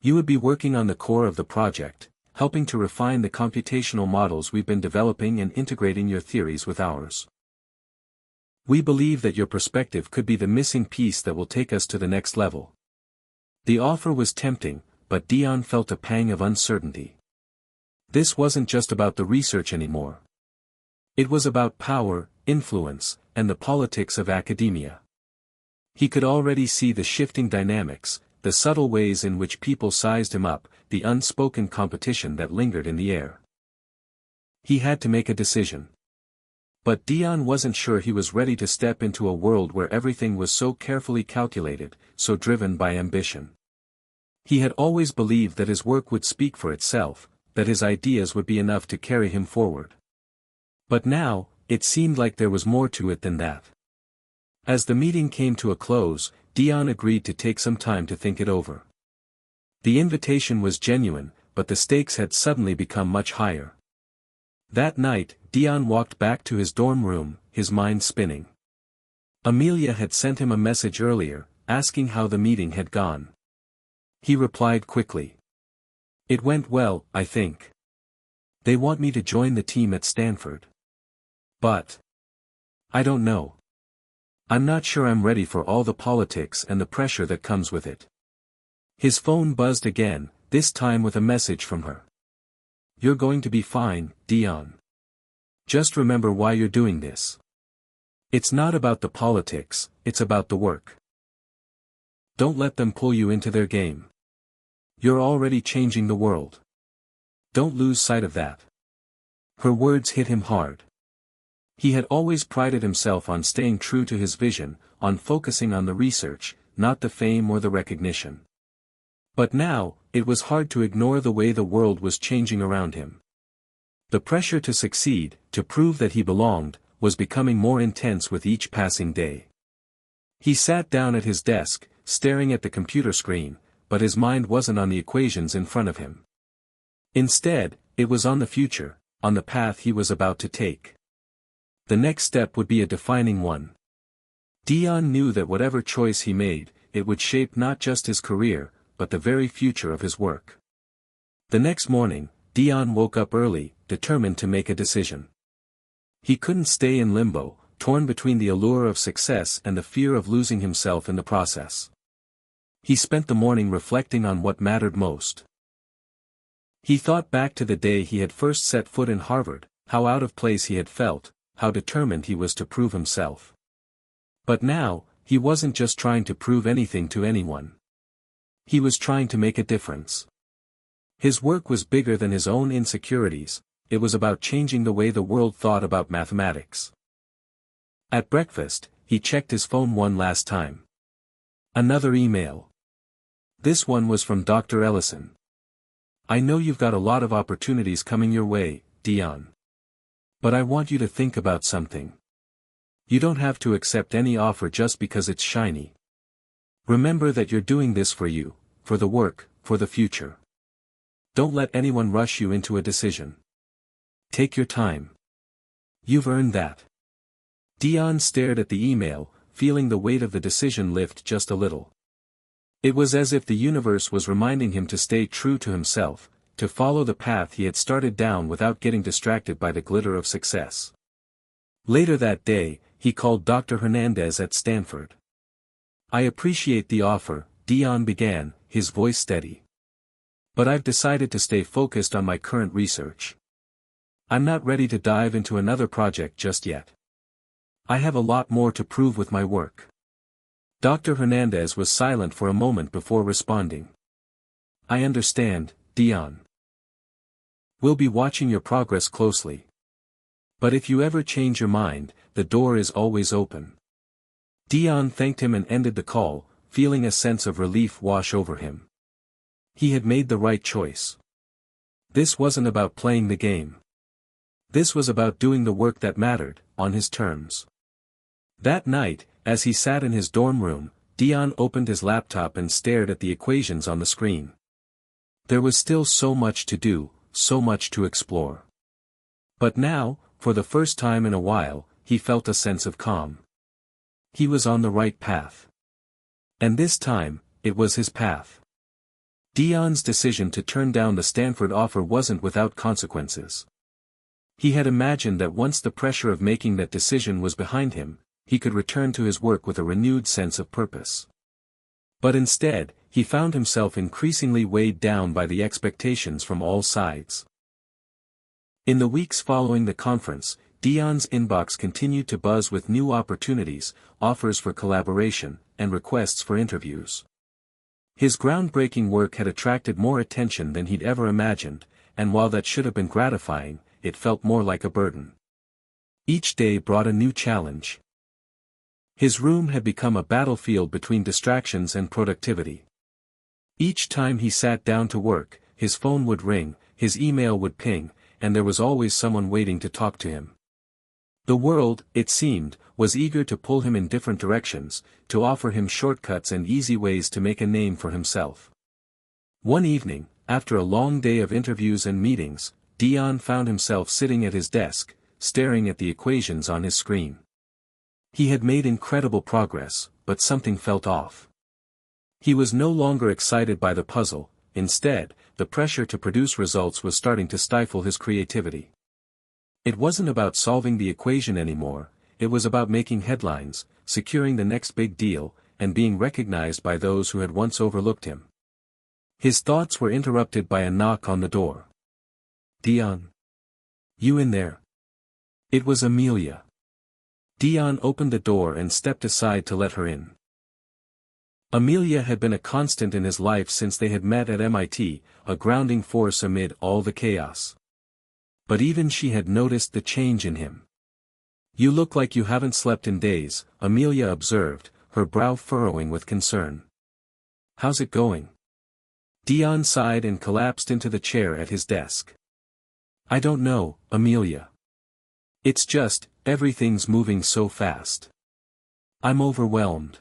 "You would be working on the core of the project, helping to refine the computational models we've been developing and integrating your theories with ours. We believe that your perspective could be the missing piece that will take us to the next level." The offer was tempting, but Dion felt a pang of uncertainty. This wasn't just about the research anymore, It was about power, influence, and the politics of academia. He could already see the shifting dynamics, the subtle ways in which people sized him up, the unspoken competition that lingered in the air. He had to make a decision. But Dion wasn't sure he was ready to step into a world where everything was so carefully calculated, so driven by ambition. He had always believed that his work would speak for itself, that his ideas would be enough to carry him forward. But now, it seemed like there was more to it than that. As the meeting came to a close, Dion agreed to take some time to think it over. The invitation was genuine, but the stakes had suddenly become much higher. That night, Dion walked back to his dorm room, his mind spinning. Amelia had sent him a message earlier, asking how the meeting had gone. He replied quickly. "It went well, I think. They want me to join the team at Stanford. But I don't know. I'm not sure I'm ready for all the politics and the pressure that comes with it." His phone buzzed again, this time with a message from her. "You're going to be fine, Dion. Just remember why you're doing this. It's not about the politics, it's about the work. Don't let them pull you into their game. You're already changing the world. Don't lose sight of that." Her words hit him hard. He had always prided himself on staying true to his vision, on focusing on the research, not the fame or the recognition. But now, it was hard to ignore the way the world was changing around him. The pressure to succeed, to prove that he belonged, was becoming more intense with each passing day. He sat down at his desk, staring at the computer screen, but his mind wasn't on the equations in front of him. Instead, it was on the future, on the path he was about to take. The next step would be a defining one. Dion knew that whatever choice he made, it would shape not just his career, but the very future of his work. The next morning, Dion woke up early, determined to make a decision. He couldn't stay in limbo, torn between the allure of success and the fear of losing himself in the process. He spent the morning reflecting on what mattered most. He thought back to the day he had first set foot in Harvard, how out of place he had felt, how determined he was to prove himself. But now, he wasn't just trying to prove anything to anyone. He was trying to make a difference. His work was bigger than his own insecurities, it was about changing the way the world thought about mathematics. At breakfast, he checked his phone one last time. Another email. This one was from Dr. Ellison. "I know you've got a lot of opportunities coming your way, Dion. But I want you to think about something. You don't have to accept any offer just because it's shiny. Remember that you're doing this for you, for the work, for the future. Don't let anyone rush you into a decision. Take your time. You've earned that." Dion stared at the email, feeling the weight of the decision lift just a little. It was as if the universe was reminding him to stay true to himself, to follow the path he had started down without getting distracted by the glitter of success. Later that day, he called Dr. Hernandez at Stanford. "I appreciate the offer," Dion began, his voice steady. "But I've decided to stay focused on my current research. I'm not ready to dive into another project just yet. I have a lot more to prove with my work." Dr. Hernandez was silent for a moment before responding. "I understand, Dion. We'll be watching your progress closely. But if you ever change your mind, the door is always open." Dion thanked him and ended the call, feeling a sense of relief wash over him. He had made the right choice. This wasn't about playing the game. This was about doing the work that mattered, on his terms. That night, as he sat in his dorm room, Dion opened his laptop and stared at the equations on the screen. There was still so much to do, so much to explore. But now, for the first time in a while, he felt a sense of calm. He was on the right path. And this time, it was his path. Dion's decision to turn down the Stanford offer wasn't without consequences. He had imagined that once the pressure of making that decision was behind him, he could return to his work with a renewed sense of purpose. But instead, he found himself increasingly weighed down by the expectations from all sides. In the weeks following the conference, Dion's inbox continued to buzz with new opportunities, offers for collaboration, and requests for interviews. His groundbreaking work had attracted more attention than he'd ever imagined, and while that should have been gratifying, it felt more like a burden. Each day brought a new challenge. His room had become a battlefield between distractions and productivity. Each time he sat down to work, his phone would ring, his email would ping, and there was always someone waiting to talk to him. The world, it seemed, was eager to pull him in different directions, to offer him shortcuts and easy ways to make a name for himself. One evening, after a long day of interviews and meetings, Dion found himself sitting at his desk, staring at the equations on his screen. He had made incredible progress, but something felt off. He was no longer excited by the puzzle. Instead, the pressure to produce results was starting to stifle his creativity. It wasn't about solving the equation anymore, it was about making headlines, securing the next big deal, and being recognized by those who had once overlooked him. His thoughts were interrupted by a knock on the door. "Dion? You in there?" It was Amelia. Dion opened the door and stepped aside to let her in. Amelia had been a constant in his life since they had met at MIT, a grounding force amid all the chaos. But even she had noticed the change in him. "You look like you haven't slept in days," Amelia observed, her brow furrowing with concern. "How's it going?" Dion sighed and collapsed into the chair at his desk. "I don't know, Amelia. It's just, everything's moving so fast. I'm overwhelmed.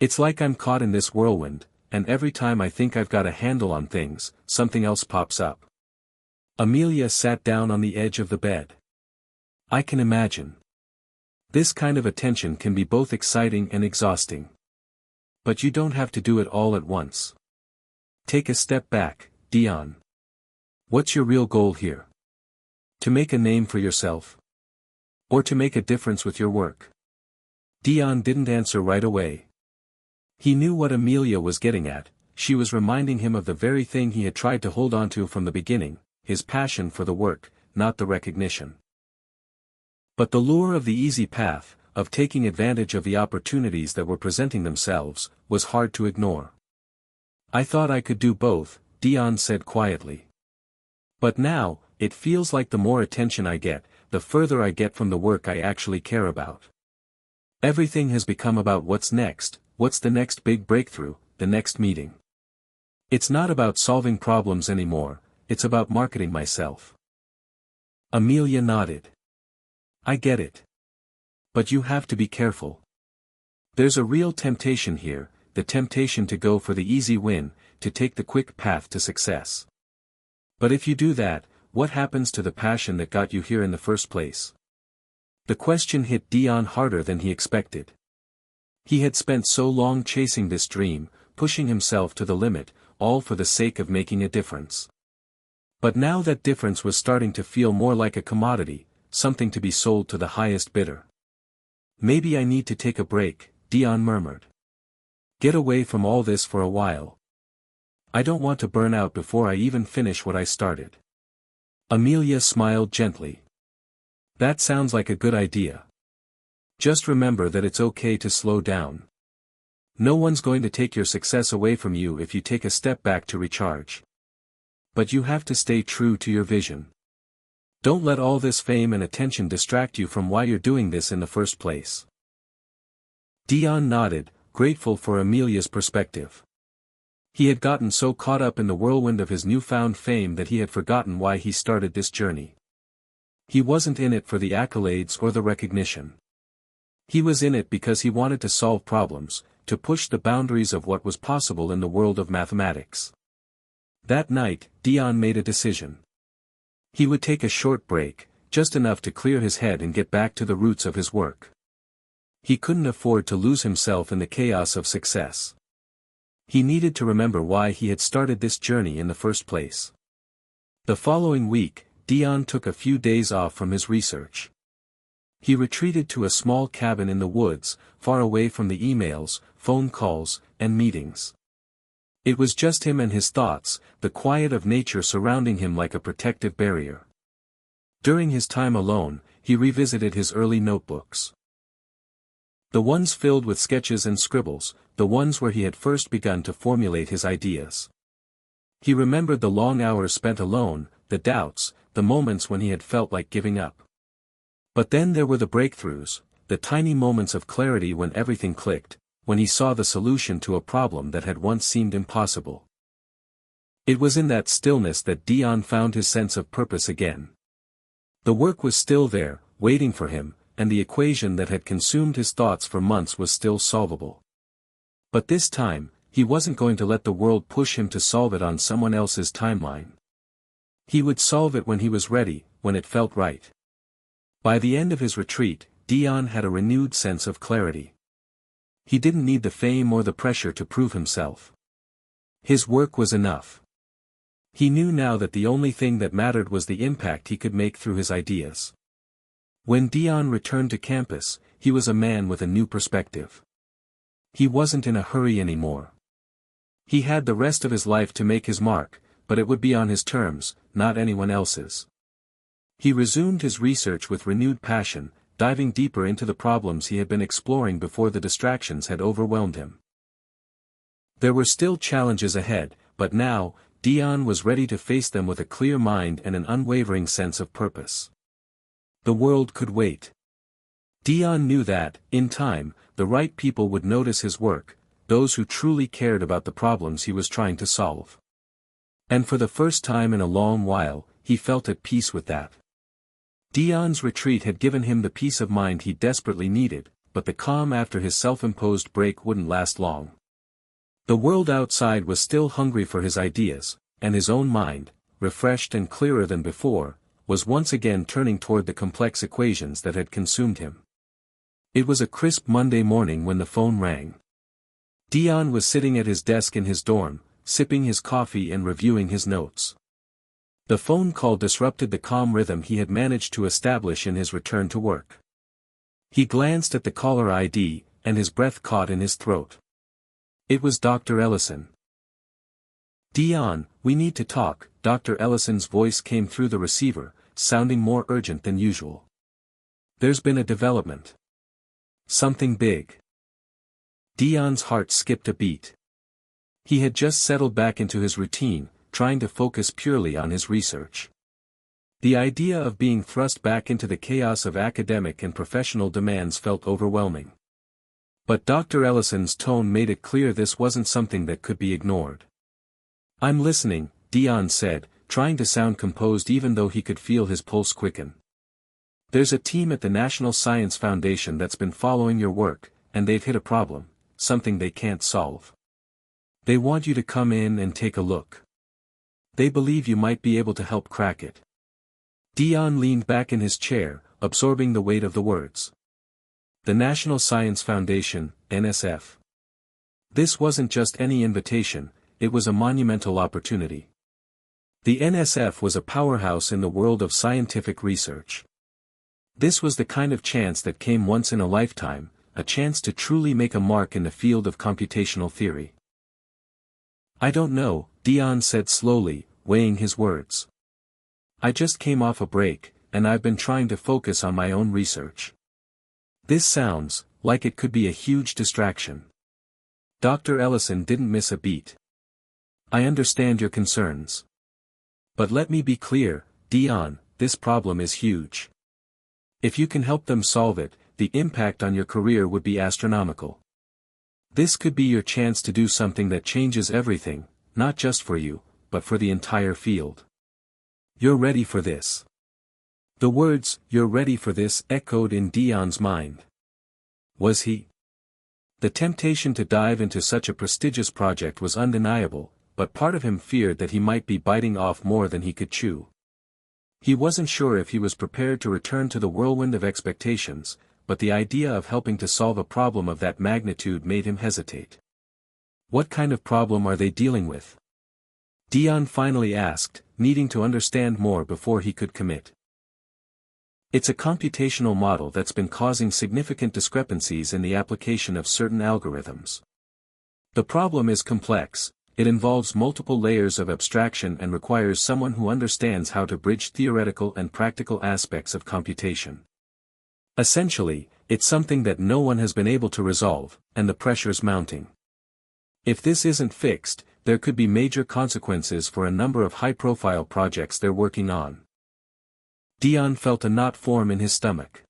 It's like I'm caught in this whirlwind, and every time I think I've got a handle on things, something else pops up." Amelia sat down on the edge of the bed. "I can imagine. This kind of attention can be both exciting and exhausting. But you don't have to do it all at once. Take a step back, Dion. What's your real goal here? To make a name for yourself? Or to make a difference with your work?" Dion didn't answer right away. He knew what Amelia was getting at. She was reminding him of the very thing he had tried to hold on to from the beginning, his passion for the work, not the recognition. But the lure of the easy path, of taking advantage of the opportunities that were presenting themselves, was hard to ignore. "I thought I could do both," Dion said quietly. "But now, it feels like the more attention I get, the further I get from the work I actually care about. Everything has become about what's next, what's the next big breakthrough, the next meeting. It's not about solving problems anymore, it's about marketing myself." Amelia nodded. "I get it. But you have to be careful. There's a real temptation here, the temptation to go for the easy win, to take the quick path to success. But if you do that, what happens to the passion that got you here in the first place?" The question hit Dion harder than he expected. He had spent so long chasing this dream, pushing himself to the limit, all for the sake of making a difference. But now that difference was starting to feel more like a commodity, something to be sold to the highest bidder. "Maybe I need to take a break," Dion murmured. "Get away from all this for a while. I don't want to burn out before I even finish what I started." Amelia smiled gently. "That sounds like a good idea. Just remember that it's okay to slow down. No one's going to take your success away from you if you take a step back to recharge. But you have to stay true to your vision. Don't let all this fame and attention distract you from why you're doing this in the first place." Dion nodded, grateful for Amelia's perspective. He had gotten so caught up in the whirlwind of his newfound fame that he had forgotten why he started this journey. He wasn't in it for the accolades or the recognition. He was in it because he wanted to solve problems, to push the boundaries of what was possible in the world of mathematics. That night, Dion made a decision. He would take a short break, just enough to clear his head and get back to the roots of his work. He couldn't afford to lose himself in the chaos of success. He needed to remember why he had started this journey in the first place. The following week, Dion took a few days off from his research. He retreated to a small cabin in the woods, far away from the emails, phone calls, and meetings. It was just him and his thoughts, the quiet of nature surrounding him like a protective barrier. During his time alone, he revisited his early notebooks. The ones filled with sketches and scribbles, the ones where he had first begun to formulate his ideas. He remembered the long hours spent alone, the doubts, the moments when he had felt like giving up. But then there were the breakthroughs, the tiny moments of clarity when everything clicked, when he saw the solution to a problem that had once seemed impossible. It was in that stillness that Dion found his sense of purpose again. The work was still there, waiting for him, and the equation that had consumed his thoughts for months was still solvable. But this time, he wasn't going to let the world push him to solve it on someone else's timeline. He would solve it when he was ready, when it felt right. By the end of his retreat, Dion had a renewed sense of clarity. He didn't need the fame or the pressure to prove himself. His work was enough. He knew now that the only thing that mattered was the impact he could make through his ideas. When Dion returned to campus, he was a man with a new perspective. He wasn't in a hurry anymore. He had the rest of his life to make his mark, but it would be on his terms, not anyone else's. He resumed his research with renewed passion, diving deeper into the problems he had been exploring before the distractions had overwhelmed him. There were still challenges ahead, but now, Dion was ready to face them with a clear mind and an unwavering sense of purpose. The world could wait. Dion knew that, in time, the right people would notice his work, those who truly cared about the problems he was trying to solve. And for the first time in a long while, he felt at peace with that. Dion's retreat had given him the peace of mind he desperately needed, but the calm after his self-imposed break wouldn't last long. The world outside was still hungry for his ideas, and his own mind, refreshed and clearer than before, was once again turning toward the complex equations that had consumed him. It was a crisp Monday morning when the phone rang. Dion was sitting at his desk in his dorm, sipping his coffee and reviewing his notes. The phone call disrupted the calm rhythm he had managed to establish in his return to work. He glanced at the caller ID, and his breath caught in his throat. It was Dr. Ellison. "Dion, we need to talk," Dr. Ellison's voice came through the receiver, sounding more urgent than usual. "There's been a development. Something big." Dion's heart skipped a beat. He had just settled back into his routine, trying to focus purely on his research. The idea of being thrust back into the chaos of academic and professional demands felt overwhelming. But Dr. Ellison's tone made it clear this wasn't something that could be ignored. "I'm listening," Dion said, trying to sound composed even though he could feel his pulse quicken. "There's a team at the National Science Foundation that's been following your work, and they've hit a problem, something they can't solve. They want you to come in and take a look. They believe you might be able to help crack it." Dion leaned back in his chair, absorbing the weight of the words. The National Science Foundation, NSF. This wasn't just any invitation, it was a monumental opportunity. The NSF was a powerhouse in the world of scientific research. This was the kind of chance that came once in a lifetime, a chance to truly make a mark in the field of computational theory. "I don't know," Dion said slowly, weighing his words. "I just came off a break, and I've been trying to focus on my own research. This sounds like it could be a huge distraction." Dr. Ellison didn't miss a beat. "I understand your concerns. But let me be clear, Dion, this problem is huge. If you can help them solve it, the impact on your career would be astronomical. This could be your chance to do something that changes everything, not just for you, but for the entire field. You're ready for this." The words, "you're ready for this," echoed in Dion's mind. Was he? The temptation to dive into such a prestigious project was undeniable, but part of him feared that he might be biting off more than he could chew. He wasn't sure if he was prepared to return to the whirlwind of expectations, but the idea of helping to solve a problem of that magnitude made him hesitate. "What kind of problem are they dealing with?" Dion finally asked, needing to understand more before he could commit. "It's a computational model that's been causing significant discrepancies in the application of certain algorithms. The problem is complex. It involves multiple layers of abstraction and requires someone who understands how to bridge theoretical and practical aspects of computation. Essentially, it's something that no one has been able to resolve, and the pressure's mounting. If this isn't fixed, there could be major consequences for a number of high-profile projects they're working on. Dion felt a knot form in his stomach.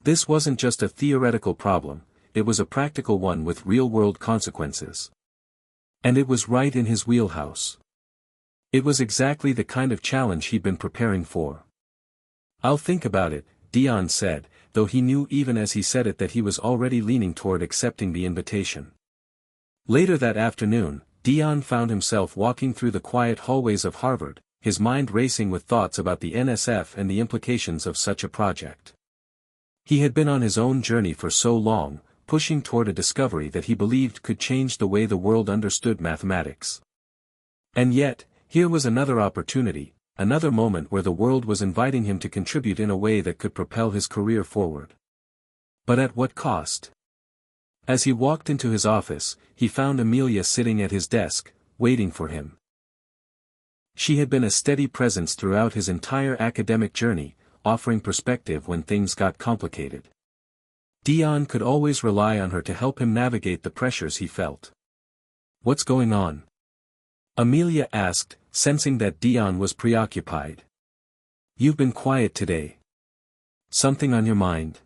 This wasn't just a theoretical problem, it was a practical one with real-world consequences. And it was right in his wheelhouse. It was exactly the kind of challenge he'd been preparing for. "I'll think about it," Dion said, though he knew even as he said it that he was already leaning toward accepting the invitation. Later that afternoon, Dion found himself walking through the quiet hallways of Harvard, his mind racing with thoughts about the NSF and the implications of such a project. He had been on his own journey for so long, pushing toward a discovery that he believed could change the way the world understood mathematics. And yet, here was another opportunity, another moment where the world was inviting him to contribute in a way that could propel his career forward. But at what cost? As he walked into his office, he found Amelia sitting at his desk, waiting for him. She had been a steady presence throughout his entire academic journey, offering perspective when things got complicated. Dion could always rely on her to help him navigate the pressures he felt. "What's going on?" Amelia asked, sensing that Dion was preoccupied. "You've been quiet today. Something on your mind?"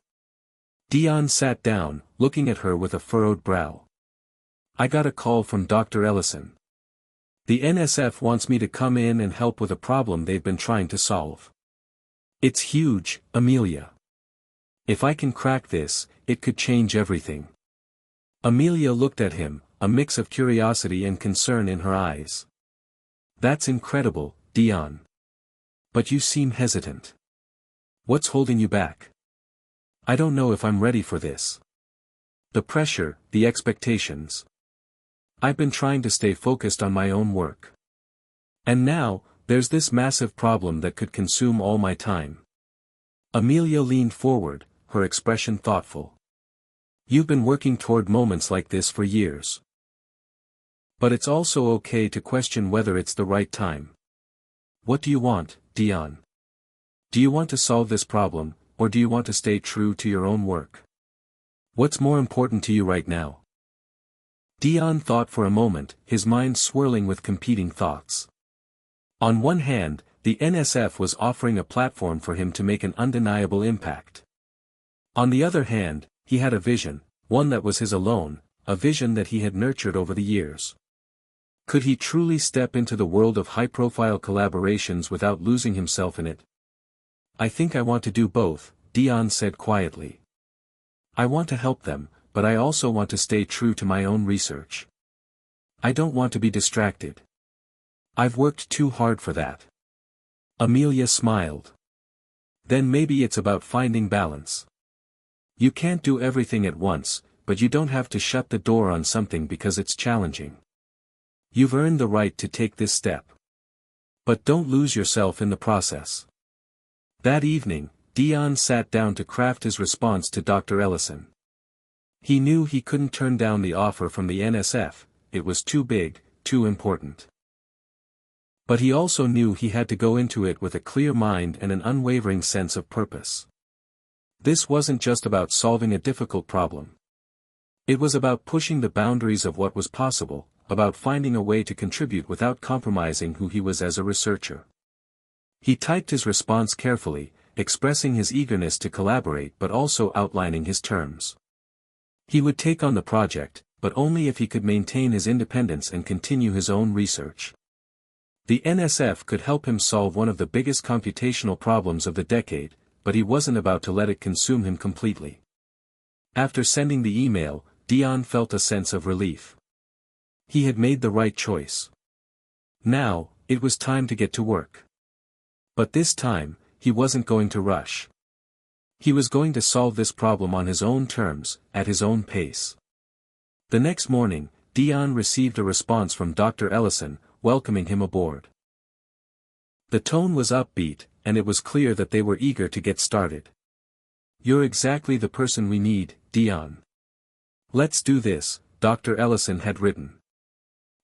Dion sat down, looking at her with a furrowed brow. "I got a call from Dr. Ellison. The NSF wants me to come in and help with a problem they've been trying to solve. It's huge, Amelia. If I can crack this, it could change everything." Amelia looked at him, a mix of curiosity and concern in her eyes. "That's incredible, Dion. But you seem hesitant. What's holding you back?" "I don't know if I'm ready for this. The pressure, the expectations. I've been trying to stay focused on my own work. And now, there's this massive problem that could consume all my time." Amelia leaned forward, her expression thoughtful. "You've been working toward moments like this for years. But it's also okay to question whether it's the right time. What do you want, Dion? Do you want to solve this problem, or do you want to stay true to your own work? What's more important to you right now?" Dion thought for a moment, his mind swirling with competing thoughts. On one hand, the NSF was offering a platform for him to make an undeniable impact. On the other hand, he had a vision, one that was his alone, a vision that he had nurtured over the years. Could he truly step into the world of high-profile collaborations without losing himself in it? "I think I want to do both," Dion said quietly. "I want to help them, but I also want to stay true to my own research. I don't want to be distracted. I've worked too hard for that." Amelia smiled. "Then maybe it's about finding balance. You can't do everything at once, but you don't have to shut the door on something because it's challenging. You've earned the right to take this step. But don't lose yourself in the process." That evening, Dion sat down to craft his response to Dr. Ellison. He knew he couldn't turn down the offer from the NSF, it was too big, too important. But he also knew he had to go into it with a clear mind and an unwavering sense of purpose. This wasn't just about solving a difficult problem. It was about pushing the boundaries of what was possible, about finding a way to contribute without compromising who he was as a researcher. He typed his response carefully, expressing his eagerness to collaborate but also outlining his terms. He would take on the project, but only if he could maintain his independence and continue his own research. The NSF could help him solve one of the biggest computational problems of the decade, but he wasn't about to let it consume him completely. After sending the email, Dion felt a sense of relief. He had made the right choice. Now, it was time to get to work. But this time, he wasn't going to rush. He was going to solve this problem on his own terms, at his own pace. The next morning, Dion received a response from Dr. Ellison, welcoming him aboard. The tone was upbeat, and it was clear that they were eager to get started. "You're exactly the person we need, Dion. Let's do this," Dr. Ellison had written.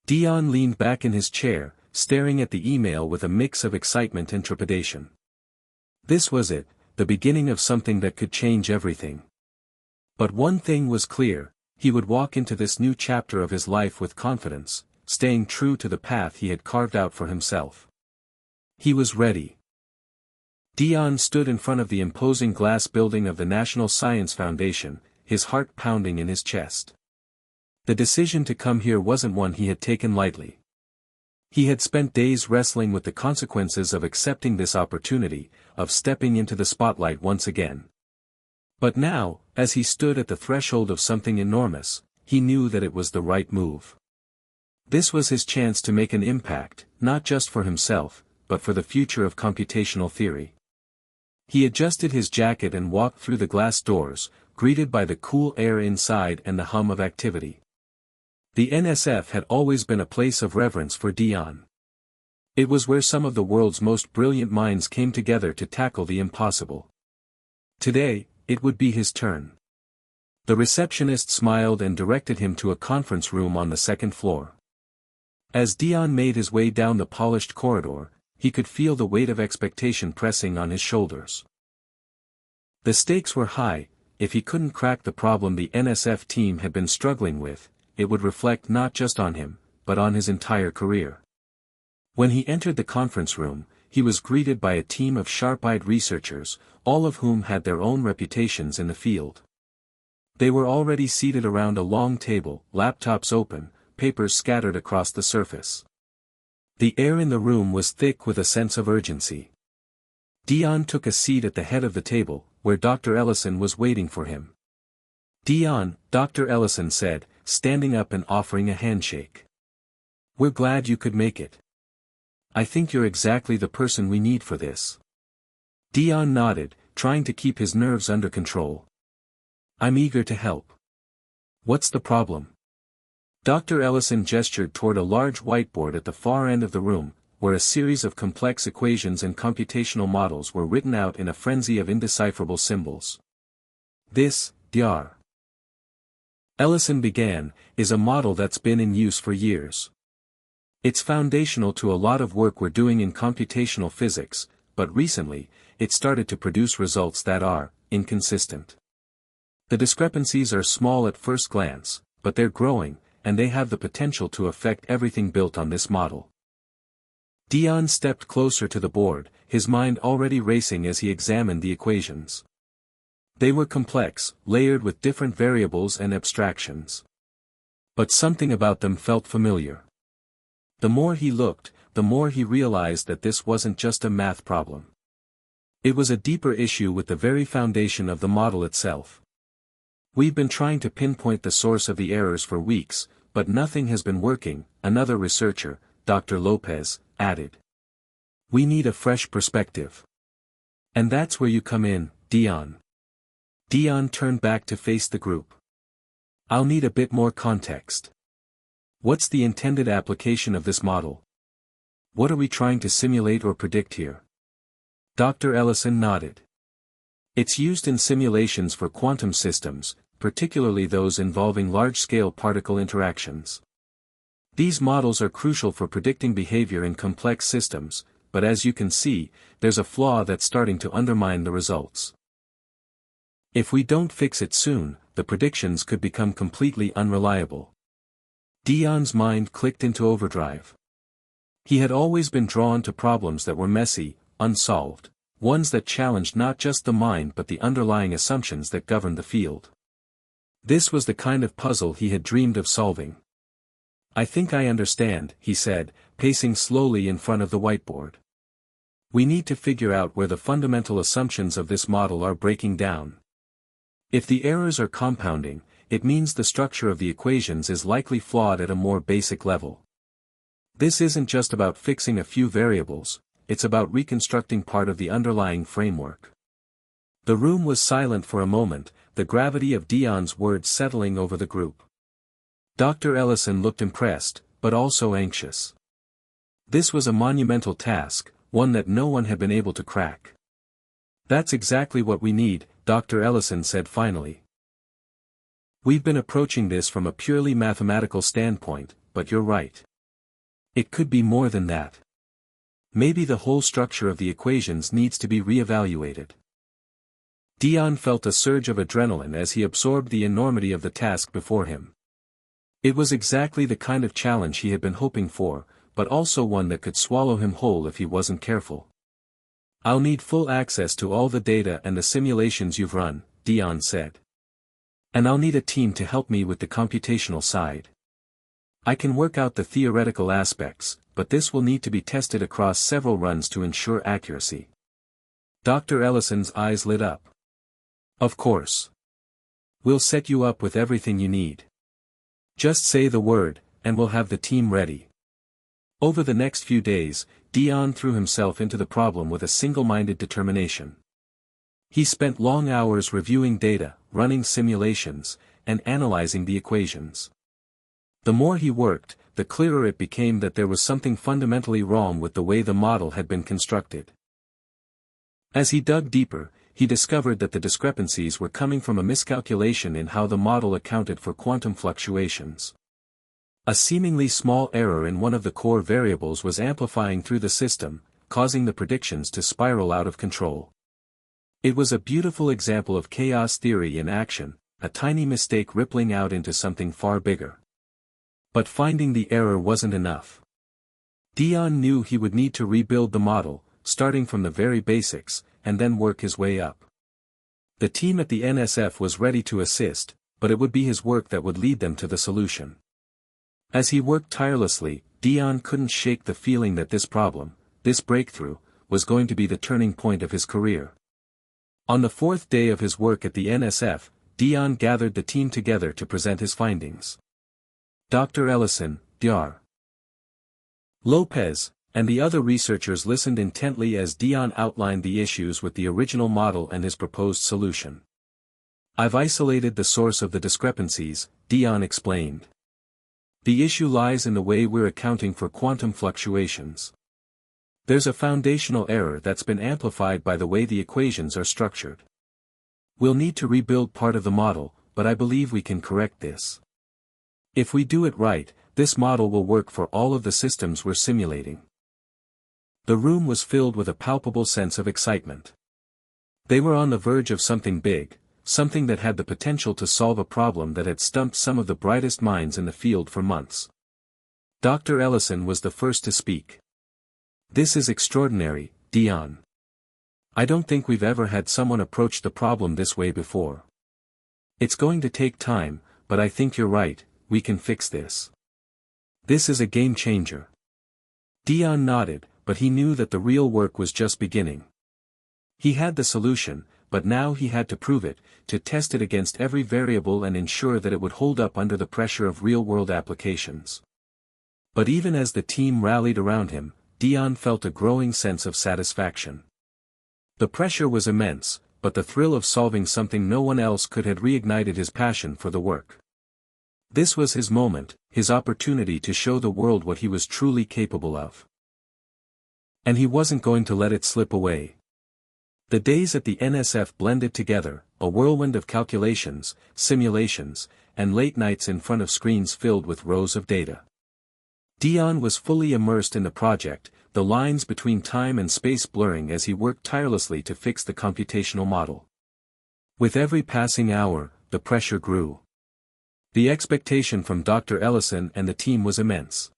Dion leaned back in his chair, staring at the email with a mix of excitement and trepidation. This was it, the beginning of something that could change everything. But one thing was clear, he would walk into this new chapter of his life with confidence, staying true to the path he had carved out for himself. He was ready. Dion stood in front of the imposing glass building of the National Science Foundation, his heart pounding in his chest. The decision to come here wasn't one he had taken lightly. He had spent days wrestling with the consequences of accepting this opportunity, of stepping into the spotlight once again. But now, as he stood at the threshold of something enormous, he knew that it was the right move. This was his chance to make an impact, not just for himself, but for the future of computational theory. He adjusted his jacket and walked through the glass doors, greeted by the cool air inside and the hum of activity. The NSF had always been a place of reverence for Dion. It was where some of the world's most brilliant minds came together to tackle the impossible. Today, it would be his turn. The receptionist smiled and directed him to a conference room on the second floor. As Dion made his way down the polished corridor, he could feel the weight of expectation pressing on his shoulders. The stakes were high. If he couldn't crack the problem the NSF team had been struggling with, it would reflect not just on him, but on his entire career. When he entered the conference room, he was greeted by a team of sharp-eyed researchers, all of whom had their own reputations in the field. They were already seated around a long table, laptops open, papers scattered across the surface. The air in the room was thick with a sense of urgency. Dion took a seat at the head of the table, where Dr. Ellison was waiting for him. "Dion," Dr. Ellison said, standing up and offering a handshake. "We're glad you could make it. I think you're exactly the person we need for this." Dion nodded, trying to keep his nerves under control. "I'm eager to help. What's the problem?" Dr. Ellison gestured toward a large whiteboard at the far end of the room, where a series of complex equations and computational models were written out in a frenzy of indecipherable symbols. "This, Dr. Ellison began, is a model that's been in use for years. It's foundational to a lot of work we're doing in computational physics, but recently, it started to produce results that are inconsistent. The discrepancies are small at first glance, but they're growing, and they have the potential to affect everything built on this model." Dion stepped closer to the board, his mind already racing as he examined the equations. They were complex, layered with different variables and abstractions. But something about them felt familiar. The more he looked, the more he realized that this wasn't just a math problem. It was a deeper issue with the very foundation of the model itself. "We've been trying to pinpoint the source of the errors for weeks, but nothing has been working," another researcher, Dr. Lopez, added. "We need a fresh perspective. And that's where you come in, Dion." Dion turned back to face the group. "I'll need a bit more context. What's the intended application of this model? What are we trying to simulate or predict here?" Dr. Ellison nodded. "It's used in simulations for quantum systems, particularly those involving large-scale particle interactions. These models are crucial for predicting behavior in complex systems, but as you can see, there's a flaw that's starting to undermine the results. If we don't fix it soon, the predictions could become completely unreliable." Dion's mind clicked into overdrive. He had always been drawn to problems that were messy, unsolved, ones that challenged not just the mind but the underlying assumptions that governed the field. This was the kind of puzzle he had dreamed of solving. "I think I understand," he said, pacing slowly in front of the whiteboard. "We need to figure out where the fundamental assumptions of this model are breaking down. If the errors are compounding, it means the structure of the equations is likely flawed at a more basic level. This isn't just about fixing a few variables, it's about reconstructing part of the underlying framework." The room was silent for a moment, the gravity of Dion's words settling over the group. Dr. Ellison looked impressed, but also anxious. This was a monumental task, one that no one had been able to crack. "That's exactly what we need," Dr. Ellison said finally. "We've been approaching this from a purely mathematical standpoint, but you're right. It could be more than that. Maybe the whole structure of the equations needs to be reevaluated." Dion felt a surge of adrenaline as he absorbed the enormity of the task before him. It was exactly the kind of challenge he had been hoping for, but also one that could swallow him whole if he wasn't careful. "I'll need full access to all the data and the simulations you've run," Dion said. "And I'll need a team to help me with the computational side. I can work out the theoretical aspects, but this will need to be tested across several runs to ensure accuracy." Dr. Ellison's eyes lit up. "Of course. We'll set you up with everything you need. Just say the word, and we'll have the team ready." Over the next few days, Dion threw himself into the problem with a single-minded determination. He spent long hours reviewing data, running simulations, and analyzing the equations. The more he worked, the clearer it became that there was something fundamentally wrong with the way the model had been constructed. As he dug deeper, he discovered that the discrepancies were coming from a miscalculation in how the model accounted for quantum fluctuations. A seemingly small error in one of the core variables was amplifying through the system, causing the predictions to spiral out of control. It was a beautiful example of chaos theory in action, a tiny mistake rippling out into something far bigger. But finding the error wasn't enough. Dion knew he would need to rebuild the model, starting from the very basics, and then work his way up. The team at the NSF was ready to assist, but it would be his work that would lead them to the solution. As he worked tirelessly, Dion couldn't shake the feeling that this problem, this breakthrough, was going to be the turning point of his career. On the fourth day of his work at the NSF, Dion gathered the team together to present his findings. Dr. Ellison, Dr. Lopez, and the other researchers listened intently as Dion outlined the issues with the original model and his proposed solution. "I've isolated the source of the discrepancies," Dion explained. "The issue lies in the way we're accounting for quantum fluctuations. There's a foundational error that's been amplified by the way the equations are structured. We'll need to rebuild part of the model, but I believe we can correct this. If we do it right, this model will work for all of the systems we're simulating." The room was filled with a palpable sense of excitement. They were on the verge of something big, something that had the potential to solve a problem that had stumped some of the brightest minds in the field for months. Dr. Ellison was the first to speak. "This is extraordinary, Dion. I don't think we've ever had someone approach the problem this way before. It's going to take time, but I think you're right, we can fix this. This is a game changer." Dion nodded, but he knew that the real work was just beginning. He had the solution, but now he had to prove it, to test it against every variable and ensure that it would hold up under the pressure of real-world applications. But even as the team rallied around him, Dion felt a growing sense of satisfaction. The pressure was immense, but the thrill of solving something no one else could had reignited his passion for the work. This was his moment, his opportunity to show the world what he was truly capable of. And he wasn't going to let it slip away. The days at the NSF blended together, a whirlwind of calculations, simulations, and late nights in front of screens filled with rows of data. Dion was fully immersed in the project, the lines between time and space blurring as he worked tirelessly to fix the computational model. With every passing hour, the pressure grew. The expectation from Dr. Ellison and the team was immense.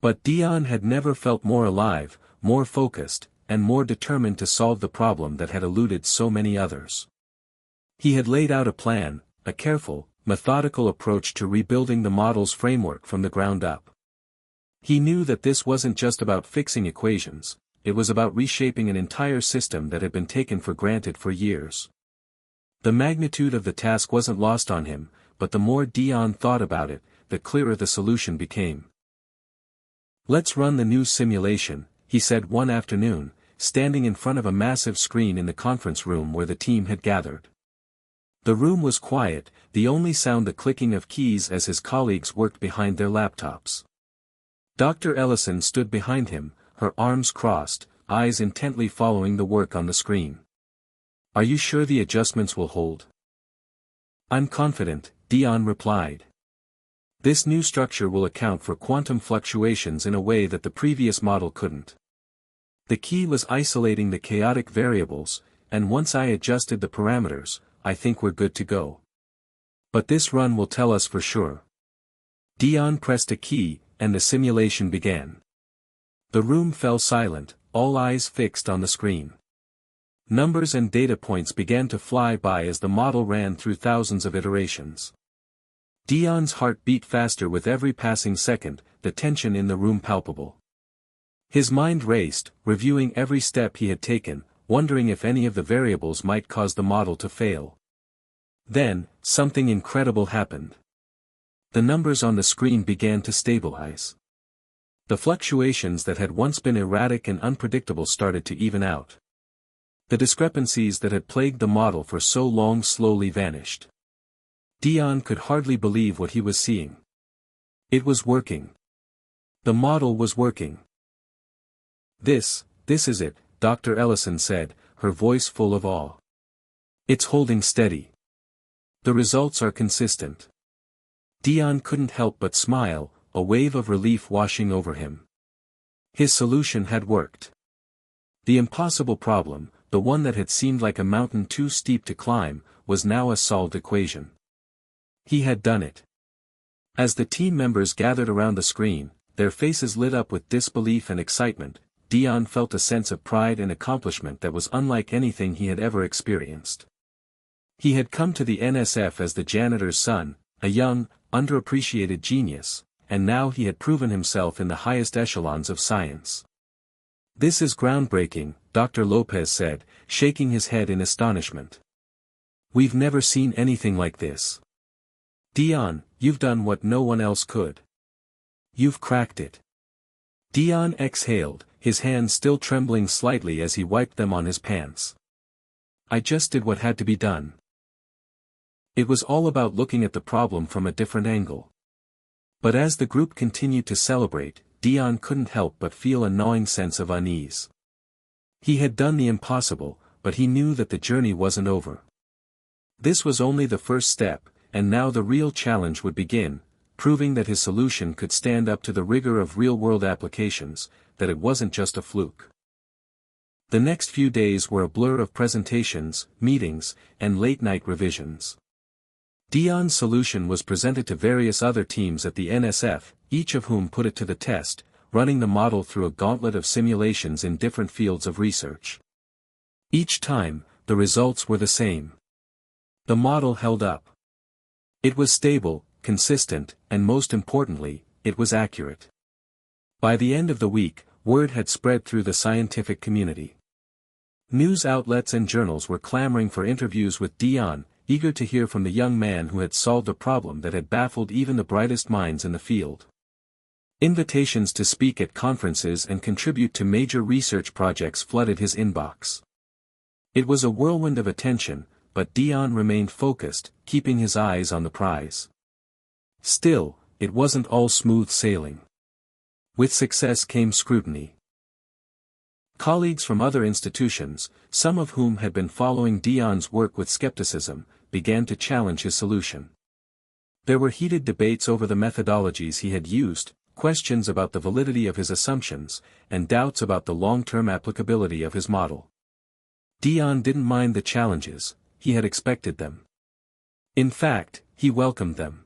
But Dion had never felt more alive, more focused, and more determined to solve the problem that had eluded so many others. He had laid out a plan, a careful, methodical approach to rebuilding the model's framework from the ground up. He knew that this wasn't just about fixing equations, it was about reshaping an entire system that had been taken for granted for years. The magnitude of the task wasn't lost on him, but the more Dion thought about it, the clearer the solution became. "Let's run the new simulation," he said one afternoon, standing in front of a massive screen in the conference room where the team had gathered. The room was quiet, the only sound the clicking of keys as his colleagues worked behind their laptops. Dr. Ellison stood behind him, her arms crossed, eyes intently following the work on the screen. "Are you sure the adjustments will hold?" "I'm confident," Dion replied. "This new structure will account for quantum fluctuations in a way that the previous model couldn't." The key was isolating the chaotic variables, and once I adjusted the parameters, I think we're good to go. But this run will tell us for sure. Dion pressed a key, and the simulation began. The room fell silent, all eyes fixed on the screen. Numbers and data points began to fly by as the model ran through thousands of iterations. Dion's heart beat faster with every passing second, the tension in the room palpable. His mind raced, reviewing every step he had taken, wondering if any of the variables might cause the model to fail. Then, something incredible happened. The numbers on the screen began to stabilize. The fluctuations that had once been erratic and unpredictable started to even out. The discrepancies that had plagued the model for so long slowly vanished. Dion could hardly believe what he was seeing. It was working. The model was working. This is it, Dr. Ellison said, her voice full of awe. It's holding steady. The results are consistent. Dion couldn't help but smile, a wave of relief washing over him. His solution had worked. The impossible problem, the one that had seemed like a mountain too steep to climb, was now a solved equation. He had done it. As the team members gathered around the screen, their faces lit up with disbelief and excitement, Dion felt a sense of pride and accomplishment that was unlike anything he had ever experienced. He had come to the NSF as the janitor's son, a young, underappreciated genius, and now he had proven himself in the highest echelons of science. This is groundbreaking, Dr. Lopez said, shaking his head in astonishment. We've never seen anything like this. Dion, you've done what no one else could. You've cracked it. Dion exhaled, his hands still trembling slightly as he wiped them on his pants. I just did what had to be done. It was all about looking at the problem from a different angle. But as the group continued to celebrate, Dion couldn't help but feel a gnawing sense of unease. He had done the impossible, but he knew that the journey wasn't over. This was only the first step, and now the real challenge would begin, proving that his solution could stand up to the rigor of real-world applications, that it wasn't just a fluke. The next few days were a blur of presentations, meetings, and late-night revisions. Dion's solution was presented to various other teams at the NSF, each of whom put it to the test, running the model through a gauntlet of simulations in different fields of research. Each time, the results were the same. The model held up. It was stable, consistent, and most importantly, it was accurate. By the end of the week, word had spread through the scientific community. News outlets and journals were clamoring for interviews with Dion, eager to hear from the young man who had solved a problem that had baffled even the brightest minds in the field. Invitations to speak at conferences and contribute to major research projects flooded his inbox. It was a whirlwind of attention, but Dion remained focused, keeping his eyes on the prize. Still, it wasn't all smooth sailing. With success came scrutiny. Colleagues from other institutions, some of whom had been following Dion's work with skepticism, began to challenge his solution. There were heated debates over the methodologies he had used, questions about the validity of his assumptions, and doubts about the long-term applicability of his model. Dion didn't mind the challenges, he had expected them. In fact, he welcomed them.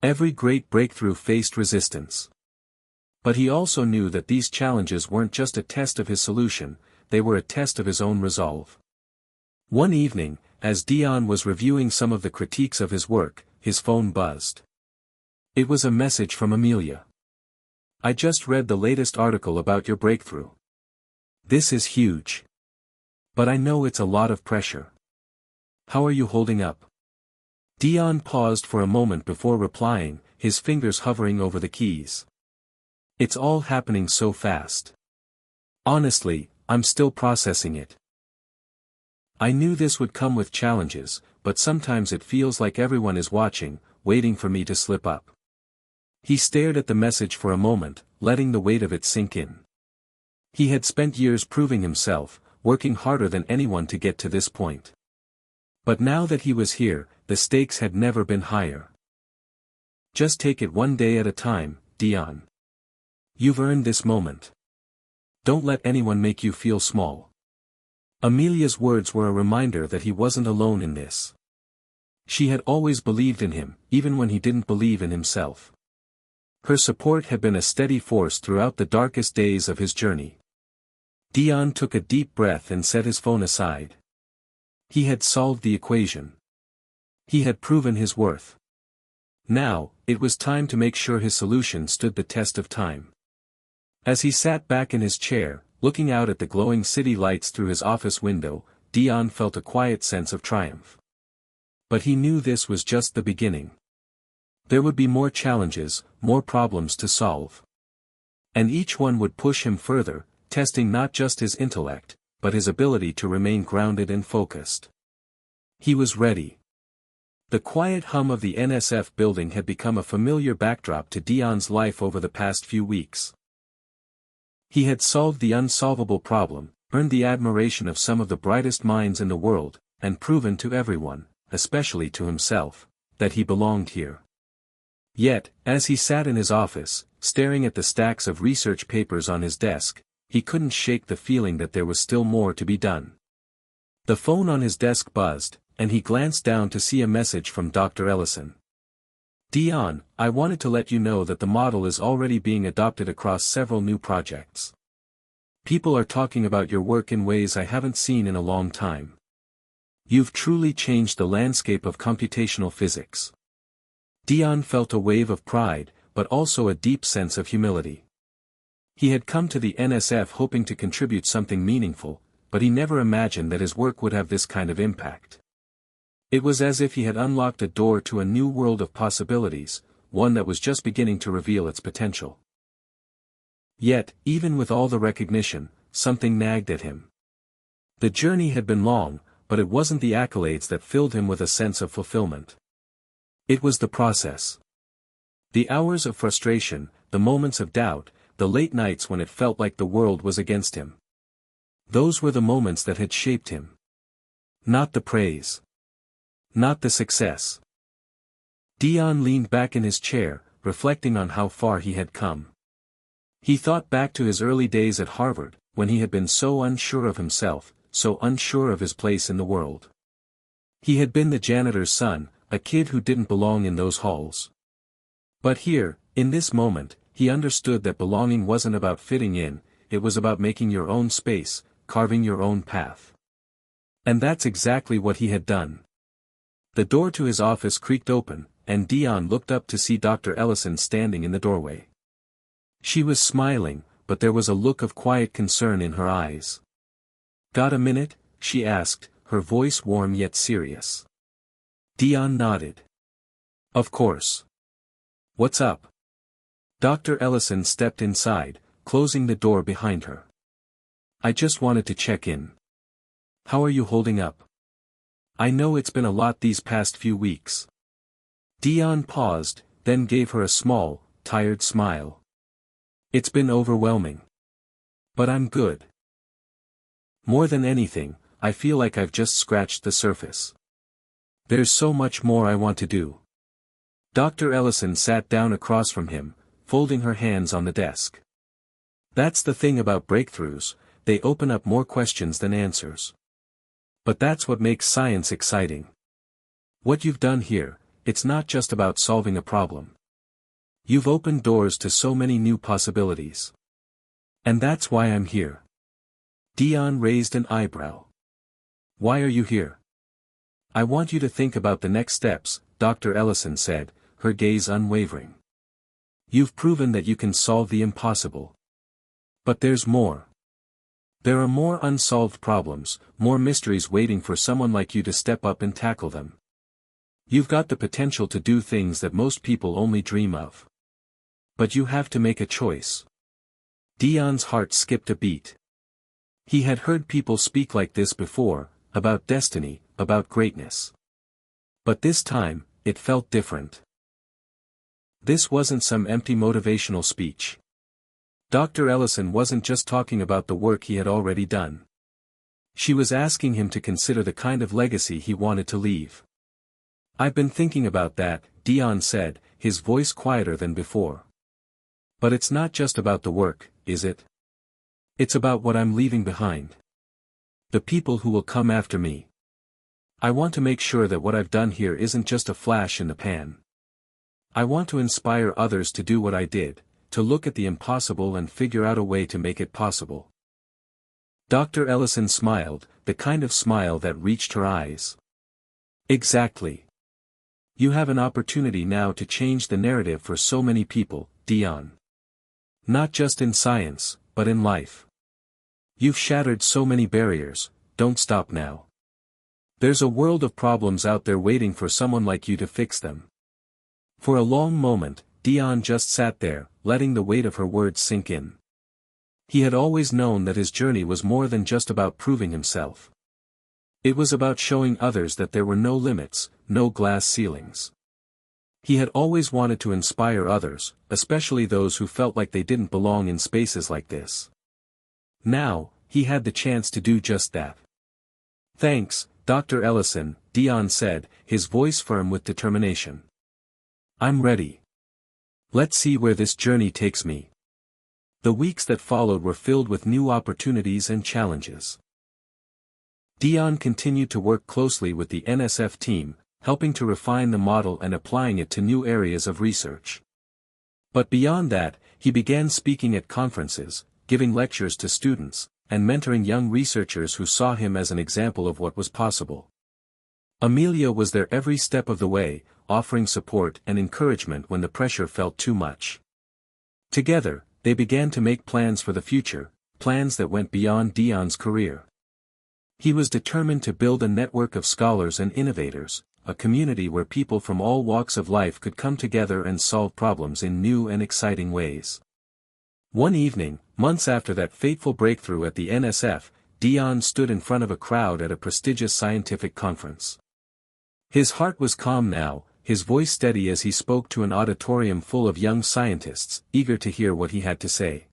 Every great breakthrough faced resistance. But he also knew that these challenges weren't just a test of his solution, they were a test of his own resolve. One evening, as Dion was reviewing some of the critiques of his work, his phone buzzed. It was a message from Amelia. I just read the latest article about your breakthrough. This is huge. But I know it's a lot of pressure. How are you holding up? Dion paused for a moment before replying, his fingers hovering over the keys. It's all happening so fast. Honestly, I'm still processing it. I knew this would come with challenges, but sometimes it feels like everyone is watching, waiting for me to slip up. He stared at the message for a moment, letting the weight of it sink in. He had spent years proving himself, working harder than anyone to get to this point. But now that he was here, the stakes had never been higher. Just take it one day at a time, Dion. You've earned this moment. Don't let anyone make you feel small. Amelia's words were a reminder that he wasn't alone in this. She had always believed in him, even when he didn't believe in himself. Her support had been a steady force throughout the darkest days of his journey. Dion took a deep breath and set his phone aside. He had solved the equation. He had proven his worth. Now, it was time to make sure his solution stood the test of time. As he sat back in his chair, looking out at the glowing city lights through his office window, Dion felt a quiet sense of triumph. But he knew this was just the beginning. There would be more challenges, more problems to solve. And each one would push him further, testing not just his intellect, but his ability to remain grounded and focused. He was ready. The quiet hum of the NSF building had become a familiar backdrop to Dion's life over the past few weeks. He had solved the unsolvable problem, earned the admiration of some of the brightest minds in the world, and proven to everyone, especially to himself, that he belonged here. Yet, as he sat in his office, staring at the stacks of research papers on his desk, he couldn't shake the feeling that there was still more to be done. The phone on his desk buzzed, and he glanced down to see a message from Dr. Ellison. "Dion, I wanted to let you know that the model is already being adopted across several new projects. People are talking about your work in ways I haven't seen in a long time. You've truly changed the landscape of computational physics." Dion felt a wave of pride, but also a deep sense of humility. He had come to the NSF hoping to contribute something meaningful, but he never imagined that his work would have this kind of impact. It was as if he had unlocked a door to a new world of possibilities, one that was just beginning to reveal its potential. Yet, even with all the recognition, something nagged at him. The journey had been long, but it wasn't the accolades that filled him with a sense of fulfillment. It was the process. The hours of frustration, the moments of doubt, the late nights when it felt like the world was against him. Those were the moments that had shaped him. Not the praise. Not the success. Dion leaned back in his chair, reflecting on how far he had come. He thought back to his early days at Harvard, when he had been so unsure of himself, so unsure of his place in the world. He had been the janitor's son, a kid who didn't belong in those halls. But here, in this moment, he understood that belonging wasn't about fitting in, it was about making your own space, carving your own path. And that's exactly what he had done. The door to his office creaked open, and Dion looked up to see Dr. Ellison standing in the doorway. She was smiling, but there was a look of quiet concern in her eyes. "Got a minute?" she asked, her voice warm yet serious. Dion nodded. "Of course. What's up?" Dr. Ellison stepped inside, closing the door behind her. "I just wanted to check in. How are you holding up? I know it's been a lot these past few weeks." Dion paused, then gave her a small, tired smile. "It's been overwhelming. But I'm good. More than anything, I feel like I've just scratched the surface. There's so much more I want to do." Dr. Ellison sat down across from him, folding her hands on the desk. "That's the thing about breakthroughs, they open up more questions than answers. But that's what makes science exciting. What you've done here, it's not just about solving a problem. You've opened doors to so many new possibilities. And that's why I'm here." Dion raised an eyebrow. "Why are you here?" "I want you to think about the next steps," Dr. Ellison said, her gaze unwavering. "You've proven that you can solve the impossible. But there's more. There are more unsolved problems, more mysteries waiting for someone like you to step up and tackle them. You've got the potential to do things that most people only dream of. But you have to make a choice." Dion's heart skipped a beat. He had heard people speak like this before, about destiny, about greatness. But this time, it felt different. This wasn't some empty motivational speech. Dr. Ellison wasn't just talking about the work he had already done. She was asking him to consider the kind of legacy he wanted to leave. "I've been thinking about that," Dion said, his voice quieter than before. "But it's not just about the work, is it? It's about what I'm leaving behind. The people who will come after me. I want to make sure that what I've done here isn't just a flash in the pan. I want to inspire others to do what I did, to look at the impossible and figure out a way to make it possible. Dr. Ellison smiled, the kind of smile that reached her eyes. Exactly. You have an opportunity now to change the narrative for so many people, Dion. Not just in science, but in life. You've shattered so many barriers, don't stop now. There's a world of problems out there waiting for someone like you to fix them. For a long moment, Dion just sat there, letting the weight of her words sink in. He had always known that his journey was more than just about proving himself. It was about showing others that there were no limits, no glass ceilings. He had always wanted to inspire others, especially those who felt like they didn't belong in spaces like this. Now, he had the chance to do just that. Thanks, Dr. Ellison, Dion said, his voice firm with determination. I'm ready. Let's see where this journey takes me. The weeks that followed were filled with new opportunities and challenges. Dion continued to work closely with the NSF team, helping to refine the model and applying it to new areas of research. But beyond that, he began speaking at conferences, giving lectures to students, and mentoring young researchers who saw him as an example of what was possible. Amelia was there every step of the way, offering support and encouragement when the pressure felt too much. Together, they began to make plans for the future, plans that went beyond Dion's career. He was determined to build a network of scholars and innovators, a community where people from all walks of life could come together and solve problems in new and exciting ways. One evening, months after that fateful breakthrough at the NSF, Dion stood in front of a crowd at a prestigious scientific conference. His heart was calm now, his voice steady as he spoke to an auditorium full of young scientists, eager to hear what he had to say.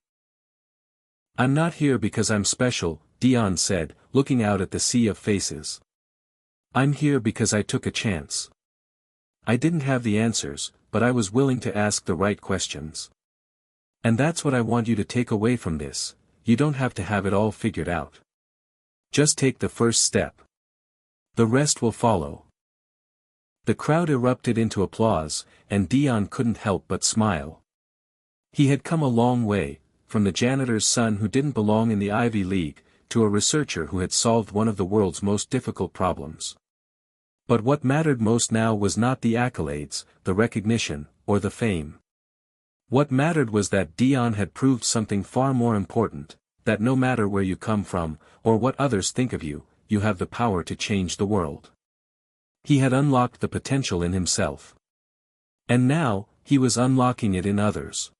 I'm not here because I'm special, Dion said, looking out at the sea of faces. I'm here because I took a chance. I didn't have the answers, but I was willing to ask the right questions. And that's what I want you to take away from this. You don't have to have it all figured out. Just take the first step. The rest will follow. The crowd erupted into applause, and Dion couldn't help but smile. He had come a long way, from the janitor's son who didn't belong in the Ivy League, to a researcher who had solved one of the world's most difficult problems. But what mattered most now was not the accolades, the recognition, or the fame. What mattered was that Dion had proved something far more important, that no matter where you come from, or what others think of you, you have the power to change the world. He had unlocked the potential in himself. And now, he was unlocking it in others.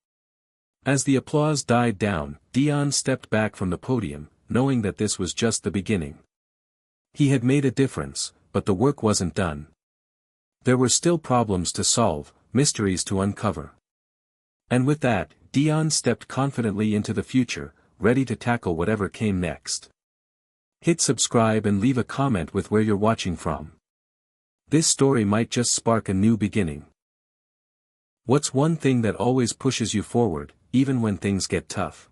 As the applause died down, Dion stepped back from the podium, knowing that this was just the beginning. He had made a difference, but the work wasn't done. There were still problems to solve, mysteries to uncover. And with that, Dion stepped confidently into the future, ready to tackle whatever came next. Hit subscribe and leave a comment with where you're watching from. This story might just spark a new beginning. What's one thing that always pushes you forward, even when things get tough?